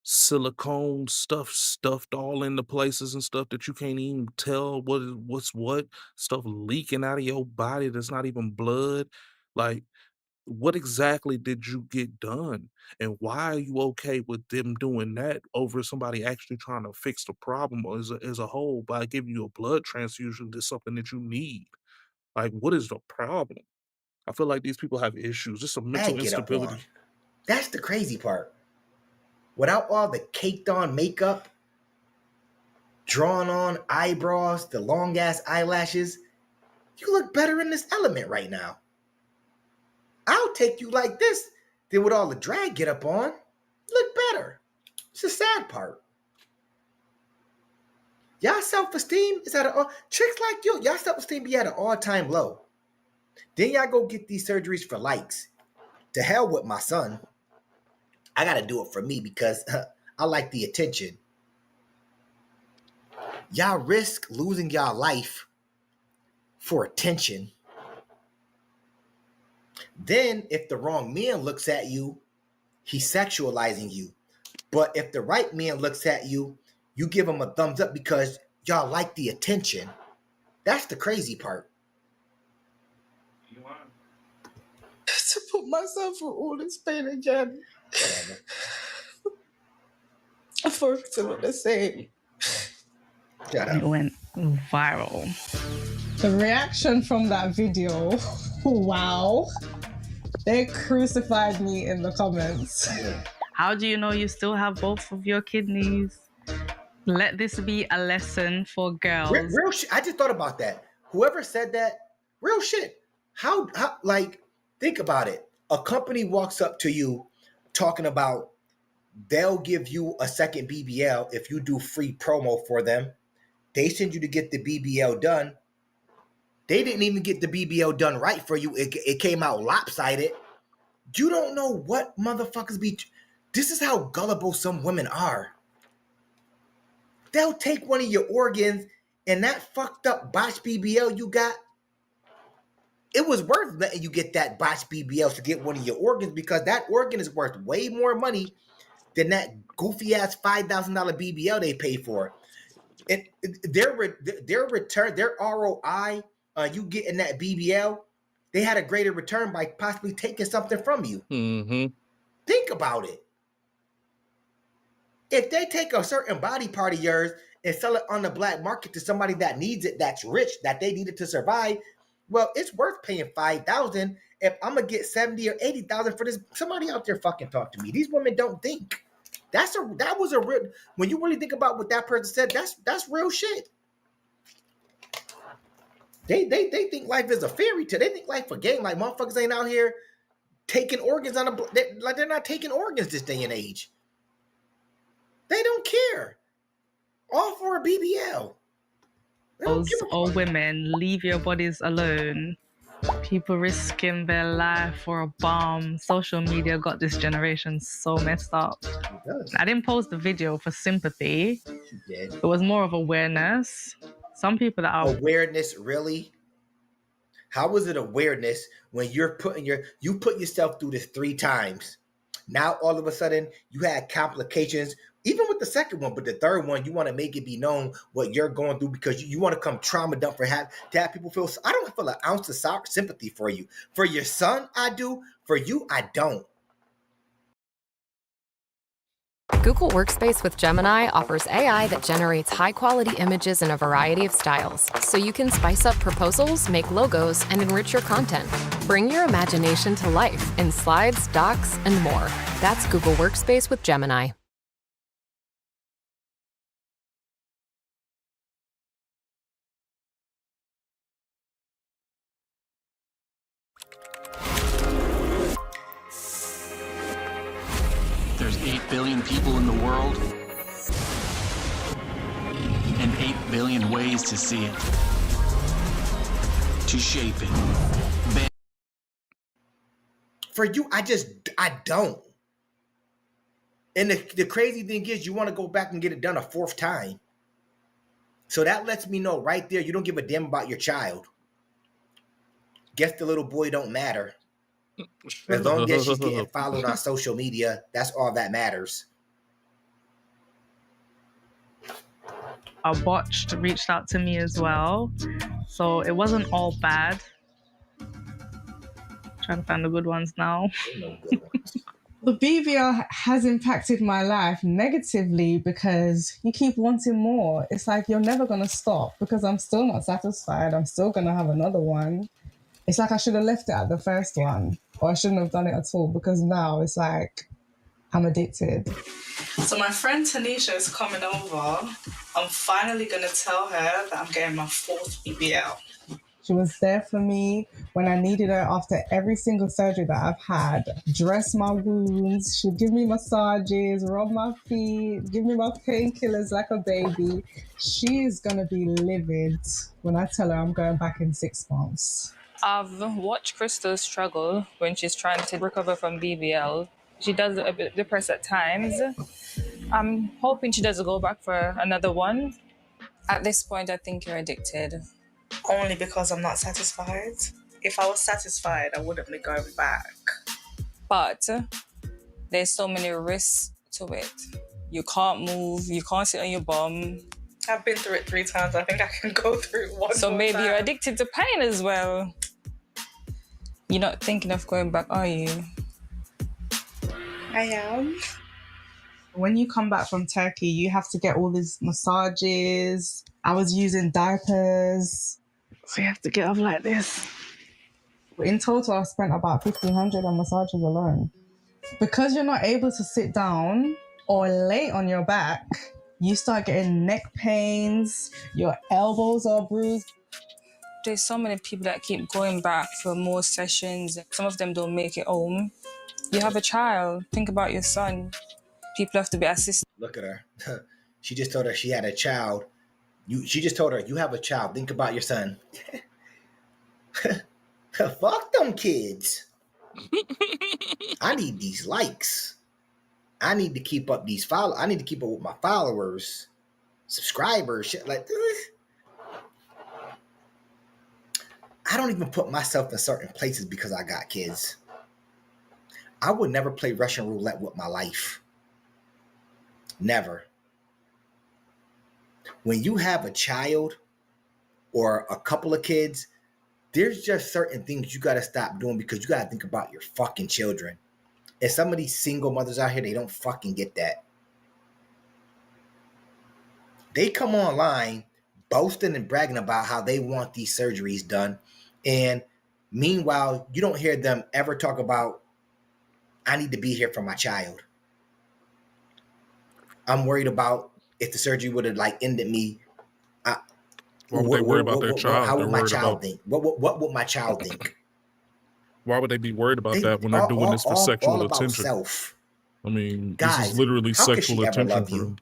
silicone stuff stuffed all into places and stuff that you can't even tell what's what, stuff leaking out of your body that's not even blood. Like, what exactly did you get done? And why are you okay with them doing that over somebody actually trying to fix the problem as a whole by giving you a blood transfusion to something that you need? Like, what is the problem? I feel like these people have issues. Just some mental Get up on. instability. That's the crazy part. Without all the caked on makeup, drawn on eyebrows, the long ass eyelashes, you look better in this element right now. I'll take you like this than with all the drag get up on. You look better. It's the sad part. Y'all self-esteem is at a chicks like you, y'all self-esteem be at an all-time low. Then y'all go get these surgeries for likes. To hell with my son. I gotta do it for me because I like the attention. Y'all risk losing y'all life for attention. Then if the wrong man looks at you, he's sexualizing you. But if the right man looks at you, you give him a thumbs up because y'all like the attention. That's the crazy part. To put myself through all this pain again. For it to look the same. It went viral. The reaction from that video, wow. They crucified me in the comments. How do you know you still have both of your kidneys? Let this be a lesson for girls. Real shit. I just thought about that. Whoever said that, real shit. How like, think about it. A company walks up to you talking about they'll give you a second BBL if you do free promo for them. They send you to get the BBL done. They didn't even get the BBL done right for you. It came out lopsided. You don't know what motherfuckers be. This is how gullible some women are. They'll take one of your organs and that fucked up botched BBL you got. It was worth letting you get that botched BBL to get one of your organs because that organ is worth way more money than that goofy ass $5,000 BBL they paid for. And their return, their ROI, you getting that BBL, they had a greater return by possibly taking something from you. Mm-hmm. Think about it. If they take a certain body part of yours and sell it on the black market to somebody that needs it, that's rich, that they need it to survive, well, it's worth paying $5,000 if I'm gonna get $70,000 or $80,000 for this. Somebody out there fucking talk to me. These women don't think. That was a real. When you really think about what that person said, that's real shit. They think life is a fairy tale. They think life a game. Like motherfuckers ain't out here taking organs on like they're not taking organs this day and age. They don't care. All for a BBL. Or women, leave your bodies alone. People risking their life for a bomb. Social media got this generation so messed up. I didn't post the video for sympathy. It was more of awareness. Some people that are awareness, really? How was it awareness when you put yourself through this 3 times? Now all of a sudden you had complications, even with the second one, but the third one, you want to make it be known what you're going through because you want to come trauma dump to have people feel. I don't feel an ounce of sympathy for you. For your son, I do. For you, I don't. Google Workspace with Gemini offers AI that generates high-quality images in a variety of styles, so you can spice up proposals, make logos, and enrich your content. Bring your imagination to life in slides, docs, and more. That's Google Workspace with Gemini. There's 8 billion people in the world, and 8 billion ways to see it, to shape it. For you, I don't. And the crazy thing is you want to go back and get it done a 4th time. So that lets me know right there you don't give a damn about your child. Guess the little boy don't matter. As long as she's getting followed on social media, that's all that matters. A botched reached out to me as well. So it wasn't all bad. Trying to find the good ones now. The BBL has impacted my life negatively because you keep wanting more. It's like you're never going to stop because I'm still not satisfied. I'm still going to have another one. It's like I should have left it at the first one, or I shouldn't have done it at all because now it's like I'm addicted. So my friend Tanisha is coming over. I'm finally going to tell her that I'm getting my 4th BBL. She was there for me when I needed her after every single surgery that I've had. Dress my wounds, she'd give me massages, rub my feet, give me my painkillers like a baby. She is going to be livid when I tell her I'm going back in 6 months. I've watched Crystal struggle when she's trying to recover from BBL. She does a bit depressed at times. I'm hoping she doesn't go back for another one. At this point, I think you're addicted. Only because I'm not satisfied. If I was satisfied, I wouldn't be going back. But there's so many risks to it. You can't move, you can't sit on your bum. I've been through it 3 times. I think I can go through it one So more maybe time. you're addicted to pain as well. You're not thinking of going back, are you? I am. When you come back from Turkey, you have to get all these massages. I was using diapers. So you have to get up like this. In total, I've spent about 1,500 on massages alone. Because you're not able to sit down or lay on your back, you start getting neck pains, your elbows are bruised. There's so many people that keep going back for more sessions. Some of them don't make it home. You have a child. Think about your son. People have to be assisted. Look at her. She just told her she had a child. She just told her, you have a child. Think about your son. Fuck them kids. I need these likes. I need to keep up these follow. I need to keep up with my followers, subscribers, shit like this. I don't even put myself in certain places because I got kids. I would never play Russian roulette with my life. Never. When you have a child or a couple of kids, there's just certain things you got to stop doing because you got to think about your fucking children. And some of these single mothers out here, they don't fucking get that. They come online boasting and bragging about how they want these surgeries done. And meanwhile, you don't hear them ever talk about, I need to be here for my child. I'm worried about if the surgery would have like ended me. Why would they worry about their child? How would my child think? What would my child think? Why would they be worried about that when they're doing this for sexual attention? Self. I mean, guys, this is literally sexual attention for them.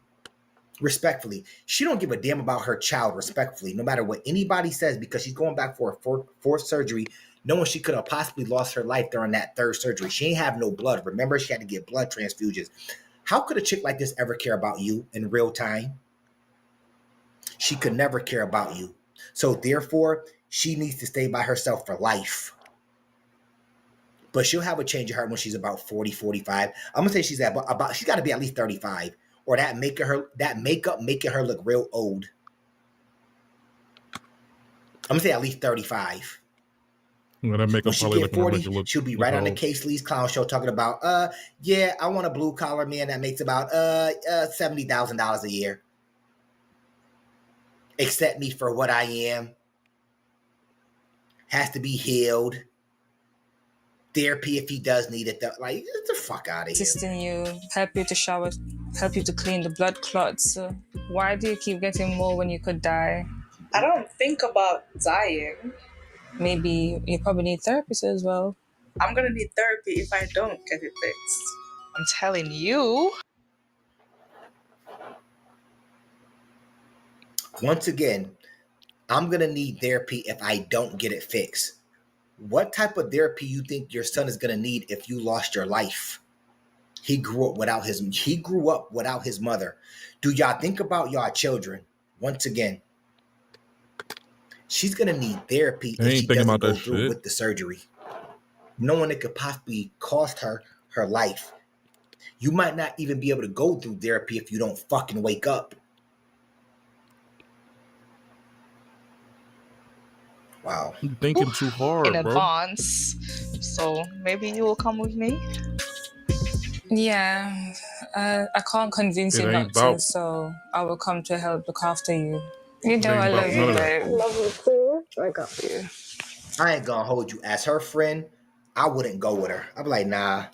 Respectfully, she don't give a damn about her child. Respectfully, no matter what anybody says, because she's going back for a fourth surgery, knowing she could have possibly lost her life during that third surgery. She ain't have no blood. Remember, she had to get blood transfusions. How could a chick like this ever care about you in real time? She could never care about you. So therefore, she needs to stay by herself for life. But she'll have a change of heart when she's about 40, 45. I'm gonna say she's about she's got to be at least 35, or that makeup making her look real old. I'm gonna say at least 35. Well, that makeup probably looking 40, like you look. She'll be right on the Case Lee's Clown Show talking about, yeah, I want a blue collar man that makes about $70,000 a year. Accept me for what I am. Has to be healed. Therapy if he does need it. Like, get the fuck out of here. Assisting you, help you to shower, help you to clean the blood clots. Why do you keep getting more when you could die? I don't think about dying. Maybe you probably need therapists as well. I'm gonna need therapy if I don't get it fixed. I'm telling you. Once again, I'm gonna need therapy if I don't get it fixed. What type of therapy you think your son is gonna need if you lost your life? He grew up without his mother. Do y'all think about y'all children? Once again, she's gonna need therapy if she doesn't go through with the surgery, knowing it could possibly cost her her life. You might not even be able to go through therapy if you don't fucking wake up. Wow. You're thinking too hard, in bro. advance. So maybe you will come with me? Yeah, I can't convince you not to, so I will come to help look after you. You know I love you, babe. Love you too. I got you. I ain't gonna hold you. As her friend, I wouldn't go with her. I'd be like, nah.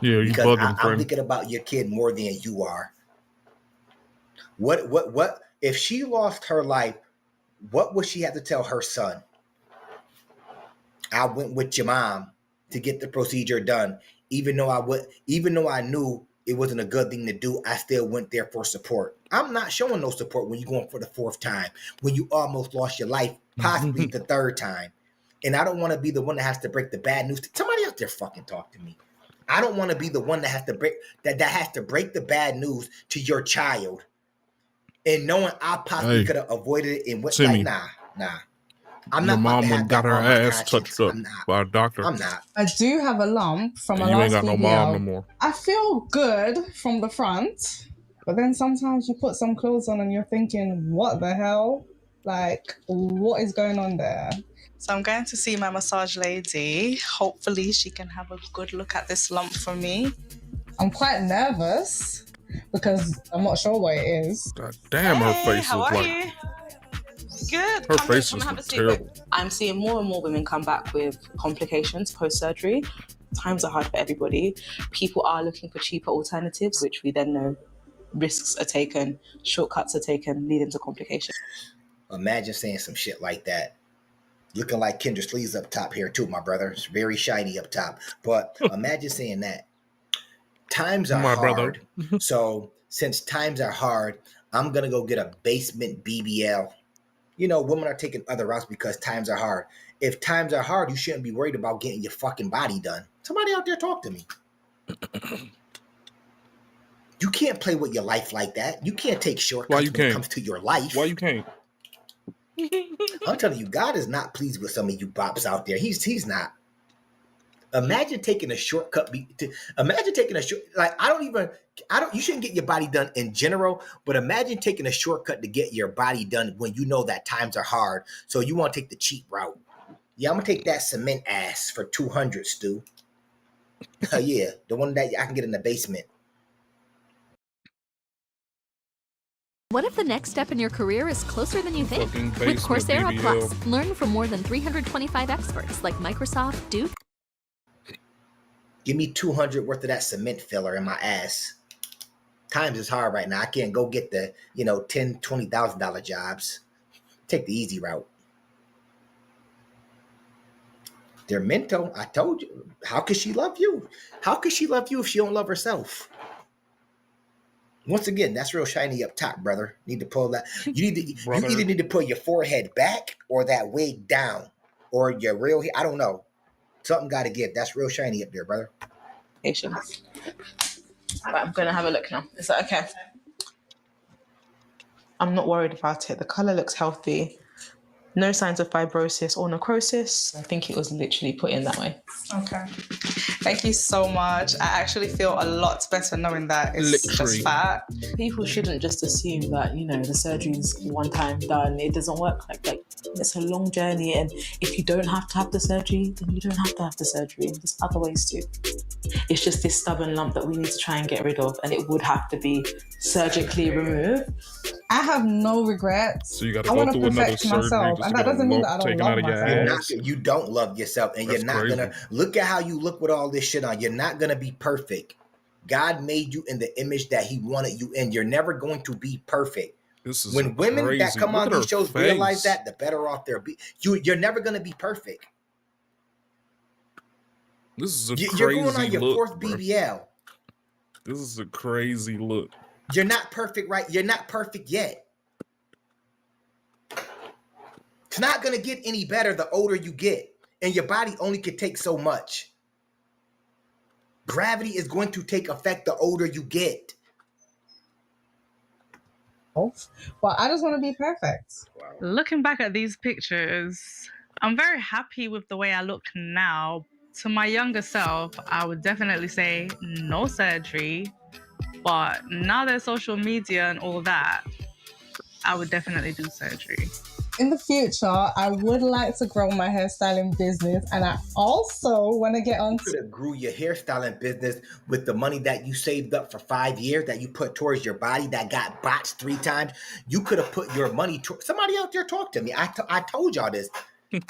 Yeah, you because bugging, friend. I'm thinking about your kid more than you are. What? If she lost her life, what would she have to tell her son? I went with your mom to get the procedure done. Even though I knew it wasn't a good thing to do, I still went there for support. I'm not showing no support when you're going for the fourth time, when you almost lost your life, possibly the third time. And I don't want to be the one that has to break the bad news. Somebody out there fucking talk to me. I don't want to be the one that has to break the bad news to your child. And knowing I possibly could have avoided it and went like, nah. I'm Your not mom went got her ass touched up by a doctor. I'm not. I do have a lump from And a you last ain't got no BBL. mom no more. I feel good from the front, but then sometimes you put some clothes on and you're thinking, what the hell? Like, what is going on there? So I'm going to see my massage lady. Hopefully she can have a good look at this lump for me. I'm quite nervous because I'm not sure what it is. God damn, her face how is are like... you? Good. Her face is terrible. I'm seeing more and more women come back with complications post-surgery. Times are hard for everybody. People are looking for cheaper alternatives, which we then know risks are taken, shortcuts are taken, leading to complications. Imagine saying some shit like that. Looking like Kendra Sleeves up top here too, my brother. It's very shiny up top. But imagine saying that. Times are My hard. brother. So since times are hard, I'm going to go get a basement BBL. You know, women are taking other routes because times are hard. If times are hard, you shouldn't be worried about getting your fucking body done. Somebody out there talk to me. You can't play with your life like that. You can't take shortcuts when it comes to your life. Why you can't? I'm telling you, God is not pleased with some of you bops out there. He's not. Imagine taking a shortcut. Imagine taking a short. Like you shouldn't get your body done in general. But imagine taking a shortcut to get your body done when you know that times are hard. So you want to take the cheap route. Yeah, I'm gonna take that cement ass for $200, Stu. Yeah, the one that I can get in the basement. What if the next step in your career is closer than you think? Fucking With basement Coursera BBL. Plus, learn from more than 325 experts like Microsoft, Duke. Give me $200 worth of that cement filler in my ass. Times is hard right now. I can't go get the $10,000, $20,000 jobs. Take the easy route. They're mental. I told you. How could she love you? How could she love you if she don't love herself? Once again, that's real shiny up top, brother. Need to pull that. You either need to pull your forehead back or that wig down, or your real. I don't know. Something got to give. That's real shiny up there, brother. Patience. Right, I'm gonna have a look now. Is that okay? I'm not worried about it. The color looks healthy. No signs of fibrosis or necrosis. I think it was literally put in that way. Okay. Thank you so much. I actually feel a lot better knowing that it's just fat. People shouldn't just assume that, the surgery's one time done. It doesn't work like that. It's a long journey, and if you don't have to have the surgery, then you don't have to have the surgery. There's other ways too. It's just this stubborn lump that we need to try and get rid of, and it would have to be surgically removed. I have no regrets. So you got to I go want to through another protect surgery myself, just and to that get a doesn't mean that I lump don't taken love out of your myself. ass. You don't love yourself, and That's you're not crazy. gonna look at how you look with all this shit on. You're not gonna be perfect. God made you in the image that He wanted you in. You're never going to be perfect. This is when women that crazy. come Look on at these her shows realize face. that, the better off they'll be. You're never gonna be perfect. This is a You're crazy going on your look, fourth bro. BBL. This is a crazy look. You're not perfect, right? You're not perfect yet. It's not gonna get any better the older you get, and your body only can take so much. Gravity is going to take effect the older you get. Well, I just want to be perfect. Looking back at these pictures, I'm very happy with the way I look now. To my younger self, I would definitely say no surgery. But now there's social media and all that, I would definitely do surgery. In the future, I would like to grow my hairstyling business, and I also want to get on. You could have grew your hairstyling business with the money that you saved up for 5 years that you put towards your body that got botched 3 times. You could have put your money towards somebody out there. Talk to me. I told y'all this.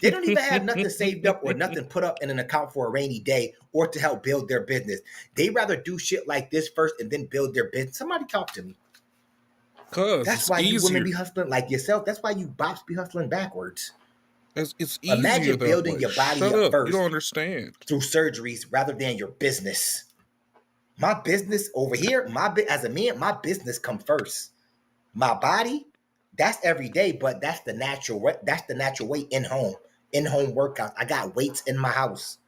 They don't even have nothing saved up or nothing put up in an account for a rainy day or to help build their business. They rather do shit like this first and then build their business. Somebody talk to me. That's why you women be hustling like yourself. That's why you bops be hustling backwards. It's easier. Imagine building your body up first. You don't understand. Through surgeries rather than your business. My business over here, as a man, my business come first. My body, that's every day, but that's the natural way. That's the natural way in-home workouts. I got weights in my house.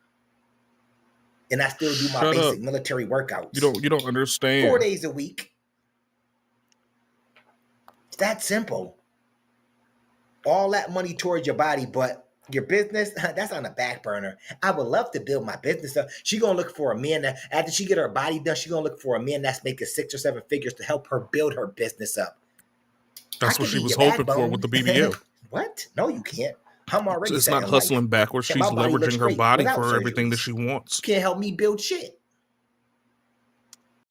And I still do my basic military workouts. You don't understand. 4 days a week. It's that simple. All that money towards your body, but your business, that's on the back burner. I would love to build my business up. She gonna look for a man that, after she get her body done, she gonna look for a man that's making 6 or 7 figures to help her build her business up. That's what she was hoping for with the BBL. What? No, you can't. I'm already. It's not hustling backwards. She's leveraging her body for everything that she wants. Can't help me build shit.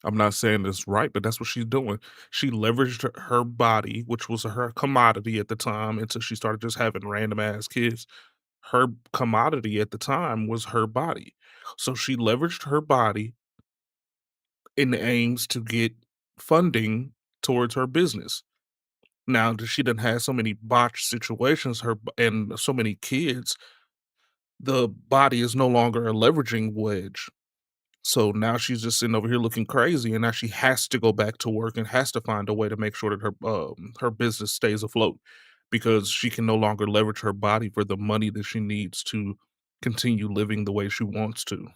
I'm not saying this right, but that's what she's doing. She leveraged her body, which was her commodity at the time, until she started just having random ass kids. Her commodity at the time was her body. So she leveraged her body in the aims to get funding towards her business. Now that she done had so many botched situations, and so many kids, the body is no longer a leveraging wedge. So now she's just sitting over here looking crazy, and now she has to go back to work and has to find a way to make sure that her business stays afloat, because she can no longer leverage her body for the money that she needs to continue living the way she wants to.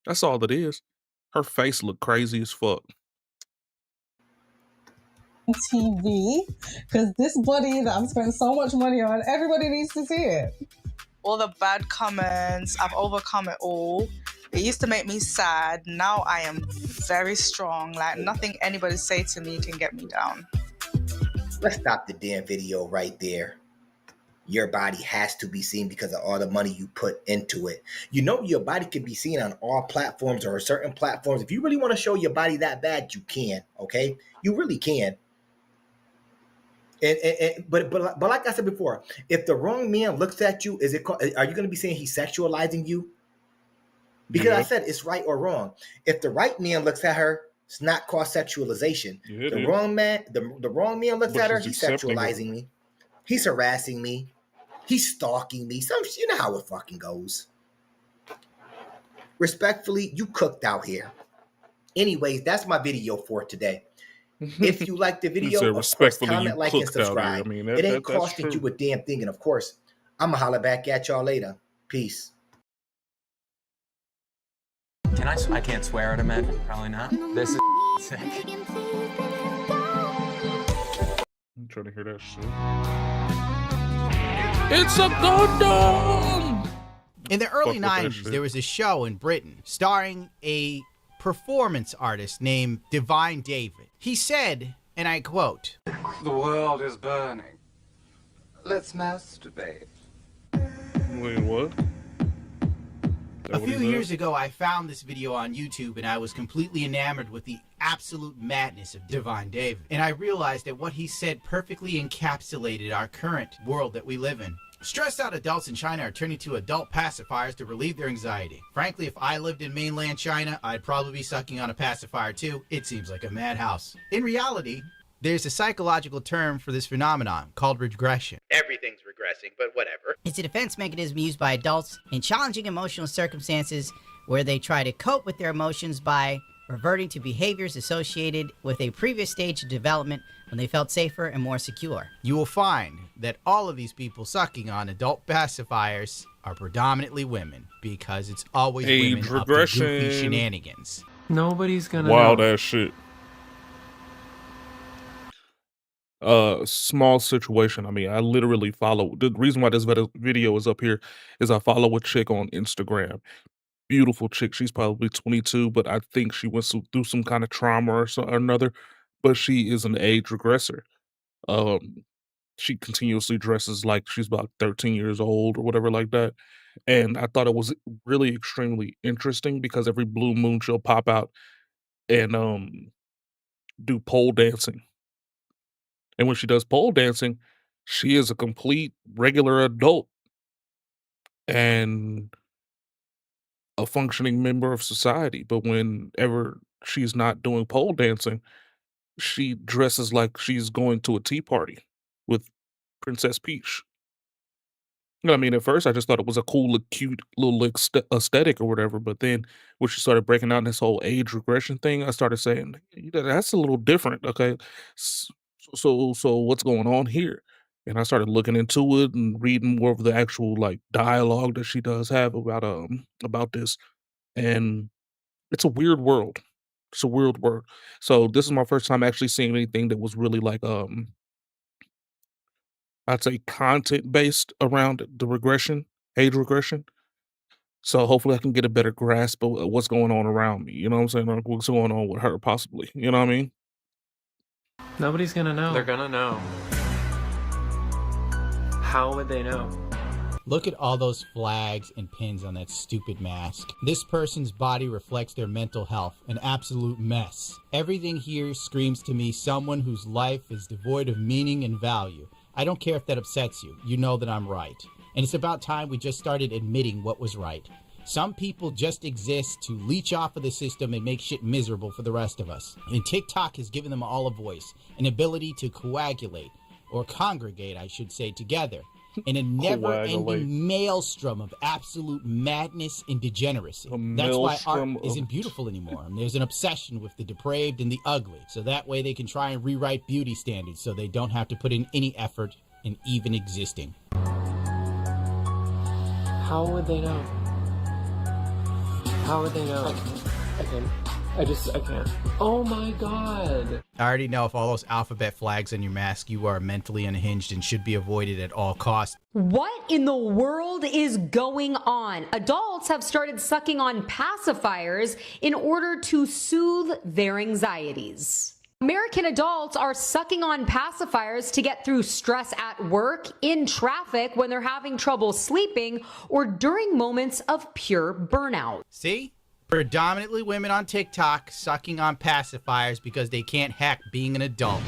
That's all it is. Her face look crazy as fuck. TV, because this body that I've spent so much money on, everybody needs to see it. All the bad comments, I've overcome it all. It used to make me sad. Now I am very strong. Like, nothing anybody say to me can get me down. Let's stop the damn video right there. Your body has to be seen because of all the money you put into it. You know, your body can be seen on all platforms or certain platforms. If you really want to show your body that bad, you can, okay? You really can. But like I said before, if the wrong man looks at you, are you going to be saying he's sexualizing you? Because I said it's right or wrong. If the right man looks at her, it's not called sexualization. The wrong man looks at her, he's sexualizing me. He's harassing me. He's stalking me. You know how it fucking goes. Respectfully, you cooked out here. Anyways, that's my video for today. If you like the video, of course, comment, like, and subscribe. I mean, it ain't costing you a damn thing. And of course, I'm going to holler back at y'all later. Peace. Can I can't swear at him, Ed. Probably not. This is sick. I'm trying to hear that shit. It's a Gundam! In the early 90s, there was a show in Britain starring a performance artist named Divine David. He said, and I quote, "The world is burning. Let's masturbate." Wait, what? A few years ago, I found this video on YouTube, and I was completely enamored with the absolute madness of Divine David. And I realized that what he said perfectly encapsulated our current world that we live in. Stressed out adults in China are turning to adult pacifiers to relieve their anxiety. Frankly, if I lived in mainland China, I'd probably be sucking on a pacifier too. It seems like a madhouse. In reality, there's a psychological term for this phenomenon called regression. Everything's regressing, but whatever. It's a defense mechanism used by adults in challenging emotional circumstances where they try to cope with their emotions by reverting to behaviors associated with a previous stage of development when they felt safer and more secure. You will find that all of these people sucking on adult pacifiers are predominantly women because it's always women regression. Up to goofy shenanigans. Nobody's gonna Wild know. ass shit. Small situation. I mean, I literally follow. The reason why this video is up here is I follow a chick on Instagram. Beautiful chick. She's probably 22, but I think she went through some kind of trauma or another. But she is an age regressor. She continuously dresses like she's about 13 years old or whatever like that. And I thought it was really extremely interesting because every blue moon she'll pop out and do pole dancing. And when she does pole dancing, she is a complete regular adult and a functioning member of society. But whenever she's not doing pole dancing, she dresses like she's going to a tea party with Princess Peach. I mean, at first I just thought it was a cool, cute little aesthetic or whatever. But then when she started breaking down this whole age regression thing, I started saying, that's a little different. Okay. So what's going on here? And I started looking into it and reading more of the actual like dialogue that she does have about this. And it's a weird world. It's a weird world. So this is my first time actually seeing anything that was really like I'd say content based around the regression, age regression. So hopefully I can get a better grasp of what's going on around me. You know what I'm saying? Like what's going on with her possibly. You know what I mean? Nobody's gonna know. They're gonna know. How would they know? Look at all those flags and pins on that stupid mask. This person's body reflects their mental health, an absolute mess. Everything here screams to me someone whose life is devoid of meaning and value. I don't care if that upsets you. You know that I'm right. And it's about time we just started admitting what was right. Some people just exist to leech off of the system and make shit miserable for the rest of us. And TikTok has given them all a voice, an ability to coagulate, or congregate, I should say, together in a never-ending maelstrom of absolute madness and degeneracy. That's why art isn't beautiful anymore. And there's an obsession with the depraved and the ugly. So that way they can try and rewrite beauty standards so they don't have to put in any effort in even existing. How would they know? How would they know? I can't. Oh my god. I already know if all those alphabet flags on your mask, you are mentally unhinged and should be avoided at all costs. What in the world is going on? Adults have started sucking on pacifiers in order to soothe their anxieties. American adults are sucking on pacifiers to get through stress at work, in traffic, when they're having trouble sleeping, or during moments of pure burnout. See? Predominantly women on TikTok sucking on pacifiers because they can't hack being an adult.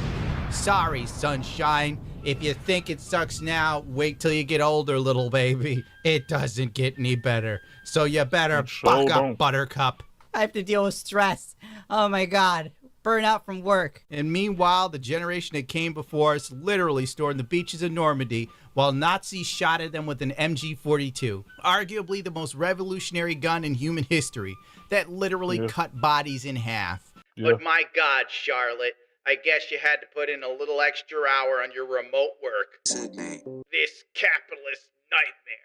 Sorry, sunshine. If you think it sucks now, wait till you get older, little baby. It doesn't get any better. So you better buck up, buttercup. I have to deal with stress. Oh my god. Burnout from work. And meanwhile, the generation that came before us literally stored in the beaches of Normandy while Nazis shot at them with an MG42, arguably the most revolutionary gun in human history that literally cut bodies in half. But my God, Charlotte, I guess you had to put in a little extra hour on your remote work. This capitalist nightmare.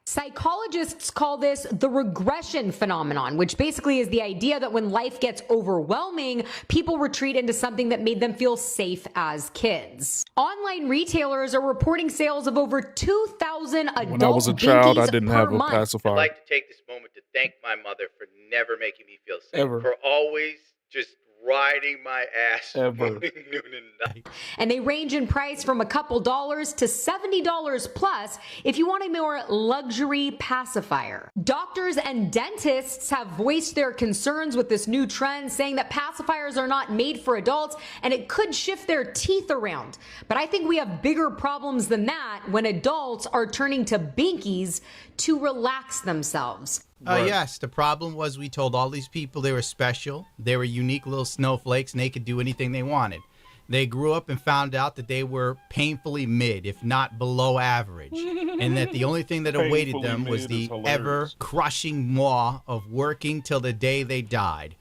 Psychologists call this the regression phenomenon, which basically is the idea that when life gets overwhelming, people retreat into something that made them feel safe as kids. Online retailers are reporting sales of over 2,000 adult When I was a child, I didn't have a I'd pacifier. like to take this moment to thank my mother for never making me feel safe. Ever. For always just riding my ass Ever. morning, noon, and night. And they range in price from a couple dollars to $70 plus if you want a more luxury pacifier. Doctors and dentists have voiced their concerns with this new trend, saying that pacifiers are not made for adults and it could shift their teeth around. But I think we have bigger problems than that when adults are turning to binkies to relax themselves. Yes, the problem was we told all these people they were special, they were unique little snowflakes, and they could do anything they wanted. They grew up and found out that they were painfully mid, if not below average, and that the only thing that awaited them was the ever-crushing maw of working till the day they died.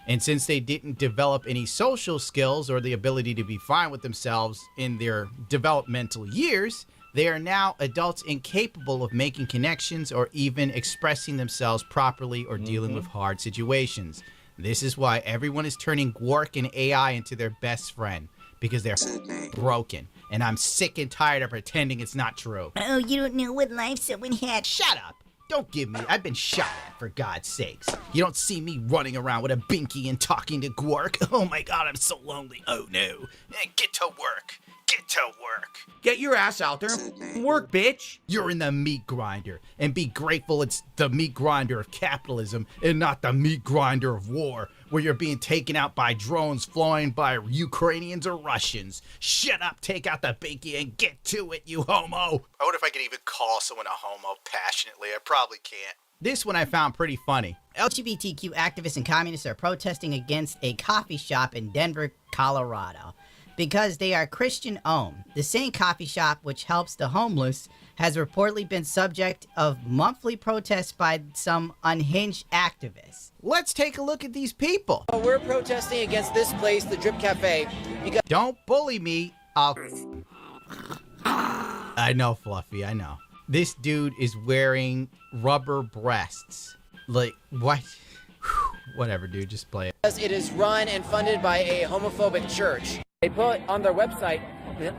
And since they didn't develop any social skills or the ability to be fine with themselves in their developmental years, they are now adults incapable of making connections or even expressing themselves properly or dealing with hard situations. This is why everyone is turning Gwark and AI into their best friend, because they're broken. And I'm sick and tired of pretending it's not true. Oh, you don't know what life someone had. Shut up! Don't give me, I've been shot at, for God's sakes. You don't see me running around with a binky and talking to Gwark. Oh my God, I'm so lonely. Oh no. Get to work. Get to work. Get your ass out there and work, bitch. You're in the meat grinder, and be grateful it's the meat grinder of capitalism and not the meat grinder of war, where you're being taken out by drones flying by Ukrainians or Russians. Shut up, take out the binky, and get to it, you homo. I wonder if I could even call someone a homo passionately. I probably can't. This one I found pretty funny. LGBTQ activists and communists are protesting against a coffee shop in Denver, Colorado, because they are Christian-owned. The same coffee shop, which helps the homeless, has reportedly been subject of monthly protests by some unhinged activists. Let's take a look at these people. We're protesting against this place, the Drip Cafe, because— Don't bully me. I know, Fluffy, I know. This dude is wearing rubber breasts. Like, what? Whatever, dude, just play it. it is run and funded by a homophobic church. They put on their website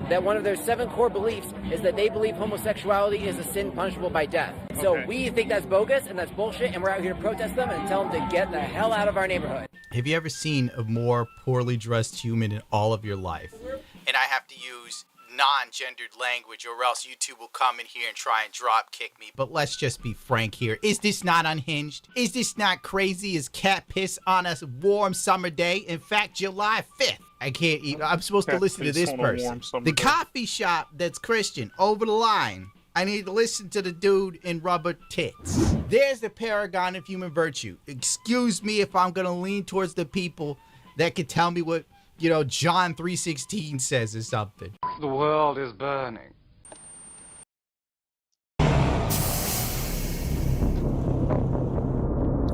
that one of their 7 core beliefs is that they believe homosexuality is a sin punishable by death. So we think that's bogus and that's bullshit, and we're out here to protest them and tell them to get the hell out of our neighborhood. Have you ever seen a more poorly dressed human in all of your life? And I have to use non-gendered language or else YouTube will come in here and try and drop kick me. But let's just be frank here. Is this not unhinged? Is this not crazy as cat piss on a warm summer day? In fact, July 5th. I can't even. I'm supposed to listen to this person. The coffee shop that's Christian, over the line. I need to listen to the dude in rubber tits. There's the paragon of human virtue. Excuse me if I'm gonna lean towards the people that could tell me what, you know, John 3:16 says or something. The world is burning.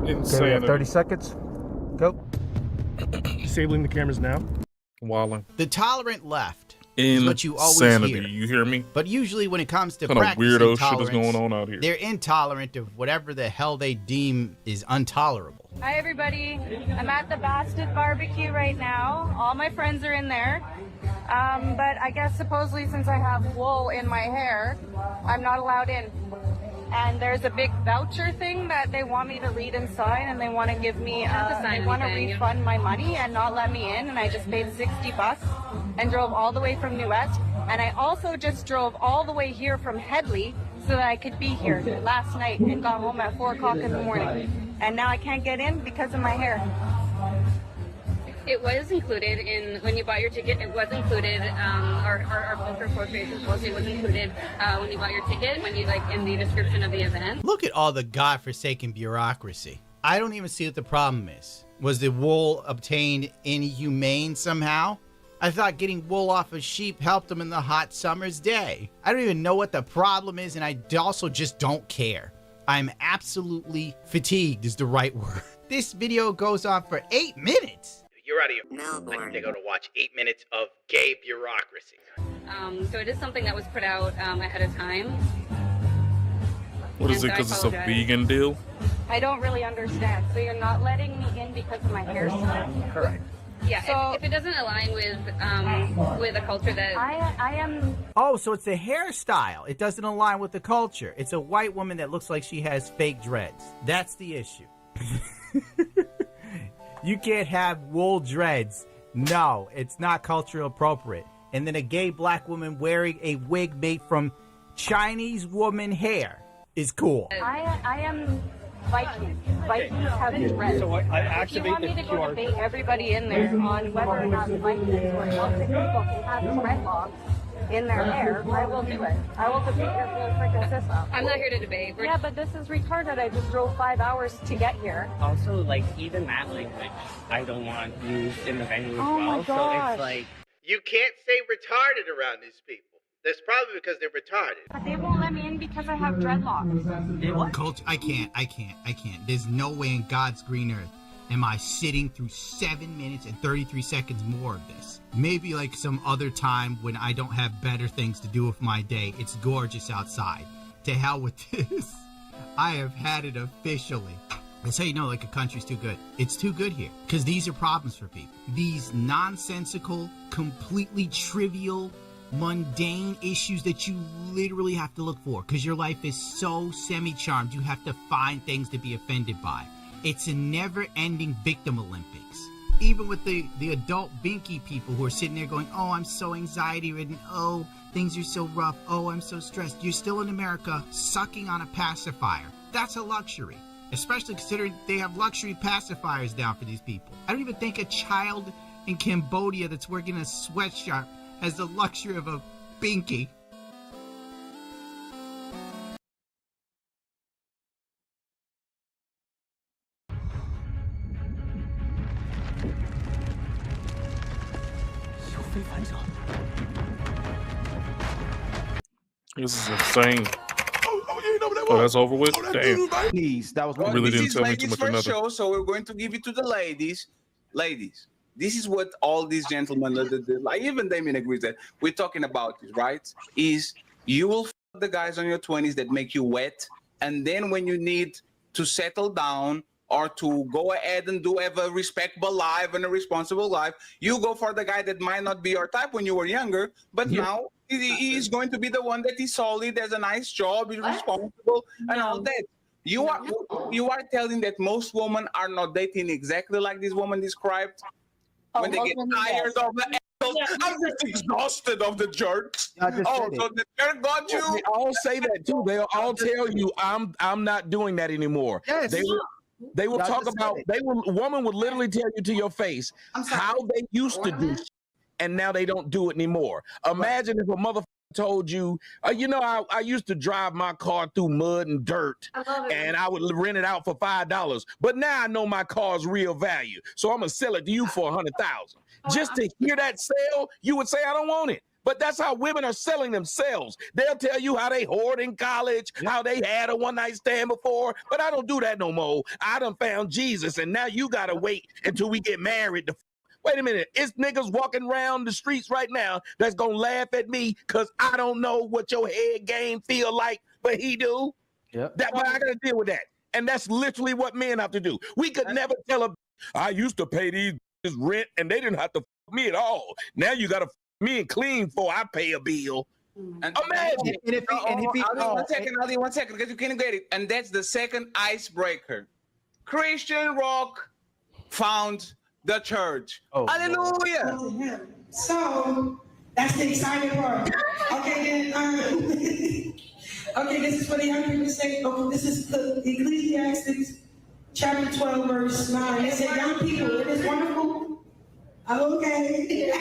Insanity. Okay, we have 30 seconds. Go. Disabling the cameras now. Walling. The tolerant left is what you always Insanity. hear. You hear me? But usually when it comes to What kind of practicing weirdo tolerance, shit is going on out here? they're intolerant of whatever the hell they deem is intolerable. Hi everybody, I'm at the Bastard Barbecue right now. All my friends are in there. But I guess supposedly since I have wool in my hair, I'm not allowed in. And there's a big voucher thing that they want me to read and sign, and they want to give me, they want to refund my money and not let me in, and I just paid $60 and drove all the way from New West. And I also just drove all the way here from Headley so that I could be here last night and got home at 4 o'clock in the morning. And now I can't get in because of my hair. It was included in, when you bought your ticket, it was included, our poker quotation policy was included when you bought your ticket, when you, like, in the description of the event. Look at all the godforsaken bureaucracy. I don't even see what the problem is. Was the wool obtained inhumane somehow? I thought getting wool off of sheep helped them in the hot summer's day. I don't even know what the problem is, and I also just don't care. I'm absolutely fatigued is the right word. This video goes on for 8 minutes. You're out of your I think they're gonna watch 8 minutes of gay bureaucracy. So it is something that was put out ahead of time. What is it, because it's a vegan deal? I don't really understand. So you're not letting me in because of my hairstyle? Correct. Yeah, So- if it doesn't align with a culture that... I am... Oh, so it's a hairstyle. It doesn't align with the culture. It's a white woman that looks like she has fake dreads. That's the issue. You can't have wool dreads. No, it's not cultural appropriate. And then a gay black woman wearing a wig made from Chinese woman hair is cool. I am Viking. Vikings have dreads. So I If you want me to go debate everybody in there on whether or not Vikings or Celtic people can have dreadlocks in their hair, I will do it. I will debate your whole freaking system. I'm not here to debate. Yeah, but this is retarded. I just drove 5 hours to get here. Also, like, even that language, I don't want used in the venue as Oh my well. So gosh. it's like, You can't say retarded around these people. That's probably because they're retarded. But they won't let me in because I have dreadlocks. Culture, I can't. There's no way in God's green earth am I sitting through 7 minutes and 33 seconds more of this. Maybe like some other time when I don't have better things to do with my day. It's gorgeous outside. To hell with this. I have had it officially. That's how you know like a country's too good. It's too good here. Because these are problems for people. These nonsensical, completely trivial, mundane issues that you literally have to look for. Because your life is so semi-charmed, you have to find things to be offended by. It's a never-ending victim Olympics. Even with the adult binky people who are sitting there going, oh, I'm so anxiety-ridden. Oh, things are so rough. Oh, I'm so stressed. You're still in America sucking on a pacifier. That's a luxury. Especially considering they have luxury pacifiers down for these people. I don't even think a child in Cambodia that's working in a sweatshop has the luxury of a binky. This is insane. Oh, that's over with? Damn. Ladies, that was Really this didn't is tell me ladies too much first another. show, so we're going to give it to the ladies. Ladies, this is what all these gentlemen, like even Damien agrees that we're talking about this, right? Is you will f the guys on your 20s that make you wet, and then when you need to settle down or to go ahead and do have a respectable life and a responsible life, you go for the guy that might not be your type when you were younger, but now he is going to be the one that is solid, has a nice job, is responsible, and all that. You are telling that most women are not dating exactly like this woman described when they get tired of the assholes. I'm just exhausted of the jerks. I just Oh, said so it. the jerk got you? They all say that too. They'll all tell you, I'm not doing that anymore. Yes. They will Y'all talk just about, said a woman would literally tell you to your face how they used to do shit, and now they don't do it anymore. Imagine if a motherfucker told you, I used to drive my car through mud and dirt, and I would rent it out for $5. But now I know my car's real value, so I'm gonna sell it to you for $100,000. Just to hear that sale, you would say I don't want it. But that's how women are selling themselves. They'll tell you how they whored in college, how they had a one-night stand before, but I don't do that no more. I done found Jesus, and now you gotta wait until we get married to. Wait a minute, it's niggas walking around the streets right now that's gonna laugh at me because I don't know what your head game feel like, but he do. Yep. That's why I gotta deal with that. And that's literally what men have to do. We could never tell a I used to pay these rent and they didn't have to me at all. Now you gotta me and clean before I pay a bill. And imagine. One second, because you can't get it. And that's the second icebreaker. Christian rock found the church. Hallelujah. So that's the exciting part. Okay, then. Okay, this is for the young people to say. Oh, this is the Ecclesiastes chapter 12, verse 9. It said, "Young people, it is wonderful." Okay.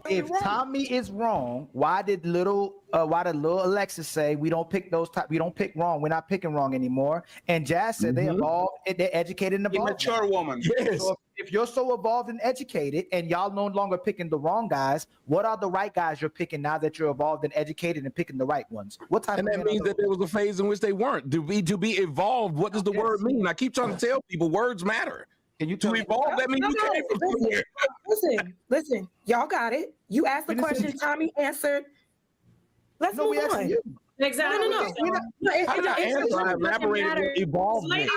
If Tommy is wrong, why did little Alexis say we don't pick we don't pick wrong? We're not picking wrong anymore. And Jazz said they evolved, they're educated and evolved. Mature woman. Yes. So if you're so evolved and educated, and y'all no longer picking the wrong guys, what are the right guys you're picking now that you're evolved and educated and picking the right ones? What type? And that means that there was a phase in which they weren't. To be evolved, what does the word mean? I keep trying to tell people words matter. Can you to evolve? That means you came from somewhere. Listen, y'all got it. You asked the question, Tommy answered. Let's move on. Exactly. No. I elaborated on evolvement.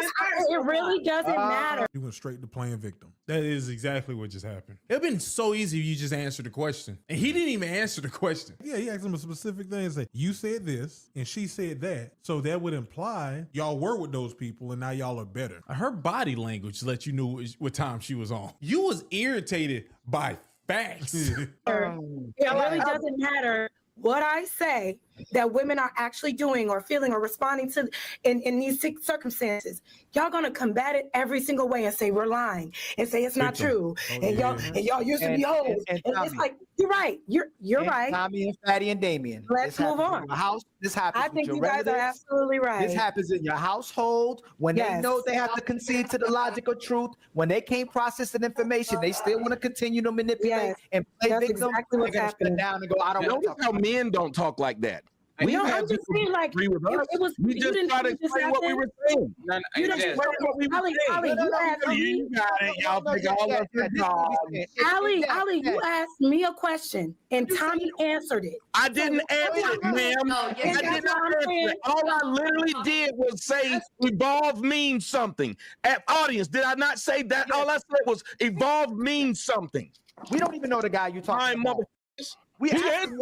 It really doesn't matter. You went straight to playing victim. That is exactly what just happened. It'd been so easy if you just answered the question. And he didn't even answer the question. Yeah, he asked him a specific thing and said, you said this and she said that. So that would imply y'all were with those people and now y'all are better. Her body language let you know what time she was on. You was irritated by facts. It really doesn't matter what I say that women are actually doing or feeling or responding to in these circumstances. Y'all gonna combat it every single way and say we're lying and say it's not true. And y'all used to be hoes. And it's like, you're right. You're right. Tommy and Fatty and Damien. Let's move on. This happens. I think you guys are absolutely right. This happens in your household when they know they have to concede to the logical truth. When they can't process that information, they still want to continue to manipulate and play victim. Exactly what's happening. Down and go, I don't Notice how men don't talk like that. I'm just saying, like, agree with us. We just try to explain what we were saying. You didn't explain what we were saying. You got it. Y'all think all of it. Ali, you asked me a question and Tommy answered it. I didn't answer it, ma'am. I did not answer it. All I literally did was say evolve means something. At audience, did I not say that? All I said was evolve means something. We don't even know the guy you talking about. We answered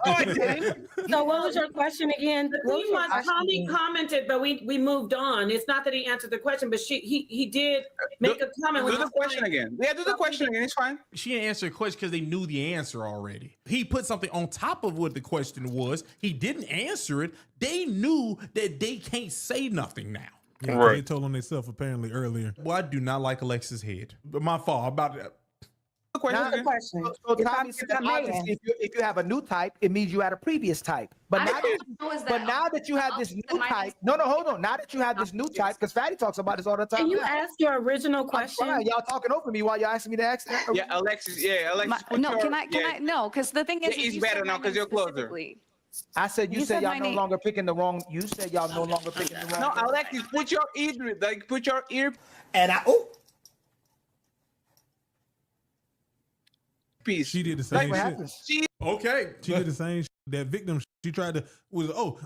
it. So what was your question again? Tommy commented, but we moved on. It's not that he answered the question, but he did make a comment. Do the question again. Yeah, do the question again. It's fine. She didn't answer the question because they knew the answer already. He put something on top of what the question was. He didn't answer it. They knew that they can't say nothing now. Yeah, right. They told on themselves apparently earlier. Well, I do not like Alexa's head. But my fault. About that. Not the question. So Tommy said, obviously, if you have a new type, it means you had a previous type. But now that you have this new type, hold on. Now that you have this new type, because Fatty talks about this all the time. Can you ask your original question? Y'all talking over me while y'all asking me to ask. Yeah, Alexis. Yeah, Alexis. No, because the thing is, it's better now because you're closer. I said you said y'all no longer picking the wrong. You said y'all no longer picking the wrong. No, Alexis, put your ear. And piece. She did the same shit. Okay. She did the same shit. That victim, she tried to,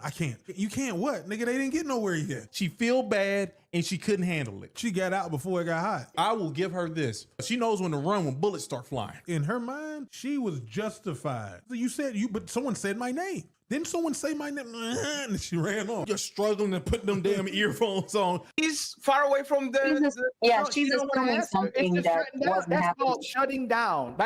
I can't. You can't what? Nigga, they didn't get nowhere yet. She feel bad and she couldn't handle it. She got out before it got hot. I will give her this. She knows when to run when bullets start flying. In her mind, she was justified. So you said but someone said my name. Didn't someone say my name? And she ran off. You're struggling to put them damn earphones on. He's far away from the. She's assuming something that wasn't That's happening. called shutting down.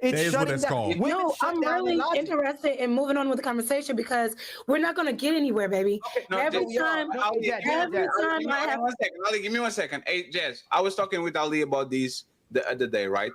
It's shutting down. No, I'm really interested in moving on with the conversation because we're not going to get anywhere, baby. Every time I have. Ali, give me 1 second. Hey, Jess, I was talking with Ali about this the other day, right?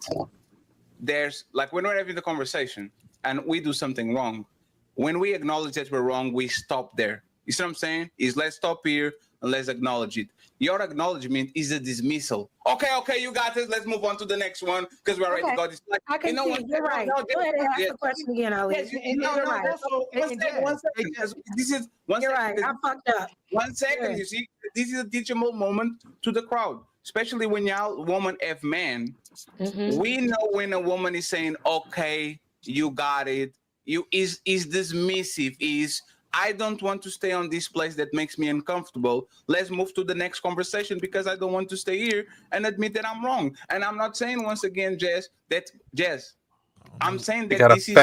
There's like when we're having the conversation, and we do something wrong. When we acknowledge that we're wrong, we stop there. You see what I'm saying? Is let's stop here and let's acknowledge it. Your acknowledgement is a dismissal. Okay, you got this. Let's move on to the next one because we already got this. Like, I can see. You're right. Go ahead and ask the question again, Ali. Yes, You're right. One second. This is one You're second. right. I fucked up. 1 second. Good. You see, this is a teachable moment to the crowd, especially when y'all woman F man. We know when a woman is saying, "Okay, you got it." You is dismissive. Is I don't want to stay on this place that makes me uncomfortable. Let's move to the next conversation because I don't want to stay here and admit that I'm wrong. And I'm not saying once again, Jess, I'm saying that this a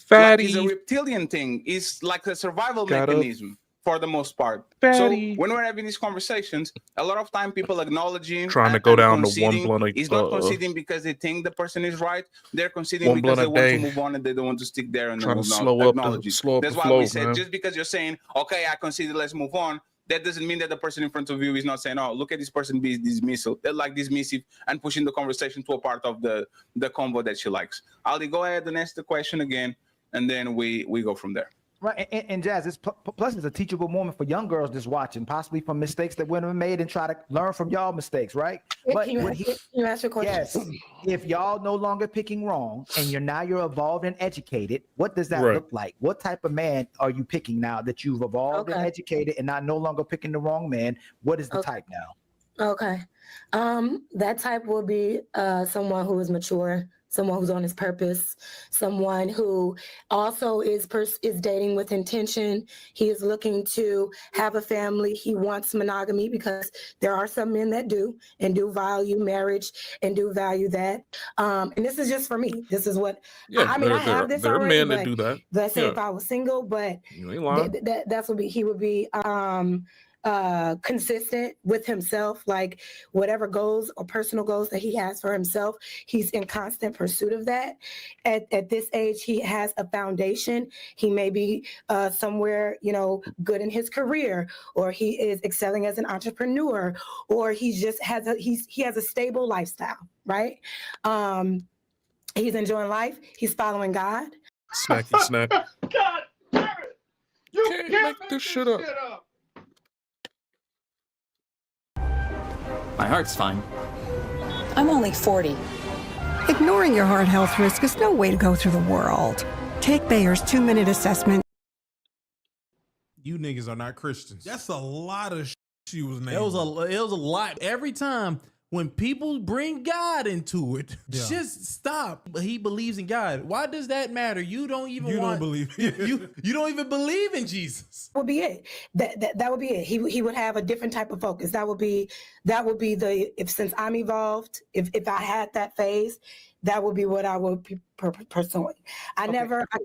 fatty. is a reptilian thing. It's like a survival Got mechanism for the most part. Fatty. So when we're having these conversations, a lot of time people acknowledging Trying to and- go and down to one conceding blunt is not conceding because they think the person is right. They're conceding One because blunt they a want to day. move on and they don't want to stick there and Trying they to will slow not up acknowledge it. the That's why flow, we said man. just because you're saying, okay, I conceded, let's move on. That doesn't mean that the person in front of you is not saying, oh, look at this person being dismissive. They're like dismissive and pushing the conversation to a part of the convo that she likes. Ali, go ahead and ask the question again, and then we go from there. Right, and Jazz, it's plus it's a teachable moment for young girls just watching, possibly from mistakes that women made and try to learn from y'all mistakes, right? But Can you ask your question? yes, if y'all no longer picking wrong and you're evolved and educated, what does that Right. look like? What type of man are you picking now that you've evolved and Okay. educated and not no longer picking the wrong man? What is the type now? Okay. That type will be someone who is mature, someone who's on his purpose, someone who also is dating with intention. He is looking to have a family. He wants monogamy because there are some men that do and do value marriage and do value that. And this is just for me. This is what I mean. I have this there are already, men that but do that. let's say Yeah. if I was single, but You ain't lying. that's what he would be consistent with himself, like whatever goals or personal goals that he has for himself, he's in constant pursuit of that. At this age, he has a foundation. He may be somewhere, good in his career, or he is excelling as an entrepreneur, or he just has he has a stable lifestyle, right? He's enjoying life. He's following God. Snacky snack. God damn it! You Can't can't make this shit up. My heart's fine. I'm only 40. Ignoring your heart health risk is no way to go through the world. Take Bayer's 2-minute assessment. You niggas are not Christians. That's a lot of she was naming. It was a lot. Every time when people bring God into it, just stop. He believes in God. Why does that matter? You don't even don't believe. you don't even believe in Jesus. Would be it. That would be it. He would have a different type of focus. That would be since I'm evolved, if I had that phase, that would be what I would be pursuing. I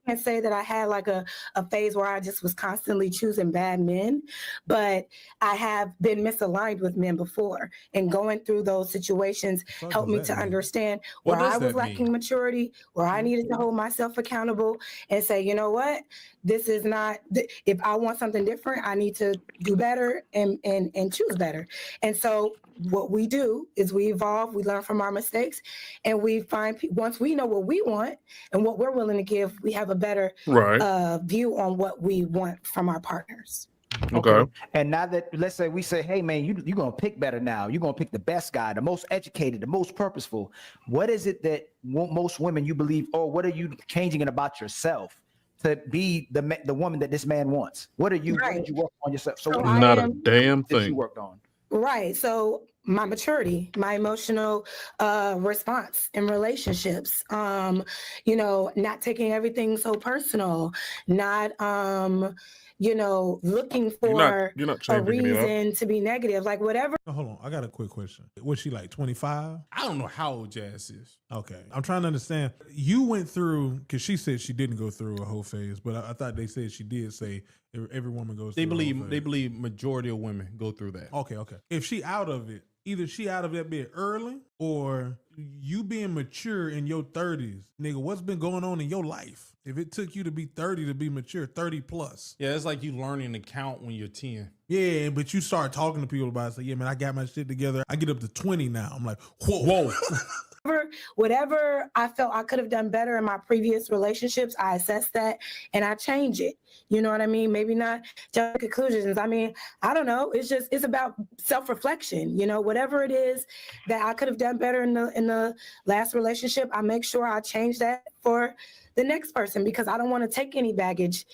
can't say that I had like a phase where I just was constantly choosing bad men, but I have been misaligned with men before, and going through those situations helped me to understand where I was lacking maturity, where I needed to hold myself accountable and say, you know what, this is not, if I want something different, I need to do better and choose better. And so what we do is we evolve, we learn from our mistakes, and we find, once we know what we want and what we're willing to give, we have a better view on what we want from our partners. Okay. And now that, let's say we say, hey man, you're gonna pick better now. You're gonna pick the best guy, the most educated, the most purposeful. What is it that most women you believe, or what are you changing it about yourself to be the woman that this man wants? What did you work on yourself? So not a damn that you thing. worked on. Right. So my maturity, my emotional response in relationships, not taking everything so personal, not looking for you're not a changing it up. reason to be negative, like whatever. Hold on, I got a quick question. Was she like 25? I don't know how old Jazz is. Okay, I'm trying to understand. You went through, because she said she didn't go through a whole phase, but I thought they said she did say every woman goes through a whole phase. They believe majority of women go through that. Okay. If she out of it, either she out of that bit early, or you being mature in your 30s. Nigga, what's been going on in your life? If it took you to be 30 to be mature, 30 plus. Yeah, it's like you learning to count when you're 10. Yeah, but you start talking to people about it. Say, yeah, man, I got my shit together. I get up to 20 now. I'm like, whoa. Whatever I felt I could have done better in my previous relationships, I assessed that and I change it. You know what I mean? Maybe not just conclusions. I mean, I don't know. It's about self-reflection. You know, whatever it is that I could have done better in the last relationship, I make sure I change that for the next person, because I don't want to take any baggage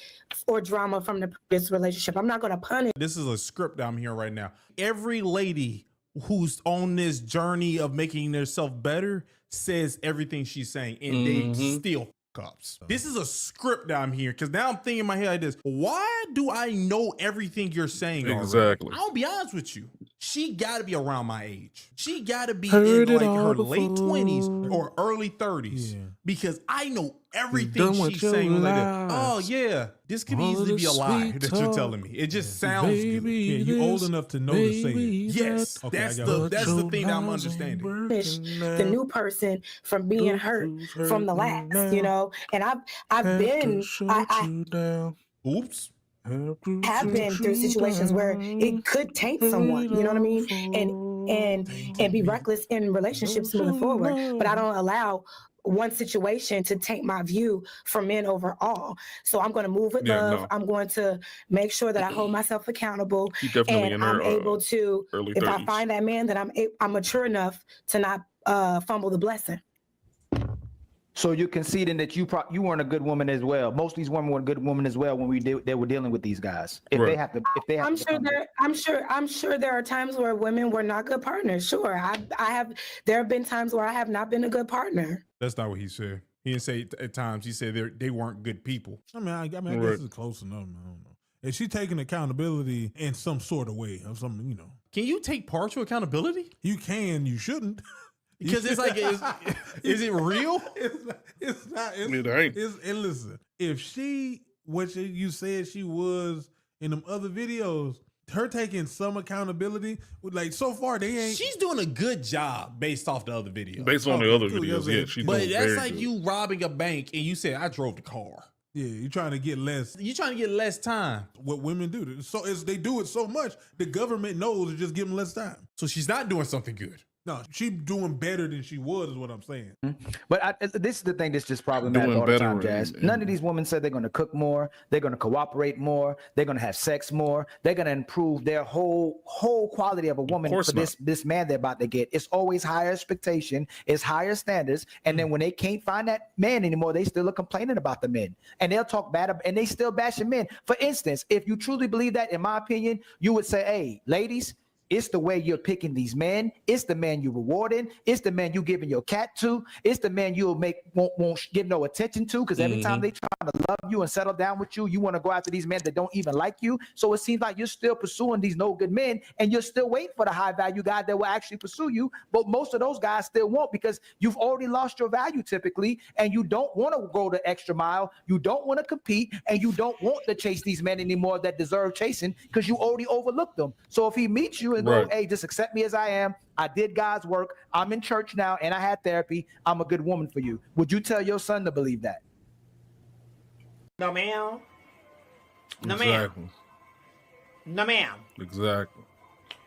or drama from the previous relationship. I'm not going to punish. This is a script I'm hearing right now. Every lady who's on this journey of making themselves better says everything she's saying, and they still ups. This is a script that I'm hearing, because now I'm thinking in my head like this: why do I know everything you're saying already? Exactly. I'll be honest with you. She got to be around my age. She got to be Heard in it like all her before. late 20s or early 30s, because I know everything done with she's your saying. Like that. lies. Oh yeah, this could All easily of be a the lie sweet that you're talk. telling me. It just sounds good. Yeah, you old enough to know to say it. Yes, Okay, that's I got the it. thing that I'm understanding. Punish the new person from being hurt from the last, you know. And I've been Oops. have been through situations where it could taint someone, you know what I mean, and be reckless in relationships moving forward. But I don't allow one situation to taint my view for men overall. So I'm going to move with love. no. I'm going to make sure that I hold myself accountable, She definitely and in I'm her able to, early if I 30s. find that man, that I'm mature enough to not fumble the blessing. So you're conceding that you weren't a good woman as well. Most of these women were a good woman as well when they were dealing with these guys. If they have to, I'm sure there are times where women were not good partners. Sure, there have been times where I have not been a good partner. That's not what he said. He didn't say at times. He said they weren't good people. I mean, I guess it's close enough. I don't know. Is she taking accountability in some sort of way or something? You know, can you take partial accountability? You can. You shouldn't. Because it's like, is it real? It's not. It ain't. And listen, if you said she was in them other videos, her taking some accountability, like so far they ain't. She's doing a good job based off the other videos. Based on the other videos, yeah. She's But doing that's very like good. you robbing a bank and you said, I drove the car. Yeah, you're trying to get less. You're trying to get less time. What women do. So they do it so much, the government knows to just give them less time. So she's not doing something good. No, she's doing better than she was, is what I'm saying. But this is the thing that's just problematic Doing all the better time, Jazz. and- None of these women said they're going to cook more, they're going to cooperate more, they're going to have sex more, they're going to improve their whole quality of a woman course for this man they're about to get. It's always higher expectation, it's higher standards, and then when they can't find that man anymore, they still are complaining about the men, and they'll talk bad and they still bashing men. For instance, if you truly believe that, in my opinion, you would say, hey, ladies, it's the way you're picking these men. It's the man you rewarding. It's the man you giving your cat to. It's the man you'll won't give no attention to, because every time they trying to love you and settle down with you, you want to go after these men that don't even like you. So it seems like you're still pursuing these no good men, and you're still waiting for the high value guy that will actually pursue you. But most of those guys still won't, because you've already lost your value typically, and you don't want to go the extra mile. You don't want to compete, and you don't want to chase these men anymore that deserve chasing, because you already overlooked them. So if he meets you and go, hey, just accept me as I am. I did God's work. I'm in church now and I had therapy. I'm a good woman for you. Would you tell your son to believe that? No, ma'am. No, Exactly. ma'am. No, ma'am. Exactly.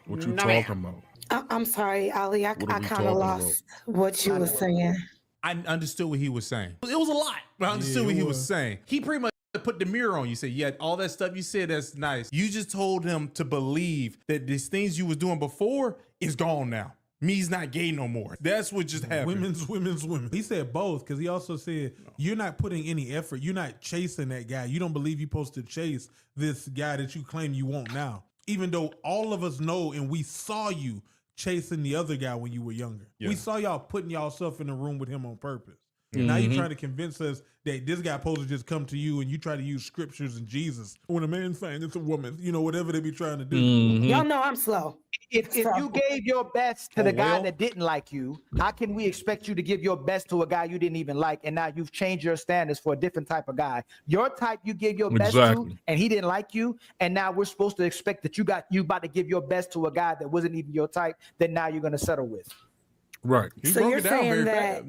What you No, talking ma'am. about? I'm sorry, Ali. I What are we kind of talking lost what you were saying. I understood what he was saying. It was a lot, but I understood what he was saying. He pretty much put the mirror on you. Said, yeah, all that stuff you said, that's nice. You just told him to believe that these things you was doing before is gone now. Me's not gay no more. That's what just happened. Women's. He said both, because he also said you're not putting any effort. You're not chasing that guy. You don't believe you're supposed to chase this guy that you claim you want now. Even though all of us know and we saw you chasing the other guy when you were younger. Yeah. We saw y'all putting y'allself in a room with him on purpose. Mhm. Now you're trying to convince us that this guy supposed to just come to you, and you try to use scriptures and Jesus. When a man's saying it's a woman, you know, whatever they be trying to do. Y'all know I'm slow. If you gave your best to the guy that didn't like you, how can we expect you to give your best to a guy you didn't even like, and now you've changed your standards for a different type of guy? Your type you gave your best to, Exactly. and he didn't like you, and now we're supposed to expect that you about to give your best to a guy that wasn't even your type, that now you're going to settle with. Right. So you're saying that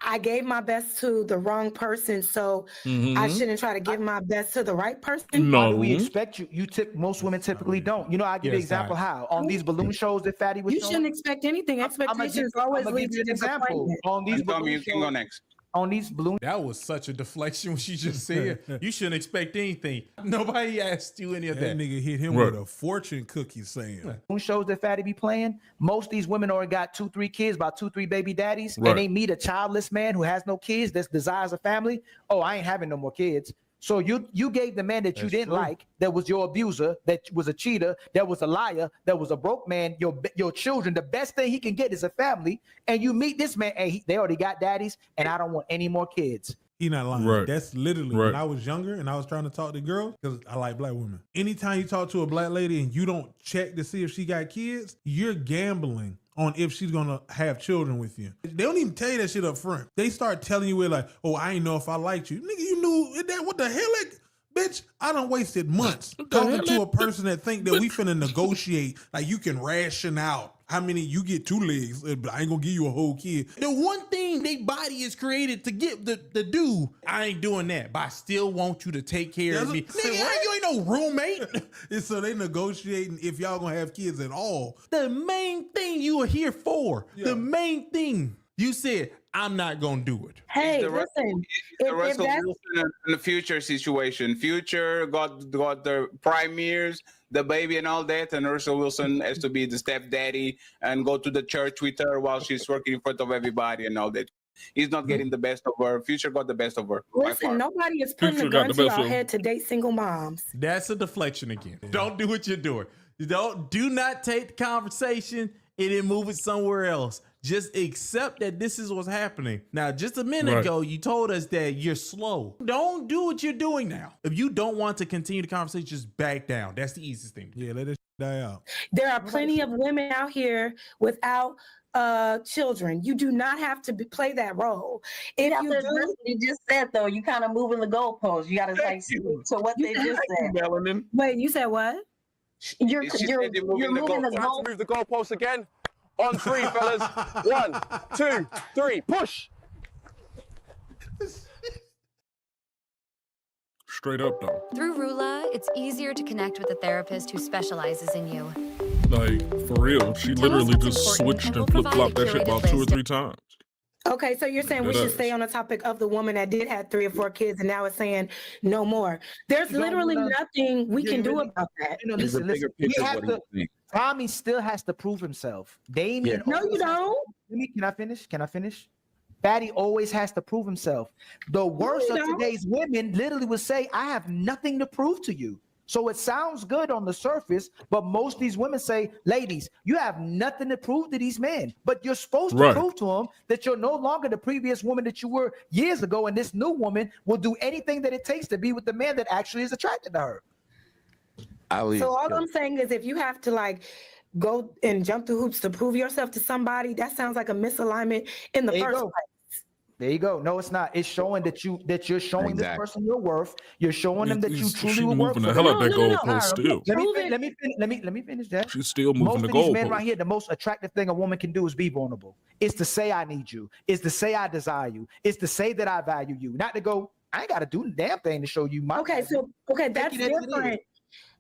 I gave my best to the wrong person, so I shouldn't try to give my best to the right person. How do we expect you? Most women typically don't. You know, I give you an Yes, example I- how on these balloon shows that Fatty was You showing. shouldn't expect anything. Expectations always I'ma lead give you to an example disappointment. on these Tommy, balloon you can go shows. next. On these balloon. That was such a deflection what she just said. You shouldn't expect anything. Nobody asked you any of That that. nigga hit him with a fortune cookie saying. Shows that Fatty be playing, most of these women already got 2-3 kids, about 2-3 baby daddies, Right. and they meet a childless man who has no kids that desires a family. Oh, I ain't having no more kids. So you gave the man that you That's didn't true. like, that was your abuser, that was a cheater, that was a liar, that was a broke man, your children. The best thing he can get is a family, and you meet this man, and they already got daddies, and I don't want any more kids. He not lying. Right. That's literally Right. when I was younger and I was trying to talk to girls because I like black women. Anytime you talk to a black lady and you don't check to see if she got kids, you're gambling on if she's gonna have children with you. They don't even tell you that shit up front. They start telling you it like, oh, I ain't know if I liked you. Nigga, you knew that. What the hell? Like, bitch, I done wasted months talking to a person that think that we finna negotiate. Like you can ration out how many you get 2 legs, but I ain't gonna give you a whole kid. The one thing they body is created to give the do, I ain't doing that, but I still want you to take care of me. Say Nigga, what? you ain't no roommate. And so they negotiating if y'all gonna have kids at all. The main thing you are here for, the main thing, you said, I'm not gonna do it. Hey, The listen. The Russell Wilson and the Future situation. Future got the prime years, the baby and all that, and Russell Wilson has to be the stepdaddy and go to the church with her while she's working in front of everybody and all that. He's not getting the best of her. Future got the best of her. by far. Listen, nobody is putting Future a got gun the to best our of- head to date single moms. That's a deflection again. Don't do what you're doing. Do not take the conversation and then move it somewhere else. Just accept that this is what's happening. Now, just a minute Right. ago, you told us that you're slow. Don't do what you're doing now. If you don't want to continue the conversation, just back down. That's the easiest thing. Yeah, let it die out. There are plenty of women out here without children. You do not have to play that role. If you do, You just said though, you kind of moving the goalposts. You got to like stick to what they just said. Melanin. wait, you said what? You're She you're, said you're moving you're the moving the goalposts. goal. Move the goalposts again. On 3, fellas. 1, 2, 3. Push. Straight up though. Through Rula, it's easier to connect with a therapist who specializes in you. Like for real, she literally just switched and flip flopped that shit about 2 or 3 times. Okay, so you're saying we It should is. stay on the topic of the woman that did have 3 or 4 kids and now it's saying no more. There's You don't literally know. nothing we Yeah, can do really- about that. You know, There's a listen, bigger we picture of have what to. he's saying. Tommy still has to prove himself. Damien. No, you don't. Can I finish? Fatty always has to prove himself. The worst you of don't. today's women literally would say, I have nothing to prove to you. So it sounds good on the surface, but most of these women say, ladies, you have nothing to prove to these men, but you're supposed to Right. prove to them that you're no longer the previous woman that you were years ago, and this new woman will do anything that it takes to be with the man that actually is attracted to her. So all I'm saying is if you have to like go and jump through hoops to prove yourself to somebody, that sounds like a misalignment in the There you first go. place. There you go. No, it's not. It's showing that you're showing this Exactly. person your worth. You're showing them that you truly She will work moving for the hell them. out that goalpost still. Let me finish that. She's still moving Most the of these men goalpost. right here, the most attractive thing a woman can do is be vulnerable. It's to say I need you. It's to say I desire you. It's to say that I value you. Not to go, I ain't got to do the damn thing to show you my. Okay, so that's it as it is. different.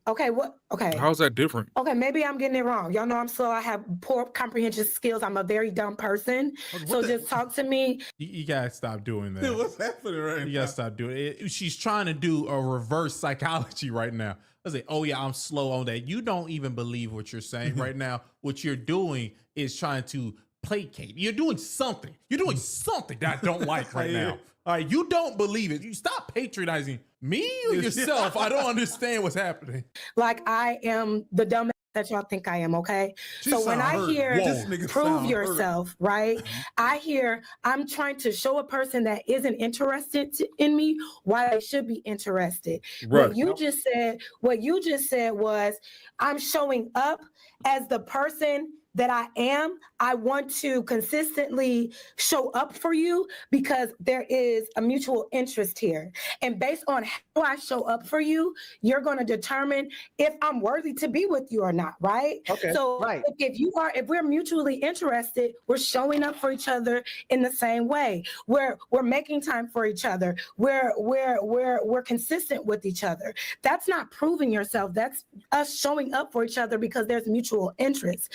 Okay, what? Okay. How's that different? Okay, maybe I'm getting it wrong. Y'all know I'm slow. I have poor comprehension skills. I'm a very dumb person. So just talk to me. You gotta stop doing that. Dude, what's happening right You gotta stop doing it. She's trying to do a reverse psychology right now. I say, oh yeah, I'm slow on that. You don't even believe what you're saying right now. What you're doing is trying to placate. You're doing something. You're doing something that I don't like right now. All right, you don't believe it. You stop patronizing me or yourself. I don't understand what's happening. Like I am the dumb that y'all think I am, okay? She So when sound I hurt. hear Whoa. This nigga prove sound yourself, right? I hear I'm trying to show a person that isn't interested in me why they should be interested. Right. What you just said was I'm showing up as the person that I am, I want to consistently show up for you because there is a mutual interest here. And based on how I show up for you, you're going to determine if I'm worthy to be with you or not, right? Okay, So right. if we're mutually interested, we're showing up for each other in the same way. We're making time for each other. We're consistent with each other. That's not proving yourself. That's us showing up for each other because there's mutual interest.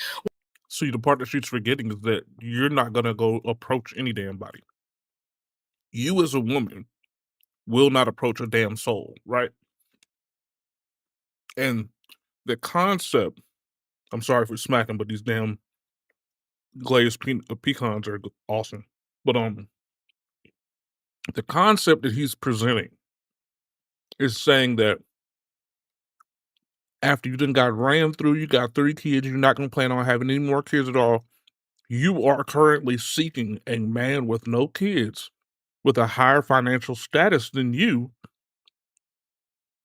See, the part that she's forgetting is that you're not gonna go approach any damn body. You as a woman will not approach a damn soul, right? And the concept, I'm sorry for smacking, but these damn glazed pecans are awesome. But the concept that he's presenting is saying that after you done got ran through, you got 3 kids, you're not gonna plan on having any more kids at all. You are currently seeking a man with no kids, with a higher financial status than you,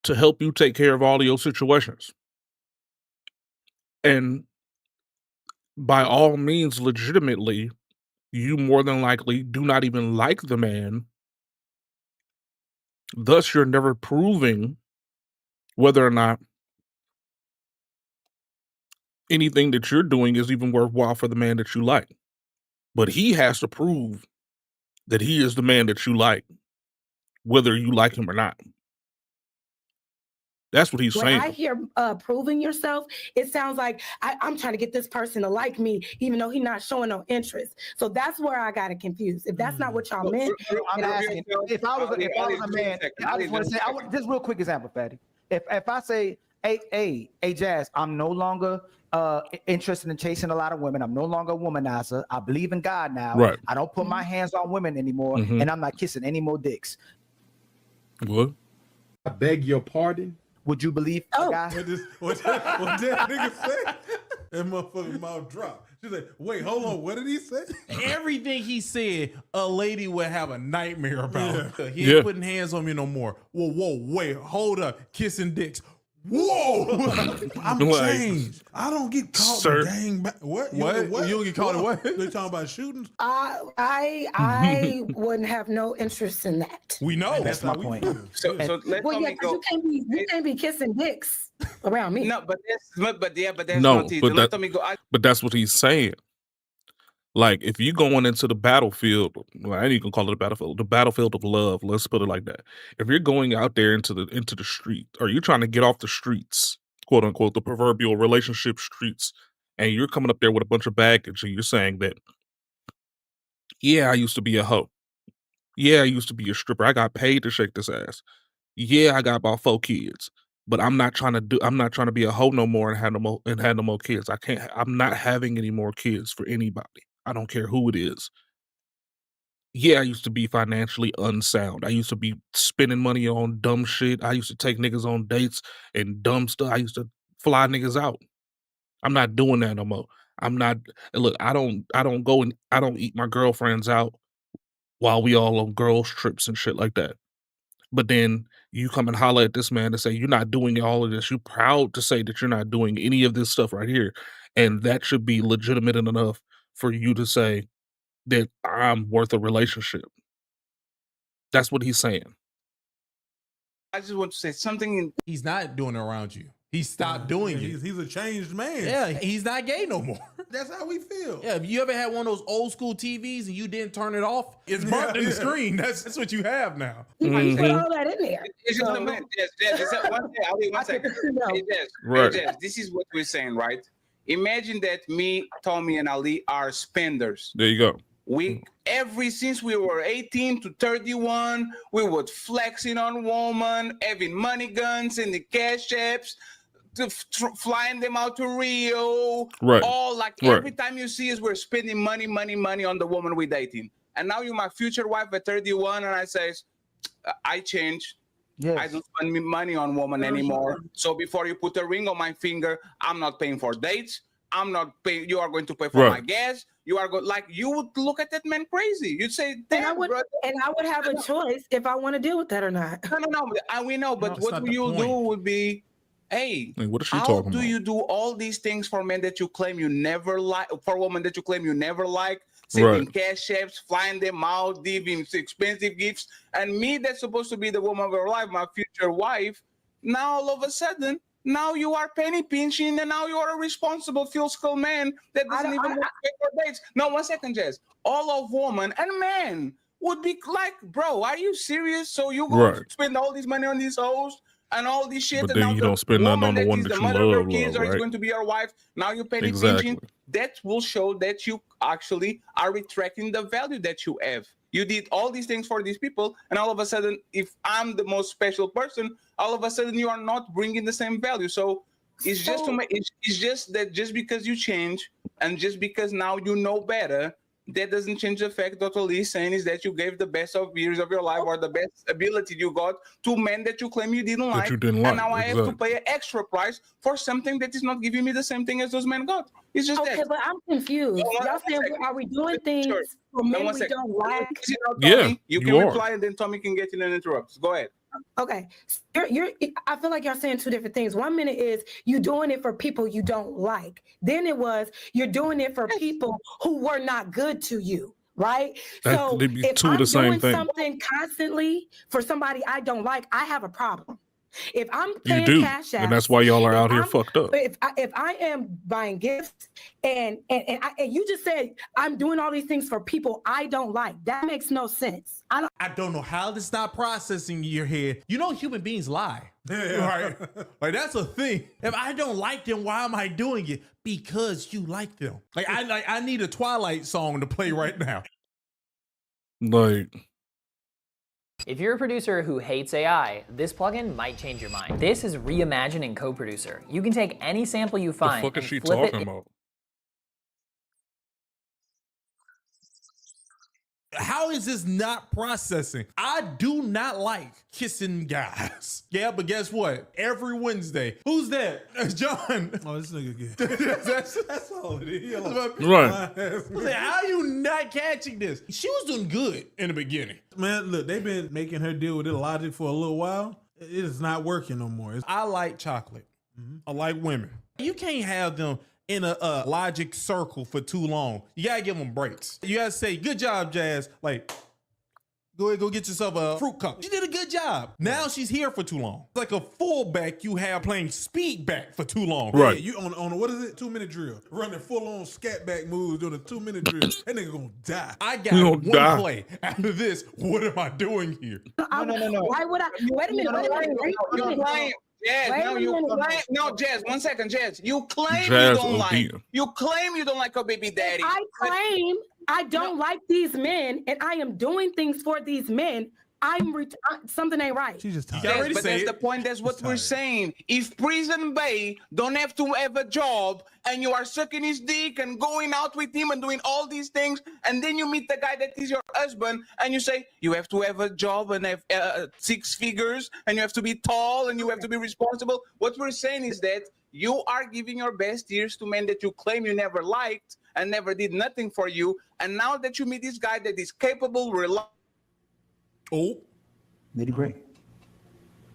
to help you take care of all of your situations. And by all means, legitimately, you more than likely do not even like the man. Thus, you're never proving whether or not anything that you're doing is even worthwhile for the man that you like. But he has to prove that he is the man that you like, whether you like him or not. That's what he's When saying. I hear proving yourself, it sounds like I'm trying to get this person to like me, even though he's not showing no interest. So that's where I got it confused. If that's not what y'all meant, I'm asking, if I was a man, I just want to say, just real quick example, Fatty. If I say, hey, Jazz, I'm no longer interested in chasing a lot of women. I'm no longer a womanizer. I believe in God now. Right. I don't put my hands on women anymore, and I'm not kissing any more dicks. What? I beg your pardon? Would you believe a guy? What that nigga say? That motherfucking mouth dropped. She's like, wait, hold on. What did he say? Everything he said, a lady would have a nightmare about. Yeah. He ain't putting hands on me no more. Whoa, wait, hold up. Kissing dicks. Whoa! I'm Like, changed. I don't get caught sir. in gang. What? You don't get caught in what? They talking about shootings? I wouldn't have no interest in that. We know. That's my point. So let Well, yeah, me 'cause go. you can't be kissing dicks around me. No, but that's No, not it. Let me go. but that's what he's saying. Like, if you going into the battlefield, well, I ain't even gonna call it a battlefield, the battlefield of love, let's put it like that. If you're going out there into the street, or you're trying to get off the streets, quote unquote, the proverbial relationship streets, and you're coming up there with a bunch of baggage, and you're saying that, yeah, I used to be a hoe. Yeah, I used to be a stripper. I got paid to shake this ass. Yeah, I got about 4 kids. But I'm not trying to be a hoe no more and have no more kids. I'm not having any more kids for anybody. I don't care who it is. Yeah, I used to be financially unsound. I used to be spending money on dumb shit. I used to take niggas on dates and dumb stuff. I used to fly niggas out. I'm not doing that no more. Look, I don't eat my girlfriends out while we all on girls trips and shit like that. But then you come and holler at this man and say, you're not doing all of this. You're proud to say that you're not doing any of this stuff right here. And that should be legitimate enough for you to say that I'm worth a relationship. That's what he's saying. I just want to say something. He's not doing it around you. He stopped doing it. He's a changed man. Yeah, he's not gay no more. That's how we feel. Yeah, if you ever had one of those old school TVs and you didn't turn it off, it's marked in the screen. That's what you have now. You put all that in there. It's just one second. Right. Jess, this is what we're saying, right? Imagine that me, Tommy, and Ali are spenders. There you go. Since we were 18 to 31, we were flexing on women, having money guns in the cash apps, flying them out to Rio. Right. Every time you see us, we're spending money on the woman we're dating. And now you're my future wife at 31, and I say, I changed. Yes. I don't spend money on women anymore. So before you put a ring on my finger, I'm not paying for dates. I'm not paying. You are going to pay for my gas. You are you would look at that man crazy. You'd say, damn, and I would have a choice if I want to deal with that or not. No. We know, but what you'll do would be, hey, Like, what is she how talking do about? you do all these things for men that you claim you never like, for women that you claim you never like, sending cash apps, flying them out, giving expensive gifts, and me that's supposed to be the woman of your life, my future wife, now all of a sudden, now you are penny pinching, and now you are a responsible fiscal man that doesn't even want to pay for dates. No, 1 second, Jess. All of women and men would be like, bro, are you serious? So you go spend all this money on these hoes and all this shit, But and then now you the don't spend nothing on woman the that one is that the you mother of your love, kids or is right? going to be your wife, now you penny Exactly. pinching. That will show that you actually are retracting the value that you have. You did all these things for these people, and all of a sudden, if I'm the most special person, all of a sudden you are not bringing the same value. So it's just to make it's just that just because you change and just because now you know better, that doesn't change the fact that what Lee is saying is that you gave the best of years of your life or the best ability you got to men that you claim you didn't like. you didn't and like, now I have to exactly. pay an extra price for something that is not giving me the same thing as those men got. It's just Okay, that. but I'm confused. Y'all saying, are we doing things for men we don't like? Tommy, you can you are. reply and then Tommy can get in and interrupt. Go ahead. Okay, I feel like y'all saying two different things. 1 minute is you doing it for people you don't like. Then it was you're doing it for people who were not good to you, right? So They be if two of I'm the same doing thing. something constantly for somebody I don't like, I have a problem. If I'm You paying do, cash apps, and that's why y'all are if out here I'm- fucked up. If I am buying gifts and you just said I'm doing all these things for people I don't like, that makes no sense. I don't know how this not processing in your head. You know, human beings lie. Right? Like that's a thing. If I don't like them, why am I doing it? Because you like them. Like I need a Twilight song to play right now. Like, If you're a producer who hates AI, this plugin might change your mind. This is Reimagining Co-Producer. You can take any sample you the find fuck is and she flip talking it. about? How is this not processing? I do not like kissing guys. Yeah, but guess what? Every Wednesday, who's that? That's John. Oh, this nigga good. that's all it is. Right. How are you not catching this? She was doing good in the beginning. Man, look, they've been making her deal with Illogic for a little while. It is not working no more. I like chocolate. I like women. You can't have them in a logic circle for too long. You gotta give them breaks. You gotta say, good job, Jazz. Like, go ahead, go get yourself a fruit cup. She did a good job. Now she's here for too long. It's like a fullback you have playing speed back for too long. Right. Yeah, you on a, what is it? 2-minute drill. Running full on scat back moves doing a 2-minute drill. That nigga gonna die. I got one play. After this, what am I doing here? No. Why would I? Wait a minute. Jazz, Wait now a you minute. claim, no, Jazz, 1 second, Jazz. You claim Jazz you don't like. OD. You claim you don't like your baby daddy. I claim I don't like these men, and I am doing things for these men. Something ain't right. She just tired. Yes, but that's the point. That's what we're saying. If Prison Bay don't have to have a job and you are sucking his dick and going out with him and doing all these things, and then you meet the guy that is your husband and you say you have to have a job and have 6 figures and you have to be tall and you have to be responsible. What we're saying is that you are giving your best years to men that you claim you never liked and never did nothing for you. And now that you meet this guy that is capable, reliable. Oh, nitty gritty.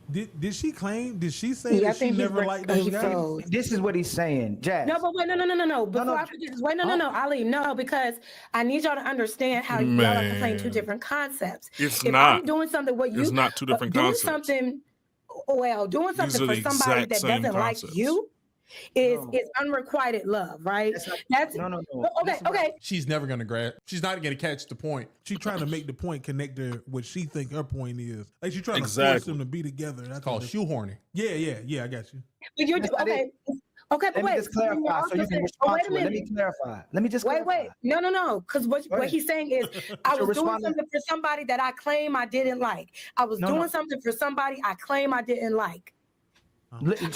Did she claim? Did she say that she never liked those guys? This is what he's saying, Jazz. No, but wait, no. Before I forget this, wait, no, Ali, no, because I need y'all to understand how y'all are playing two different concepts. It's if not. I'm doing something what you It's not two different doing concepts. doing These something are for the somebody exact that same doesn't concepts. like you is unrequited love, right? No. Okay. She's never gonna grab. She's not gonna catch the point. She trying to make the point connect her what she think her point is. Like she trying to force Exactly. them to be together. That's Called shoehorning. Yeah. I got you. But you're okay. Okay, but Let me just clarify so you can respond to it. Let me clarify. Let me just clarify. Wait. No. Because what he's saying is, I was doing respond to- something for somebody that I claim I didn't like. I was doing something for somebody I claim I didn't like.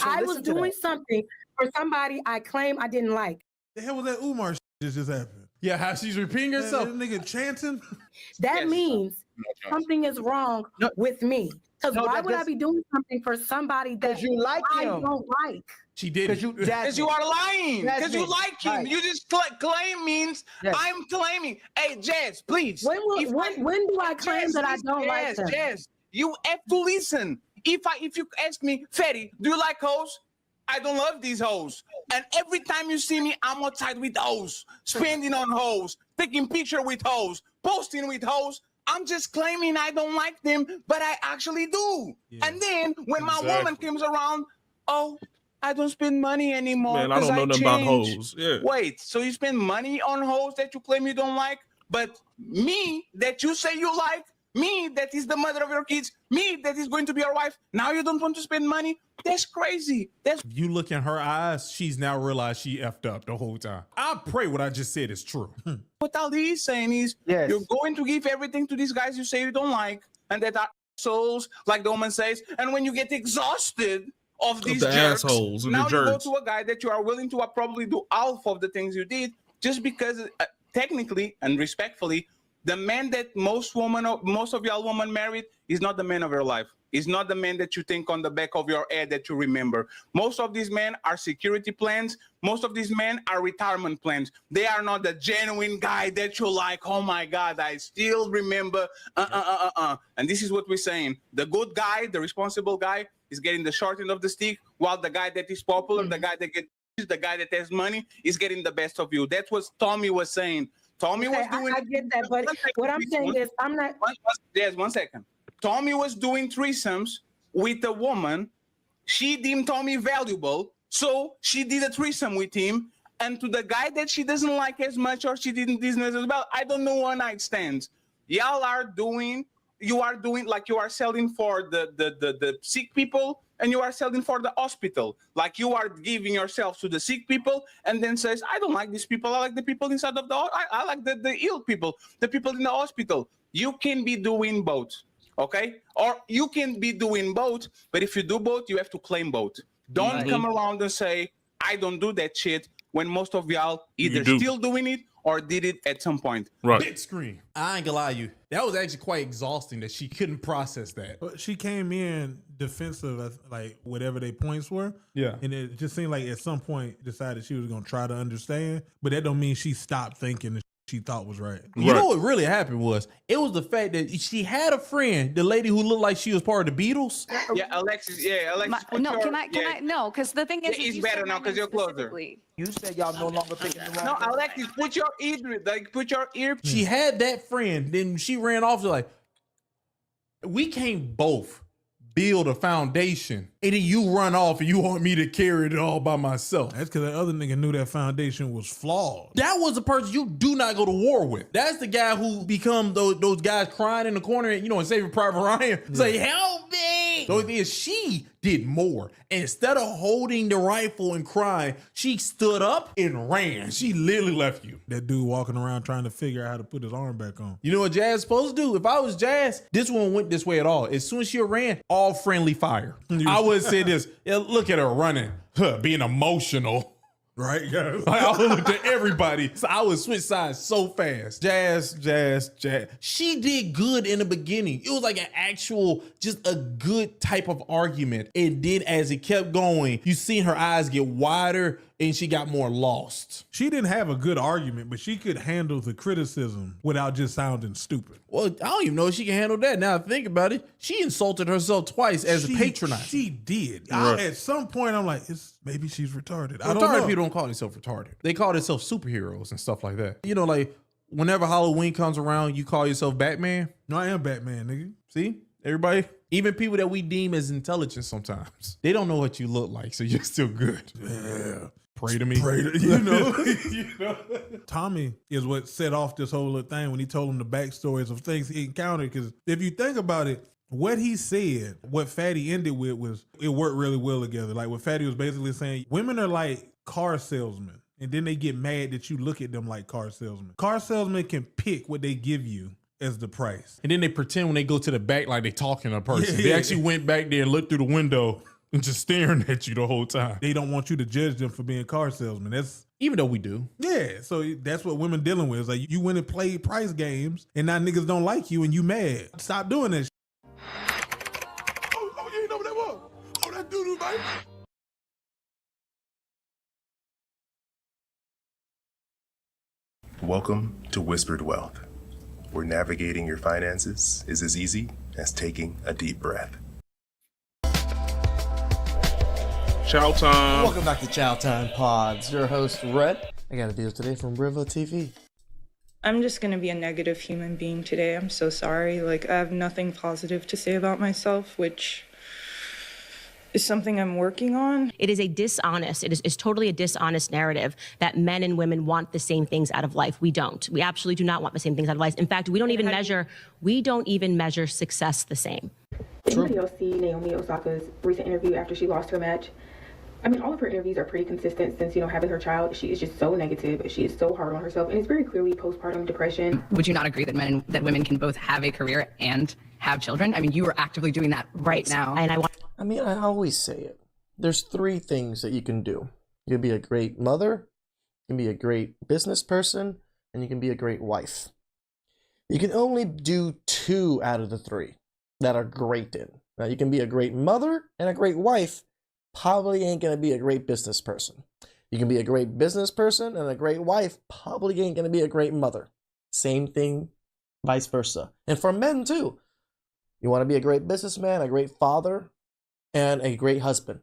I was doing something for somebody I claim I didn't like. The hell was that Umar shit just happened? Yeah, how she's repeating herself. That nigga chanting. That means something is wrong with me. Because why would I be doing something for somebody that you like I him? don't like? She did. Because you are lying. Because you like him. Right. You just claim means I'm claiming. Hey, Jazz, please. When do I claim that I don't like them? Jazz, you have to listen. If you ask me, Fetty, do you like hoes? I don't love these hoes. And every time you see me, I'm outside with hoes, spending on hoes, taking picture with hoes, posting with hoes. I'm just claiming I don't like them, but I actually do. Yeah. And then when my woman comes around, oh, I don't spend money anymore. Man, I don't know nothing about hoes. Yeah. Wait, so you spend money on hoes that you claim you don't like, but me that you say you like, me that is the mother of your kids, me that is going to be your wife, now you don't want to spend money? That's crazy. That's If you look in her eyes, she's now realized she effed up the whole time. I pray what I just said is true. what Ali is saying is, you're going to give everything to these guys you say you don't like, and that are souls, like the woman says, and when you get exhausted of these jerks, assholes and now the you go jerks. to a guy that you are willing to probably do half of the things you did, just because technically and respectfully, the man that most of y'all women married is not the man of your life. Is not the man that you think on the back of your head that you remember. Most of these men are security plans. Most of these men are retirement plans. They are not the genuine guy that you like. Oh my God, I still remember. And this is what we're saying. The good guy, the responsible guy, is getting the short end of the stick, while the guy that is popular, the guy that the guy that has money, is getting the best of you. That's what Tommy was saying. Tommy was doing. I get that, but what I'm saying is, I'm not. Yes, 1 second. Tommy was doing threesomes with a woman. She deemed Tommy valuable, so she did a threesome with him. And to the guy that she doesn't like as much, or she didn't business as well, I don't know one night stands. Y'all are doing. You are doing like you are selling for the sick people, and you are selling for the hospital. Like you are giving yourself to the sick people, and then says, I don't like these people. I like the people inside of I like the ill people, the people in the hospital. You can be doing both. Okay, or you can be doing both, but if you do both, you have to claim both. Don't come around and say, I don't do that shit, when most of y'all either still doing it or did it at some point. Right. Big screen. I ain't gonna lie to you. That was actually quite exhausting that she couldn't process that. But she came in defensive of like whatever their points were. Yeah. And it just seemed like at some point decided she was gonna try to understand, but that don't mean she stopped thinking the she thought was right. You know what really happened was, it was the fact that she had a friend, the lady who looked like she was part of the Beatles. Yeah, Alexis. Yeah, Alexis. No, can I? No, because the thing is, it's better now because you're closer. You said y'all no longer picking the wrong. No, Alexis, put your ear. She had that friend, then she ran off to like, we can't both build a foundation, and then you run off and you want me to carry it all by myself. That's because that other nigga knew that foundation was flawed. That was the person you do not go to war with. That's the guy who become those guys crying in the corner, and and Saving Private Ryan, say, help me. The only thing is, she did more. Instead of holding the rifle and crying, she stood up and ran. She literally left you. That dude walking around trying to figure out how to put his arm back on. You know what Jazz is supposed to do? If I was Jazz, this one went this way at all. As soon as she ran, all friendly fire. I would say this, look at her running, being emotional. Right, guys? I looked at everybody. So I would switch sides so fast. Jazz. She did good in the beginning. It was like an actual, just a good type of argument. And then as it kept going, you seen her eyes get wider and she got more lost. She didn't have a good argument, but she could handle the criticism without just sounding stupid. Well, I don't even know if she can handle that. Now think about it. She insulted herself twice as a patronizing. She did. At some point, I'm like, maybe she's retarded. I don't Retarded know. people don't call themselves retarded. They call themselves superheroes and stuff like that. Like whenever Halloween comes around, you call yourself Batman. No, I am Batman, nigga. See? Everybody? Even people that we deem as intelligent sometimes, they don't know what you look like, so you're still good. Yeah. Pray to me. You know. Tommy is what set off this whole little thing when he told him the backstories of things he encountered. Because if you think about it, what he said, what Fatty ended with was, it worked really well together. Like what Fatty was basically saying, women are like car salesmen. And then they get mad that you look at them like car salesmen. Car salesmen can pick what they give you as the price. And then they pretend when they go to the back like they talking to a person. They actually went back there and looked through the window and just staring at you the whole time. They don't want you to judge them for being car salesmen. Even though we do. Yeah, so that's what women dealing with. It's like you went and played price games and now niggas don't like you and you mad. Stop doing that. Oh, you ain't know what that was? Oh, that doo-doo, baby. Welcome to Whispered Wealth, where navigating your finances is as easy as taking a deep breath. Chow time. Welcome back to Chow Time Pods. Your host, Red. I got a deal today from Riva TV. I'm just gonna be a negative human being today. I'm so sorry. Like, I have nothing positive to say about myself, which is something I'm working on. It is a dishonest, it is totally a dishonest narrative that men and women want the same things out of life. We don't. We absolutely do not want the same things out of life. In fact, we don't even measure success the same. Did anybody else see Naomi Osaka's recent interview after she lost her match? I mean, all of her interviews are pretty consistent since, having her child. She is just so negative. She is so hard on herself, and it's very clearly postpartum depression. Would you not agree that women can both have a career and have children? I mean, you are actively doing that right now. And I always say it. There's 3 things that you can do. You can be a great mother, you can be a great business person, and you can be a great wife. You can only do 2 out of the 3 that are great in. Now, you can be a great mother and a great wife, probably ain't going to be a great business person. You can be a great business person and a great wife, probably ain't going to be a great mother. Same thing, vice versa. And for men too. You want to be a great businessman, a great father, and a great husband.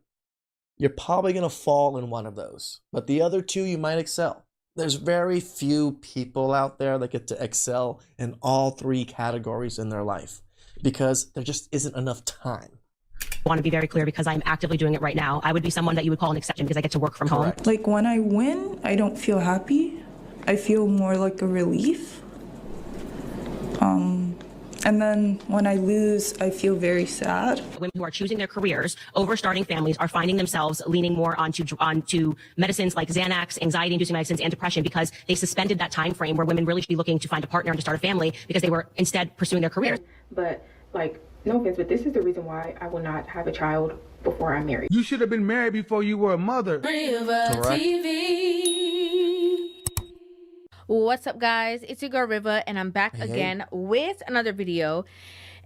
You're probably going to fall in one of those. But the other 2, you might excel. There's very few people out there that get to excel in all 3 categories in their life because there just isn't enough time. I want to be very clear because I'm actively doing it right now. I would be someone that you would call an exception because I get to work from home. Like, when I win, I don't feel happy. I feel more like a relief. And then when I lose, I feel very sad. Women who are choosing their careers over starting families are finding themselves leaning more onto medicines like Xanax, anxiety-inducing medicines, and depression because they suspended that time frame where women really should be looking to find a partner and to start a family because they were instead pursuing their careers. But, no offense, but this is the reason why I will not have a child before I'm married. You should have been married before you were a mother. Riva TV. What's up, guys? It's your girl Riva, and I'm back again with another video.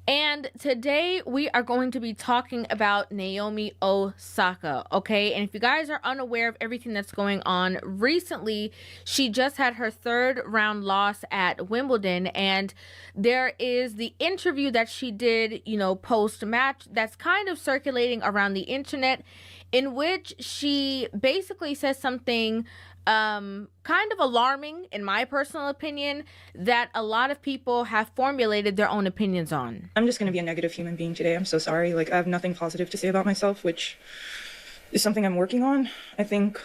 And today we are going to be talking about Naomi Osaka, okay? And if you guys are unaware of everything that's going on, recently she just had her 3rd round loss at Wimbledon, and there is the interview that she did, post-match that's kind of circulating around the internet, in which she basically says something kind of alarming, in my personal opinion, that a lot of people have formulated their own opinions on. I'm just going to be a negative human being today. I'm so sorry. Like, I have nothing positive to say about myself, which is something I'm working on, I think.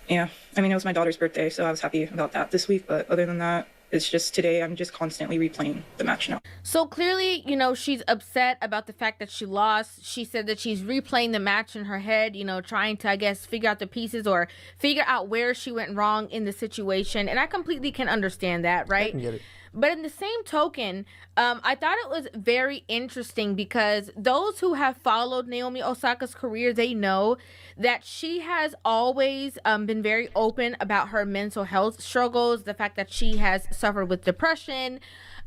Yeah, I mean, it was my daughter's birthday, so I was happy about that this week, but other than that, it's just today I'm just constantly replaying the match now. So clearly, she's upset about the fact that she lost. She said that she's replaying the match in her head, trying to, I guess, figure out the pieces or figure out where she went wrong in the situation. And I completely can understand that, right? I can get it. But in the same token, I thought it was very interesting because those who have followed Naomi Osaka's career, they know that she has always been very open about her mental health struggles, the fact that she has suffered with depression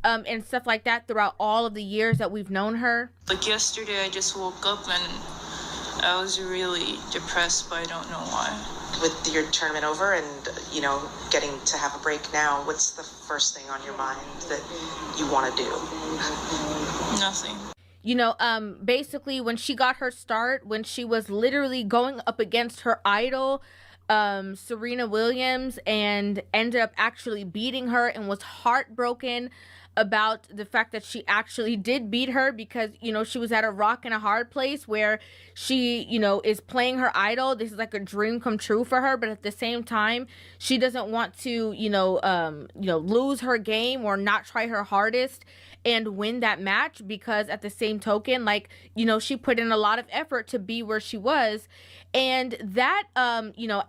and stuff like that throughout all of the years that we've known her. Like yesterday, I just woke up and I was really depressed, but I don't know why. With your tournament over and, getting to have a break now, what's the first thing on your mind that you want to do? Nothing. Basically, when she got her start, when she was literally going up against her idol, Serena Williams, and ended up actually beating her and was heartbroken about the fact that she actually did beat her because, she was at a rock and a hard place where she, is playing her idol. This is like a dream come true for her. But at the same time, she doesn't want to, lose her game or not try her hardest and win that match because at the same token, she put in a lot of effort to be where she was. And that,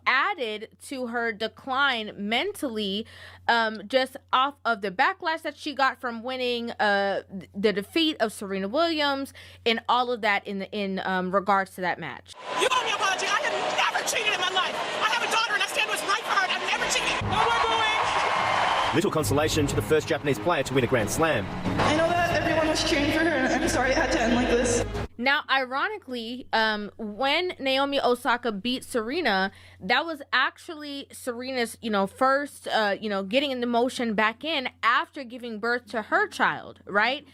added to her decline mentally, just off of the backlash that she got from winning the defeat of Serena Williams and all of that in regards to that match. You owe me an apology. I have never cheated in my life. I have a daughter and I stand what's right for her. I've never cheated. No more booing. Little consolation to the first Japanese player to win a Grand Slam. I know that everyone was cheering for her, and I'm sorry it had to end like this. Now, ironically, when Naomi Osaka beat Serena, that was actually Serena's, first, getting in the motion back in after giving birth to her child, right?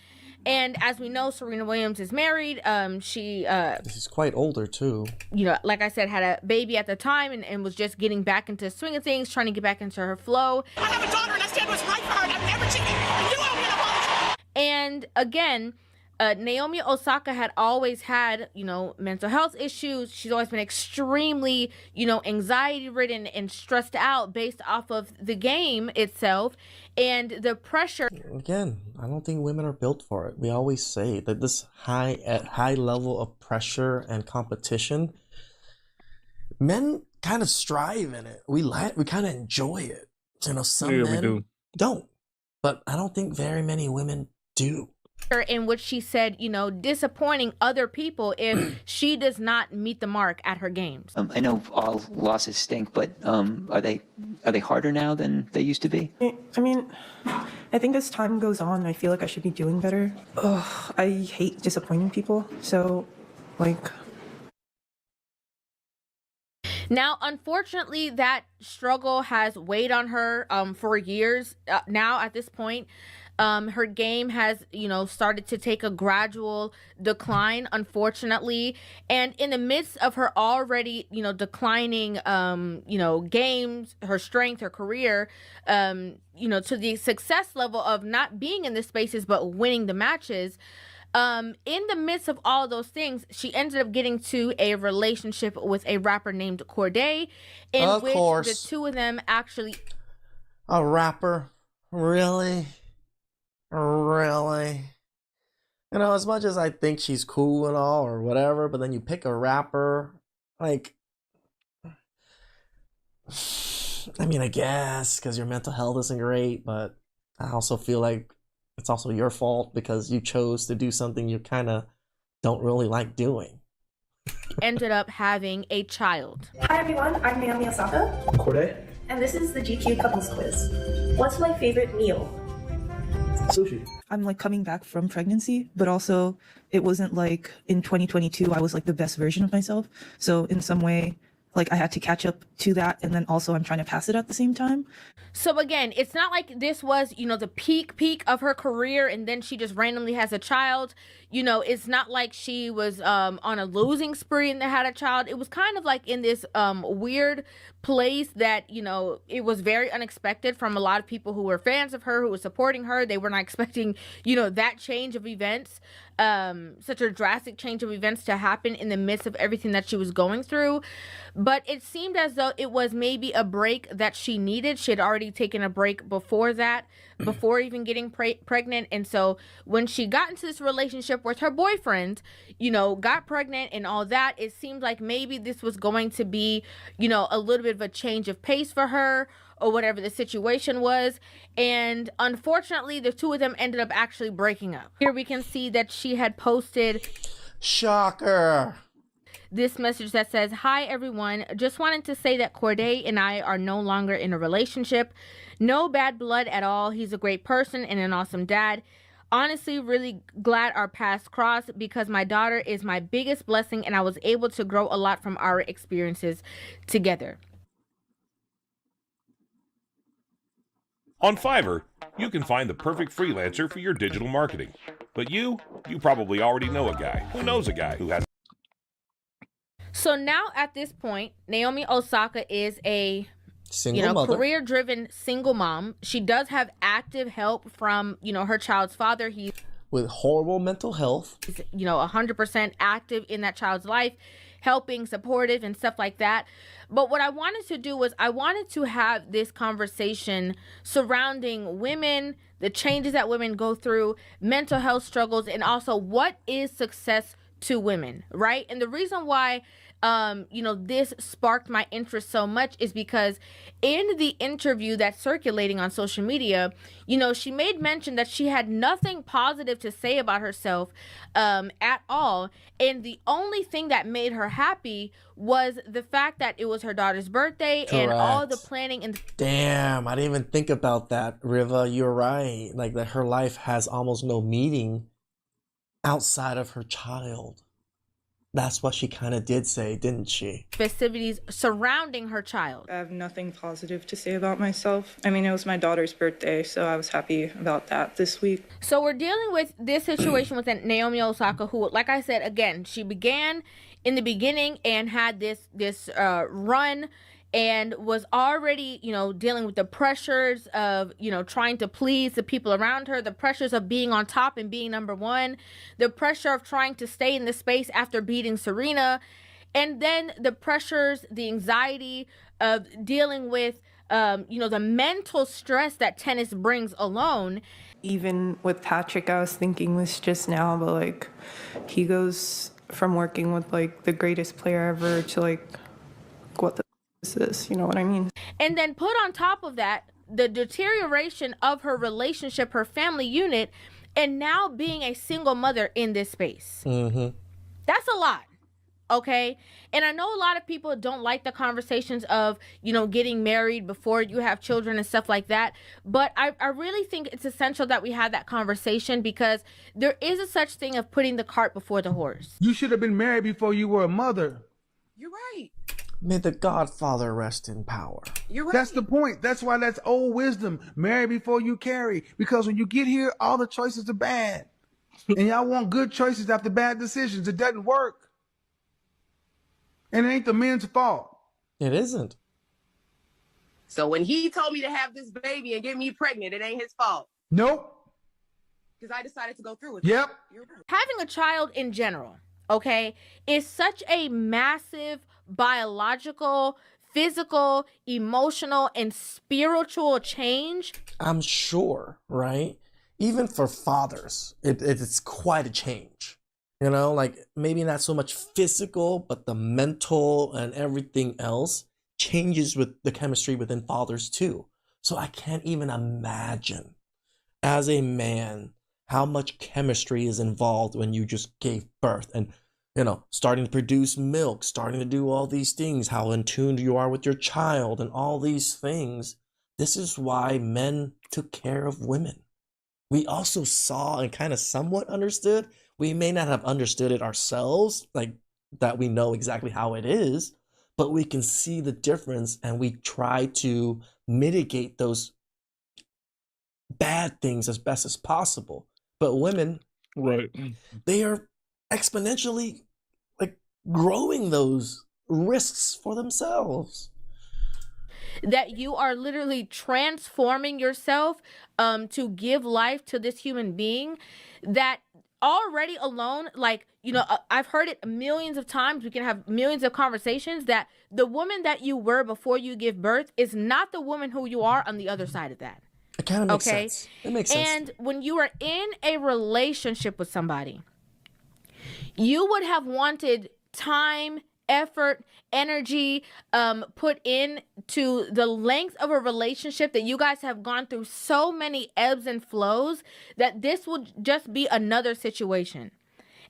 And as we know, Serena Williams is married. She's quite older too. You know, like I said, had a baby at the time and was just getting back into the swing of things, trying to get back into her flow. I have a daughter and I stand what's right for her and I've never cheated. And you owe me an apology. And again, Naomi Osaka had always had, you know, mental health issues. She's always been extremely, you know, anxiety ridden and stressed out based off of the game itself and the pressure. Again, I don't think women are built for it. We always say that this high level of pressure and competition, men kind of strive in it. We kind of enjoy it. You know, some men don't, but I don't think very many women do. In which she said, you know, disappointing other people if she does not meet the mark at her games. I know all losses stink, but are they harder now than they used to be? I mean, I think as time goes on, I feel like I should be doing better. Ugh, I hate disappointing people. So, like... Now, unfortunately, that struggle has weighed on her for years now at this point. Her game has, you know, started to take a gradual decline, unfortunately. And in the midst of her already, you know, declining, you know, games, her strength, her career, you know, to the success level of not being in the spaces, but winning the matches. In the midst of all those things, she ended up getting to a relationship with a rapper named Corday, in which the two of them actually... A rapper? Really? Really? You know, as much as I think she's cool and all or whatever, but then you pick a rapper, like, I mean, I guess because your mental health isn't great, but I also feel like it's also your fault because you chose to do something you kind of don't really like doing. Ended up having a child. Hi everyone, I'm Naomi Osaka. Corday? And this is the GQ Couples Quiz. What's my favorite meal? Sushi. I'm like coming back from pregnancy, but also it wasn't like in 2022 I was like the best version of myself. So in some way, like I had to catch up to that, and then also I'm trying to pass it at the same time. So again, it's not like this was, you know, the peak of her career and then she just randomly has a child. You know, it's not like she was on a losing spree and they had a child. It was kind of like in this weird place that, you know, it was very unexpected from a lot of people who were fans of her, who were supporting her. They were not expecting, you know, that change of events, such a drastic change of events to happen in the midst of everything that she was going through. But it seemed as though it was maybe a break that she needed. She had already taken a break before that, before even getting pregnant. And so when she got into this relationship with her boyfriend, you know, got pregnant and all that, it seemed like maybe this was going to be, you know, a little bit of a change of pace for her or whatever the situation was. And unfortunately, the two of them ended up actually breaking up. Here we can see that she had posted... Shocker! This message that says, "Hi everyone, just wanted to say that Corday and I are no longer in a relationship. No bad blood at all. He's a great person and an awesome dad. Honestly, really glad our paths crossed because my daughter is my biggest blessing and I was able to grow a lot from our experiences together." On Fiverr, you can find the perfect freelancer for your digital marketing. But you probably already know a guy who knows a guy who has... So now at this point, Naomi Osaka is a single mother, career-driven single mom. She does have active help from, you know, her child's father. He's with horrible mental health. You know, 100% active in that child's life, helping, supportive, and stuff like that. But what I wanted to do was I wanted to have this conversation surrounding women, the changes that women go through, mental health struggles, and also what is success to women, right? And the reason why you know, this sparked my interest so much is because in the interview that's circulating on social media, you know, she made mention that she had nothing positive to say about herself at all. And the only thing that made her happy was the fact that it was her daughter's birthday. Correct. And all the planning and damn, I didn't even think about that, Riva. You're right. Like that her life has almost no meaning outside of her child. That's what she kind of did say, didn't she? Festivities surrounding her child. I have nothing positive to say about myself. I mean, it was my daughter's birthday, so I was happy about that this week. So we're dealing with this situation with Naomi Osaka, who, like I said, again, she began in the beginning and had this run and was already, dealing with the pressures of, trying to please the people around her, the pressures of being on top and being number one, the pressure of trying to stay in the space after beating Serena, and then the pressures, the anxiety of dealing with, the mental stress that tennis brings alone. Even with Patrick, I was thinking this just now, but like, he goes from working with like the greatest player ever to like, what the is this? You know what I mean? And then put on top of that the deterioration of her relationship, her family unit, and now being a single mother in this space. That's a lot. Okay. And I know a lot of people don't like the conversations of, getting married before you have children and stuff like that. But I really think it's essential that we have that conversation, because there is a such thing of putting the cart before the horse. You should have been married before you were a mother. You're right. May the Godfather rest in power. You're right. That's the point. That's why that's old wisdom. Marry before you carry. Because when you get here, all the choices are bad. And y'all want good choices after bad decisions. It doesn't work. And it ain't the men's fault. It isn't. So when he told me to have this baby and get me pregnant, it ain't his fault. Nope. Because I decided to go through with Yep. it. You're right. Having a child in general, okay, is such a massive biological, physical, emotional, and spiritual change. I'm sure, right? Even for fathers, it's quite a change. Like maybe not so much physical, but the mental and everything else changes with the chemistry within fathers too. So I can't even imagine as a man how much chemistry is involved when you just gave birth and, starting to produce milk, starting to do all these things, how in tune you are with your child and all these things. This is why men took care of women. We also saw and kind of somewhat understood. We may not have understood it ourselves, like that we know exactly how it is, but we can see the difference and we try to mitigate those bad things as best as possible. But women, right, they are exponentially like growing those risks for themselves. That you are literally transforming yourself to give life to this human being that already alone, like, I've heard it millions of times. We can have millions of conversations that the woman that you were before you give birth is not the woman who you are on the other side of that. It kind of makes sense. It makes sense. And when you are in a relationship with somebody, you would have wanted time, effort, energy put in to the length of a relationship that you guys have gone through so many ebbs and flows that this would just be another situation.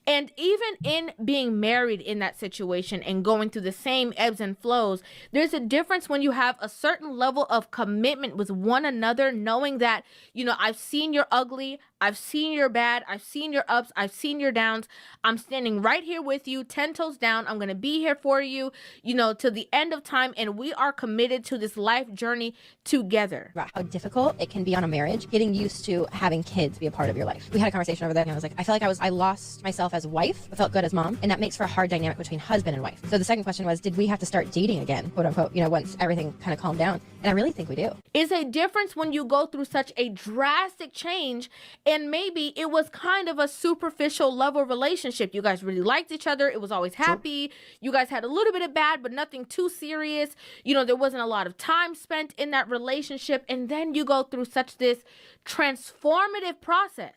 And even in being married in that situation and going through the same ebbs and flows, there's a difference when you have a certain level of commitment with one another, knowing that, I've seen your ugly, I've seen your bad, I've seen your ups, I've seen your downs. I'm standing right here with you, 10 toes down. I'm going to be here for you, to the end of time. And we are committed to this life journey together. About how difficult it can be on a marriage, getting used to having kids be a part of your life. We had a conversation over that and I was like, I feel like I lost myself as a wife, but felt good as mom. And that makes for a hard dynamic between husband and wife. So the second question was, did we have to start dating again, quote unquote, once everything kind of calmed down? And I really think we do. Is a difference when you go through such a drastic change, and maybe it was kind of a superficial level relationship. You guys really liked each other. It was always happy. You guys had a little bit of bad, but nothing too serious. There wasn't a lot of time spent in that relationship. And then you go through such this transformative process,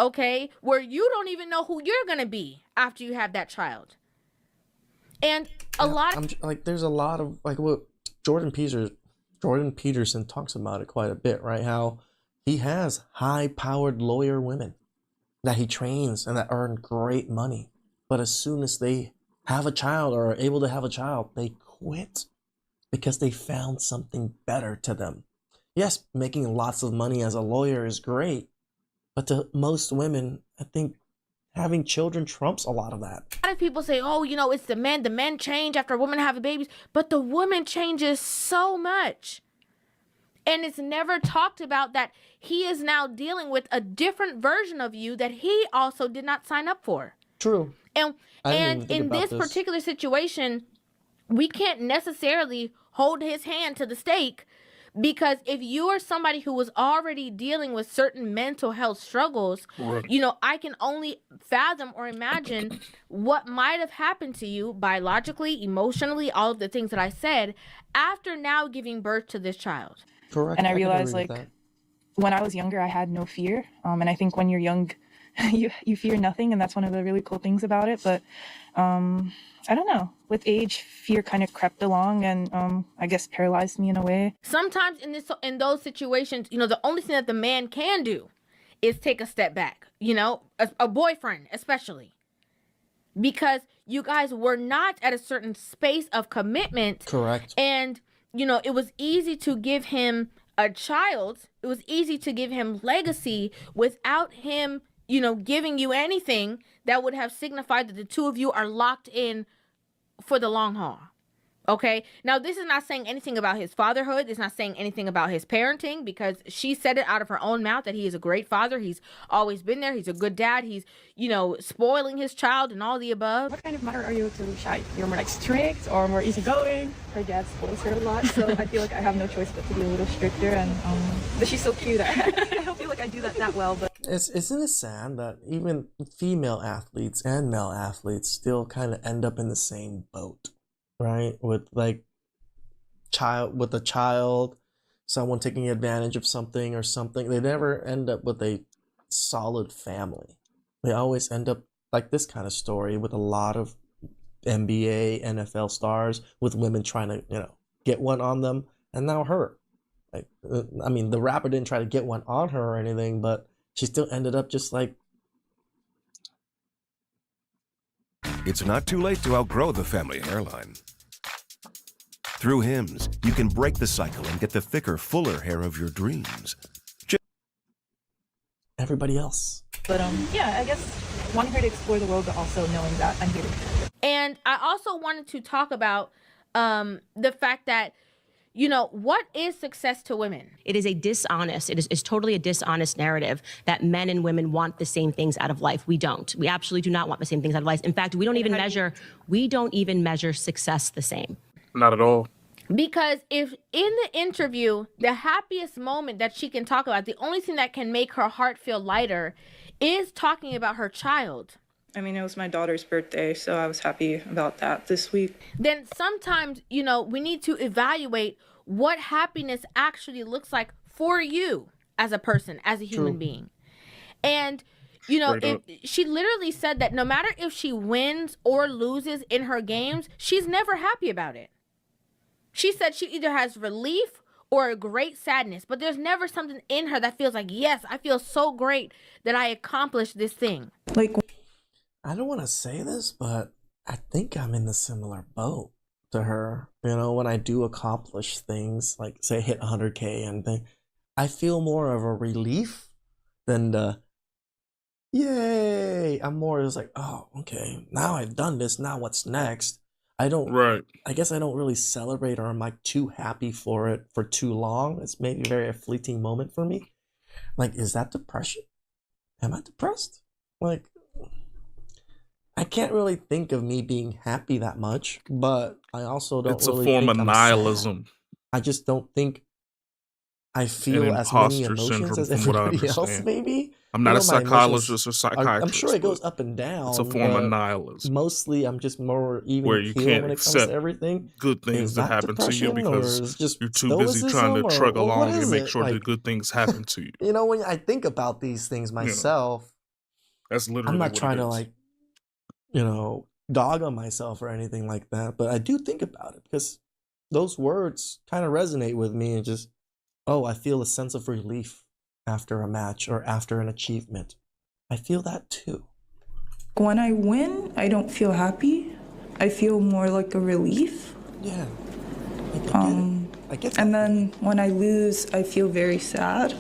okay, where you don't even know who you're going to be after you have that child. And there's a lot of what Jordan Peterson talks about it quite a bit, right? How he has high-powered lawyer women that he trains and that earn great money. But as soon as they have a child or are able to have a child, they quit because they found something better to them. Yes, making lots of money as a lawyer is great, but to most women, I think having children trumps a lot of that. A lot of people say, oh, it's the men. The men change after a woman have babies. But the woman changes so much. And it's never talked about that he is now dealing with a different version of you that he also did not sign up for. True. And in this particular situation, we can't necessarily hold his hand to the stake, because if you are somebody who was already dealing with certain mental health struggles, right, I can only fathom or imagine what might have happened to you biologically, emotionally, all of the things that I said, after now giving birth to this child. Correct. And I realized, like, when I was younger, I had no fear. And I think when you're young, you fear nothing. And that's one of the really cool things about it. But I don't know. With age, fear kind of crept along and I guess paralyzed me in a way. Sometimes in those situations, the only thing that the man can do is take a step back, a boyfriend especially. Because you guys were not at a certain space of commitment. Correct. And it was easy to give him a child. It was easy to give him legacy without him, giving you anything that would have signified that the two of you are locked in for the long haul. Okay. Now, this is not saying anything about his fatherhood. It's not saying anything about his parenting, because she said it out of her own mouth that he is a great father. He's always been there. He's a good dad. He's, spoiling his child and all the above. What kind of mother are you to Shy? You're more like strict or more easygoing? Her dad spoils her a lot, so I feel like I have no choice but to be a little stricter. And but she's so cute. I don't feel like I do that well. But isn't it sad that even female athletes and male athletes still kind of end up in the same boat? Right, with a child, someone taking advantage of something or something. They never end up with a solid family. They always end up like this kind of story with a lot of NBA, NFL stars, with women trying to, get one on them, and now her. The rapper didn't try to get one on her or anything, but she still ended up just like. It's not too late to outgrow the family hairline. Through Hims, you can break the cycle and get the thicker, fuller hair of your dreams. Everybody else. But I guess wanting her to explore the world, but also knowing that I'm here to protect her. And I also wanted to talk about the fact that, what is success to women? It is it's totally a dishonest narrative that men and women want the same things out of life. We don't. We absolutely do not want the same things out of life. In fact, we don't even measure success the same. Not at all. Because if in the interview, the happiest moment that she can talk about, the only thing that can make her heart feel lighter is talking about her child. I mean, it was my daughter's birthday, so I was happy about that this week. Then sometimes, we need to evaluate what happiness actually looks like for you as a person, as a human being. And, if she literally said that no matter if she wins or loses in her games, she's never happy about it. She said she either has relief or a great sadness, but there's never something in her that feels like, yes, I feel so great that I accomplished this thing. I don't want to say this, but I think I'm in the similar boat to her. When I do accomplish things, like say hit 100K and thing, I feel more of a relief than the yay. I'm more just like, oh, okay, now I've done this, now what's next? I guess I don't really celebrate, or I'm like too happy for it for too long. It's maybe a fleeting moment for me. Like, is that depression? Am I depressed? Like, I can't really think of me being happy that much, but I also don't. It's really a form of nihilism. I just don't think I feel as many emotions as everybody else. Maybe I'm not a psychologist or psychiatrist. I'm sure it goes up and down. It's a form of nihilism. Mostly, I'm just more even where you can't when it comes to everything. Good things that happen to you because you're too busy trying to trug along and make sure that good things happen to you. When I think about these things myself, that's literally. I'm not trying to dog on myself or anything like that, but I do think about it because those words kind of resonate with me, and just, I feel a sense of relief after a match or after an achievement. I feel that too. When I win, I don't feel happy. I feel more like a relief. Yeah. I get that. And then when I lose, I feel very sad.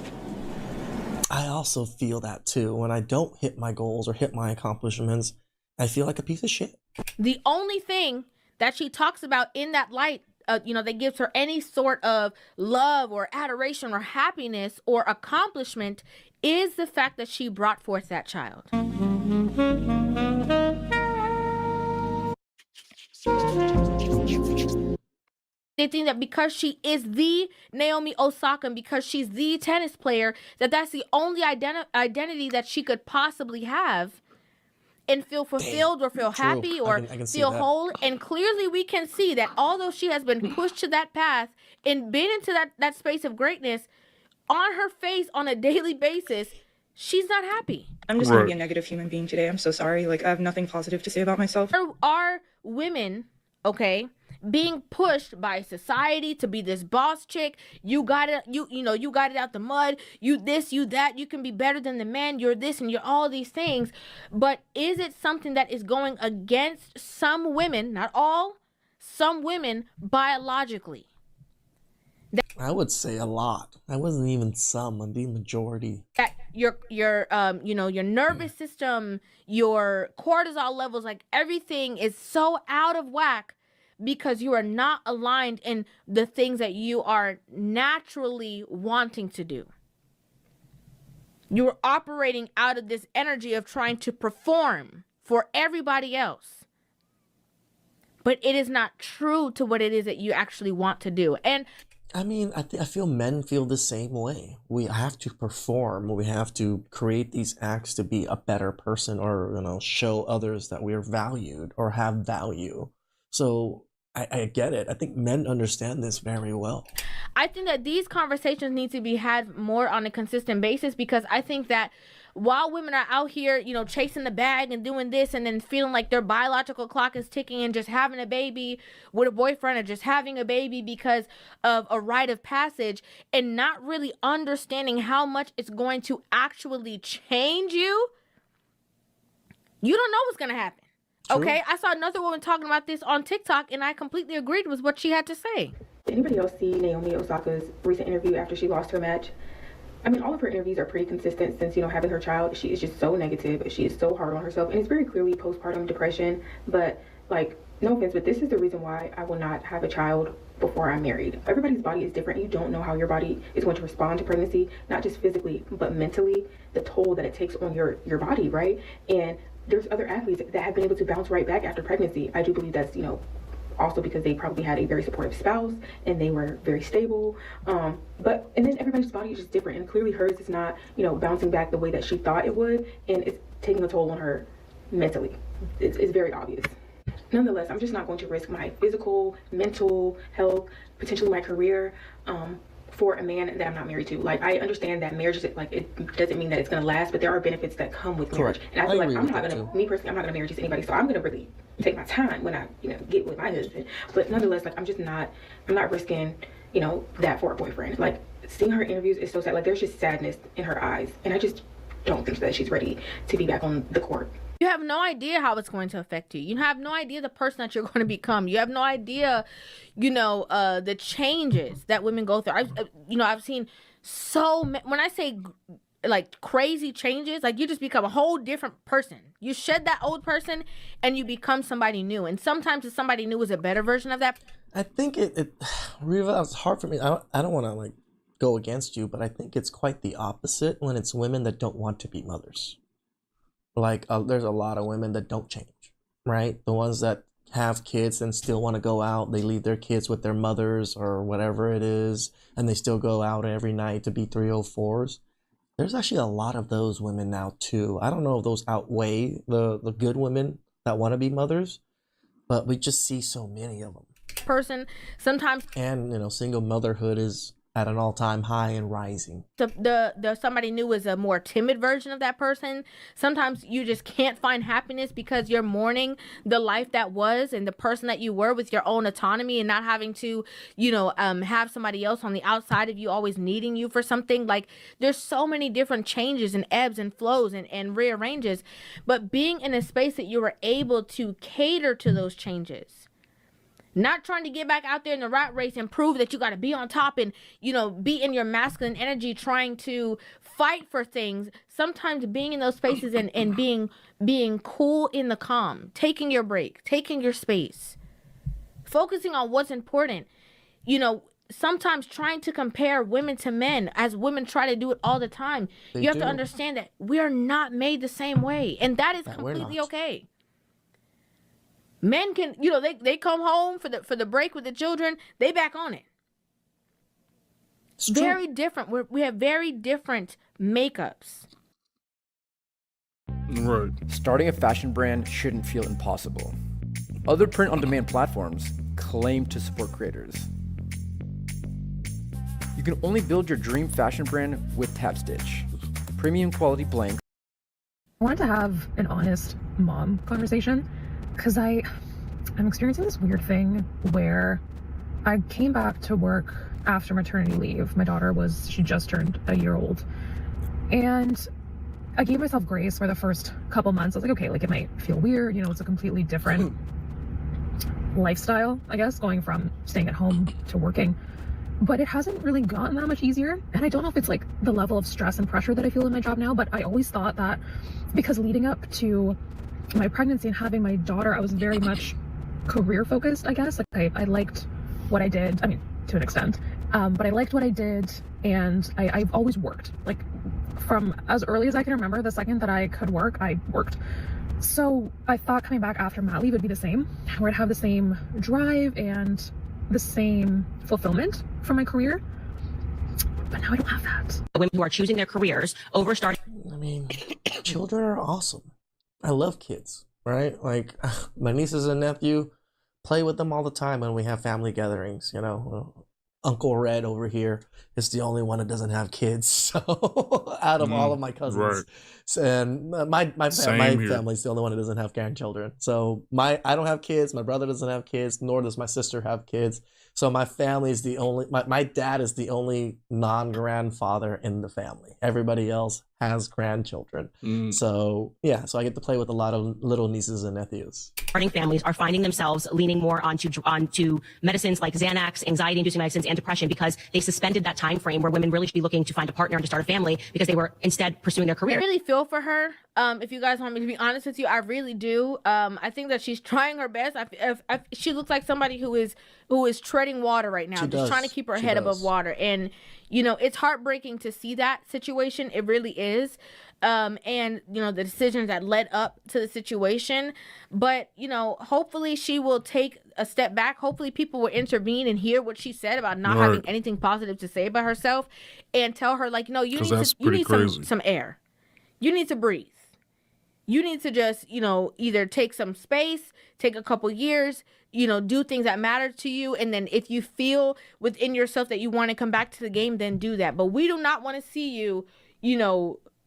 I also feel that too. When I don't hit my goals or hit my accomplishments, I feel like a piece of shit. The only thing that she talks about in that light, that gives her any sort of love or adoration or happiness or accomplishment is the fact that she brought forth that child. They think that because she is the Naomi Osaka and because she's the tennis player, that's the only identity that she could possibly have and feel fulfilled or feel happy or I can see feel that. whole. And clearly we can see that although she has been pushed to that path and been into that space of greatness, on her face on a daily basis, she's not happy. I'm just gonna be a negative human being today. I'm so sorry. Like, I have nothing positive to say about myself. There are women, okay, being pushed by society to be this boss chick. You got it, you got it out the mud. You this, you that. You can be better than the man. You're this and you're all these things. But is it something that is going against some women, not all, some women biologically? I would say a lot. I wasn't even some. I'm the majority. That your nervous system, your cortisol levels, like everything is so out of whack because you are not aligned in the things that you are naturally wanting to do. You are operating out of this energy of trying to perform for everybody else. But it is not true to what it is that you actually want to do. And I mean, I feel men feel the same way. We have to perform. We have to create these acts to be a better person or, show others that we are valued or have value. So I get it. I think men understand this very well. I think that these conversations need to be had more on a consistent basis because I think that while women are out here, chasing the bag and doing this and then feeling like their biological clock is ticking and just having a baby with a boyfriend or just having a baby because of a rite of passage and not really understanding how much it's going to actually change you, you don't know what's going to happen. True. Okay, I saw another woman talking about this on TikTok and I completely agreed with what she had to say. Did anybody else see Naomi Osaka's recent interview after she lost her match? I mean, all of her interviews are pretty consistent since, having her child. She is just so negative. She is so hard on herself. And it's very clearly postpartum depression. But, no offense, but this is the reason why I will not have a child before I'm married. Everybody's body is different. You don't know how your body is going to respond to pregnancy, not just physically, but mentally, the toll that it takes on your body, right? And there's other athletes that have been able to bounce right back after pregnancy. I do believe that's, also because they probably had a very supportive spouse and they were very stable. And then everybody's body is just different. And clearly hers is not, bouncing back the way that she thought it would. And it's taking a toll on her mentally. It's very obvious. Nonetheless, I'm just not going to risk my physical, mental health, potentially my career, for a man that I'm not married to. I understand that marriage is it doesn't mean that it's going to last, but there are benefits that come with marriage. Correct. And I feel like me personally, I'm not going to marry just anybody. So I'm going to really take my time when I, get with my husband. But nonetheless, I'm not risking, that for a boyfriend. Seeing her interviews is so sad. There's just sadness in her eyes. And I just don't think that she's ready to be back on the court. You have no idea how it's going to affect you. You have no idea the person that you're going to become. You have no idea, the changes that women go through. I've seen when I say crazy changes, you just become a whole different person. You shed that old person and you become somebody new. And sometimes the somebody new is a better version of that. I think Riva, it's hard for me. I don't want to go against you, but I think it's quite the opposite when it's women that don't want to be mothers. There's a lot of women that don't change, right? The ones that have kids and still want to go out, they leave their kids with their mothers or whatever it is, and they still go out every night to be 304s. There's actually a lot of those women now too. I don't know if those outweigh the good women that want to be mothers, but we just see so many of them. Person sometimes, and single motherhood is at an all-time high and rising. The somebody new is a more timid version of that person. Sometimes you just can't find happiness because you're mourning the life that was and the person that you were with your own autonomy and not having to, have somebody else on the outside of you always needing you for something. There's so many different changes and ebbs and flows and rearranges, but being in a space that you were able to cater to those changes Not trying to get back out there in the rat race and prove that you got to be on top and, be in your masculine energy trying to fight for things. Sometimes being in those spaces and being cool in the calm, taking your break, taking your space, focusing on what's important. Sometimes trying to compare women to men, as women try to do it all the time. They You have to do. understand that we are not made the same way, and that is That we're completely not. okay. Men can, they come home for the break with the children, they back on it. It's true. Very different. We have very different makeups. Right. Starting a fashion brand shouldn't feel impossible. Other print-on-demand platforms claim to support creators. You can only build your dream fashion brand with TapStitch. Premium quality blank. I wanted to have an honest mom conversation because I'm experiencing this weird thing where I came back to work after maternity leave. My daughter she just turned a year old. And I gave myself grace for the first couple months. I was like, okay, like it might feel weird. It's a completely different lifestyle, I guess, going from staying at home to working. But it hasn't really gotten that much easier. And I don't know if it's like the level of stress and pressure that I feel in my job now, but I always thought that because leading up to my pregnancy and having my daughter, I was very much career focused, I guess. Like I liked what I did, I mean, to an extent, but I liked what I did, and I've always worked. Like from as early as I can remember, the second that I could work, I worked. So I thought coming back after mat leave would be the same, where I'd have the same drive and the same fulfillment from my career, but now I don't have that. Women who are choosing their careers over starting. I mean, children are awesome. I love kids, right? Like my nieces and nephew, play with them all the time when we have family gatherings. Uncle Red over here is the only one that doesn't have kids. So out of all of my cousins, right. And my Same here. family's the only one that doesn't have grandchildren. So I don't have kids. My brother doesn't have kids, nor does my sister have kids. So my family is the only. My dad is the only non-grandfather in the family. Everybody else has grandchildren. So yeah, so I get to play with a lot of little nieces and nephews. Starting families are finding themselves leaning more onto medicines like Xanax, anxiety-inducing medicines, and depression because they suspended that time frame where women really should be looking to find a partner and to start a family because they were instead pursuing their I career. really feel for her. If you guys want me to be honest with you, I really do. I think that she's trying her best. She looks like somebody who is treading water right now, just trying to keep her head above water. And it's heartbreaking to see that situation. It really is. And the decisions that led up to the situation. But hopefully she will take a step back. Hopefully people will intervene and hear what she said about not having anything positive to say about herself, and tell her like, no, you need some air. You need to breathe. You need to just, either take some space, take a couple years, do things that matter to you. And then if you feel within yourself that you want to come back to the game, then do that. But we do not want to see you,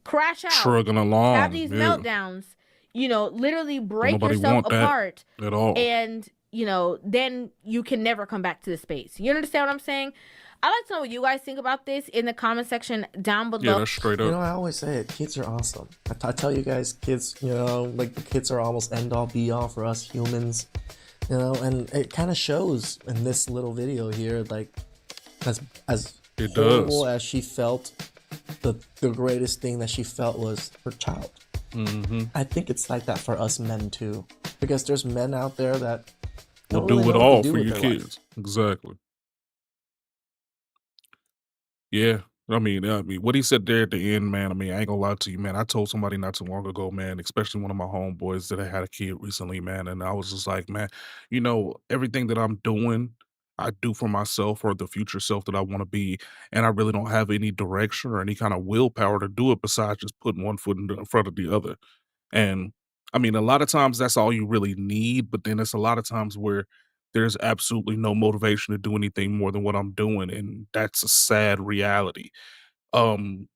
crash out, Shrugging along, have these meltdowns, literally break Nobody yourself want that apart at all. And, then you can never come back to the space. You understand what I'm saying? I'd like to know what you guys think about this in the comment section down below. Yeah, that's straight up. I always say it. Kids are awesome. I tell you guys, kids, like the kids are almost end all be all for us humans, and it kind of shows in this little video here, like as it horrible does. as she felt, the greatest thing that she felt was her child. I think it's like that for us men too, because there's men out there that Will don't do really it know what all to do for with your their life. kids. Exactly. Yeah. I mean, what he said there at the end, man, I ain't gonna lie to you, man. I told somebody not too long ago, man, especially one of my homeboys that I had a kid recently, man, and I was just like, man, everything that I'm doing, I do for myself or the future self that I want to be, and I really don't have any direction or any kind of willpower to do it besides just putting one foot in front of the other. And a lot of times that's all you really need, but then it's a lot of times where there's absolutely no motivation to do anything more than what I'm doing, and that's a sad reality. Um,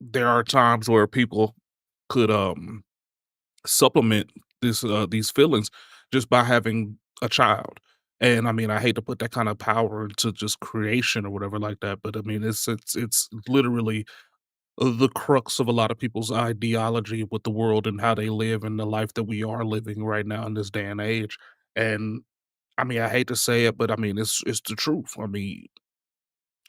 there are times where people could supplement these feelings just by having a child. And I hate to put that kind of power into just creation or whatever like that, but it's literally the crux of a lot of people's ideology with the world and how they live and the life that we are living right now in this day and age. And I mean, I hate to say it, but I mean, it's the truth. I mean,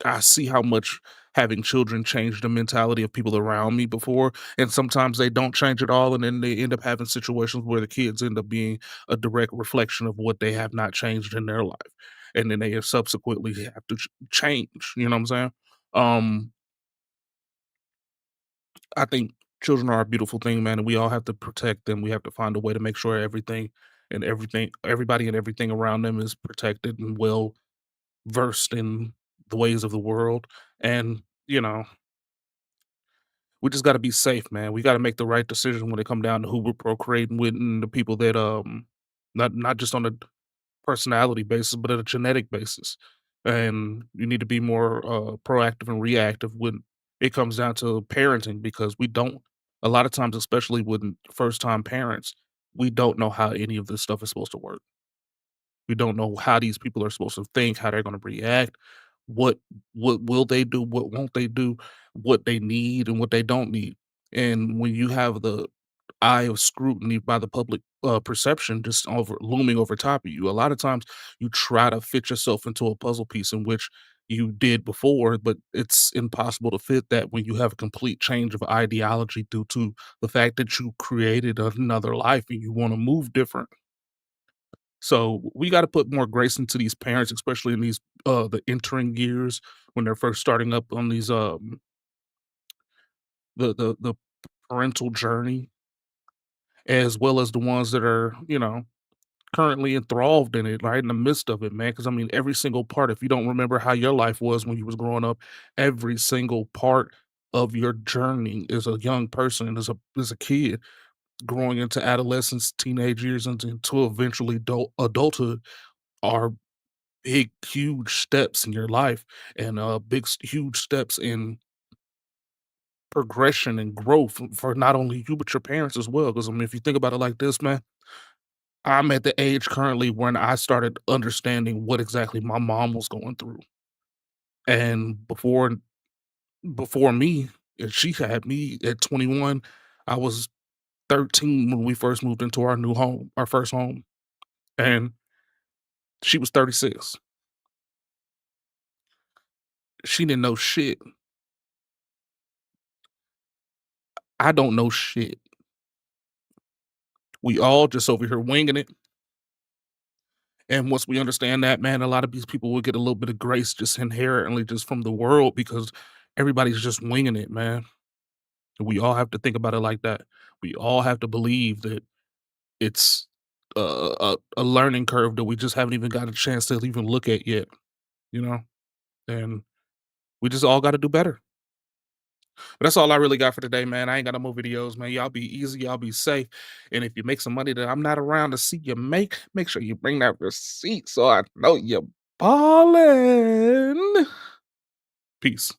I see how much having children changed the mentality of people around me before, and sometimes they don't change at all, and then they end up having situations where the kids end up being a direct reflection of what they have not changed in their life, and then they subsequently have to change. You know what I'm saying? Um, I think children are a beautiful thing, man, and we all have to protect them. We have to find a way to make sure everybody and everything around them is protected and well versed in the ways of the world. And, you know, we just gotta be safe, man. We gotta make the right decision when it come down to who we're procreating with and the people that not just on a personality basis, but at a genetic basis. And you need to be more proactive and reactive when it comes down to parenting because we don't a lot of times, especially with first time parents, we don't know how any of this stuff is supposed to work. We don't know how these people are supposed to think, how they're gonna react, what what will they do, what won't they do, what they need and what they don't need. And when you have the eye of scrutiny by the public perception just over looming over top of you, a lot of times you try to fit yourself into a puzzle piece in which you did before, but it's impossible to fit that when you have a complete change of ideology due to the fact that you created another life and you want to move different. So we got to put more grace into these parents, especially in these the entering years when they're first starting up on these the parental journey, as well as the ones that are currently enthralled in it, right in the midst of it, man. Because I mean, every single part. If you don't remember how your life was when you was growing up, every single part of your journey as a young person and as a kid growing into adolescence, teenage years, and into eventually adulthood are big, huge steps in your life and huge steps in progression and growth for not only you but your parents as well. Because I mean, if you think about it like this, man, I'm at the age currently when I started understanding what exactly my mom was going through, and before me, and she had me at 21. I was 13 when we first moved into our new home, our first home, and she was 36. She didn't know shit. I don't know shit. We all just over here winging it. And once we understand that, man, a lot of these people will get a little bit of grace just inherently just from the world because everybody's just winging it, man. We all have to think about it like that. We all have to believe that it's a learning curve that we just haven't even got a chance to even look at yet, you know? And we just all got to do better. But that's all I really got for today, man. I ain't got no more videos, man. Y'all be easy, y'all be safe. And if you make some money that I'm not around to see you make sure you bring that receipt so I know you're ballin'. Peace.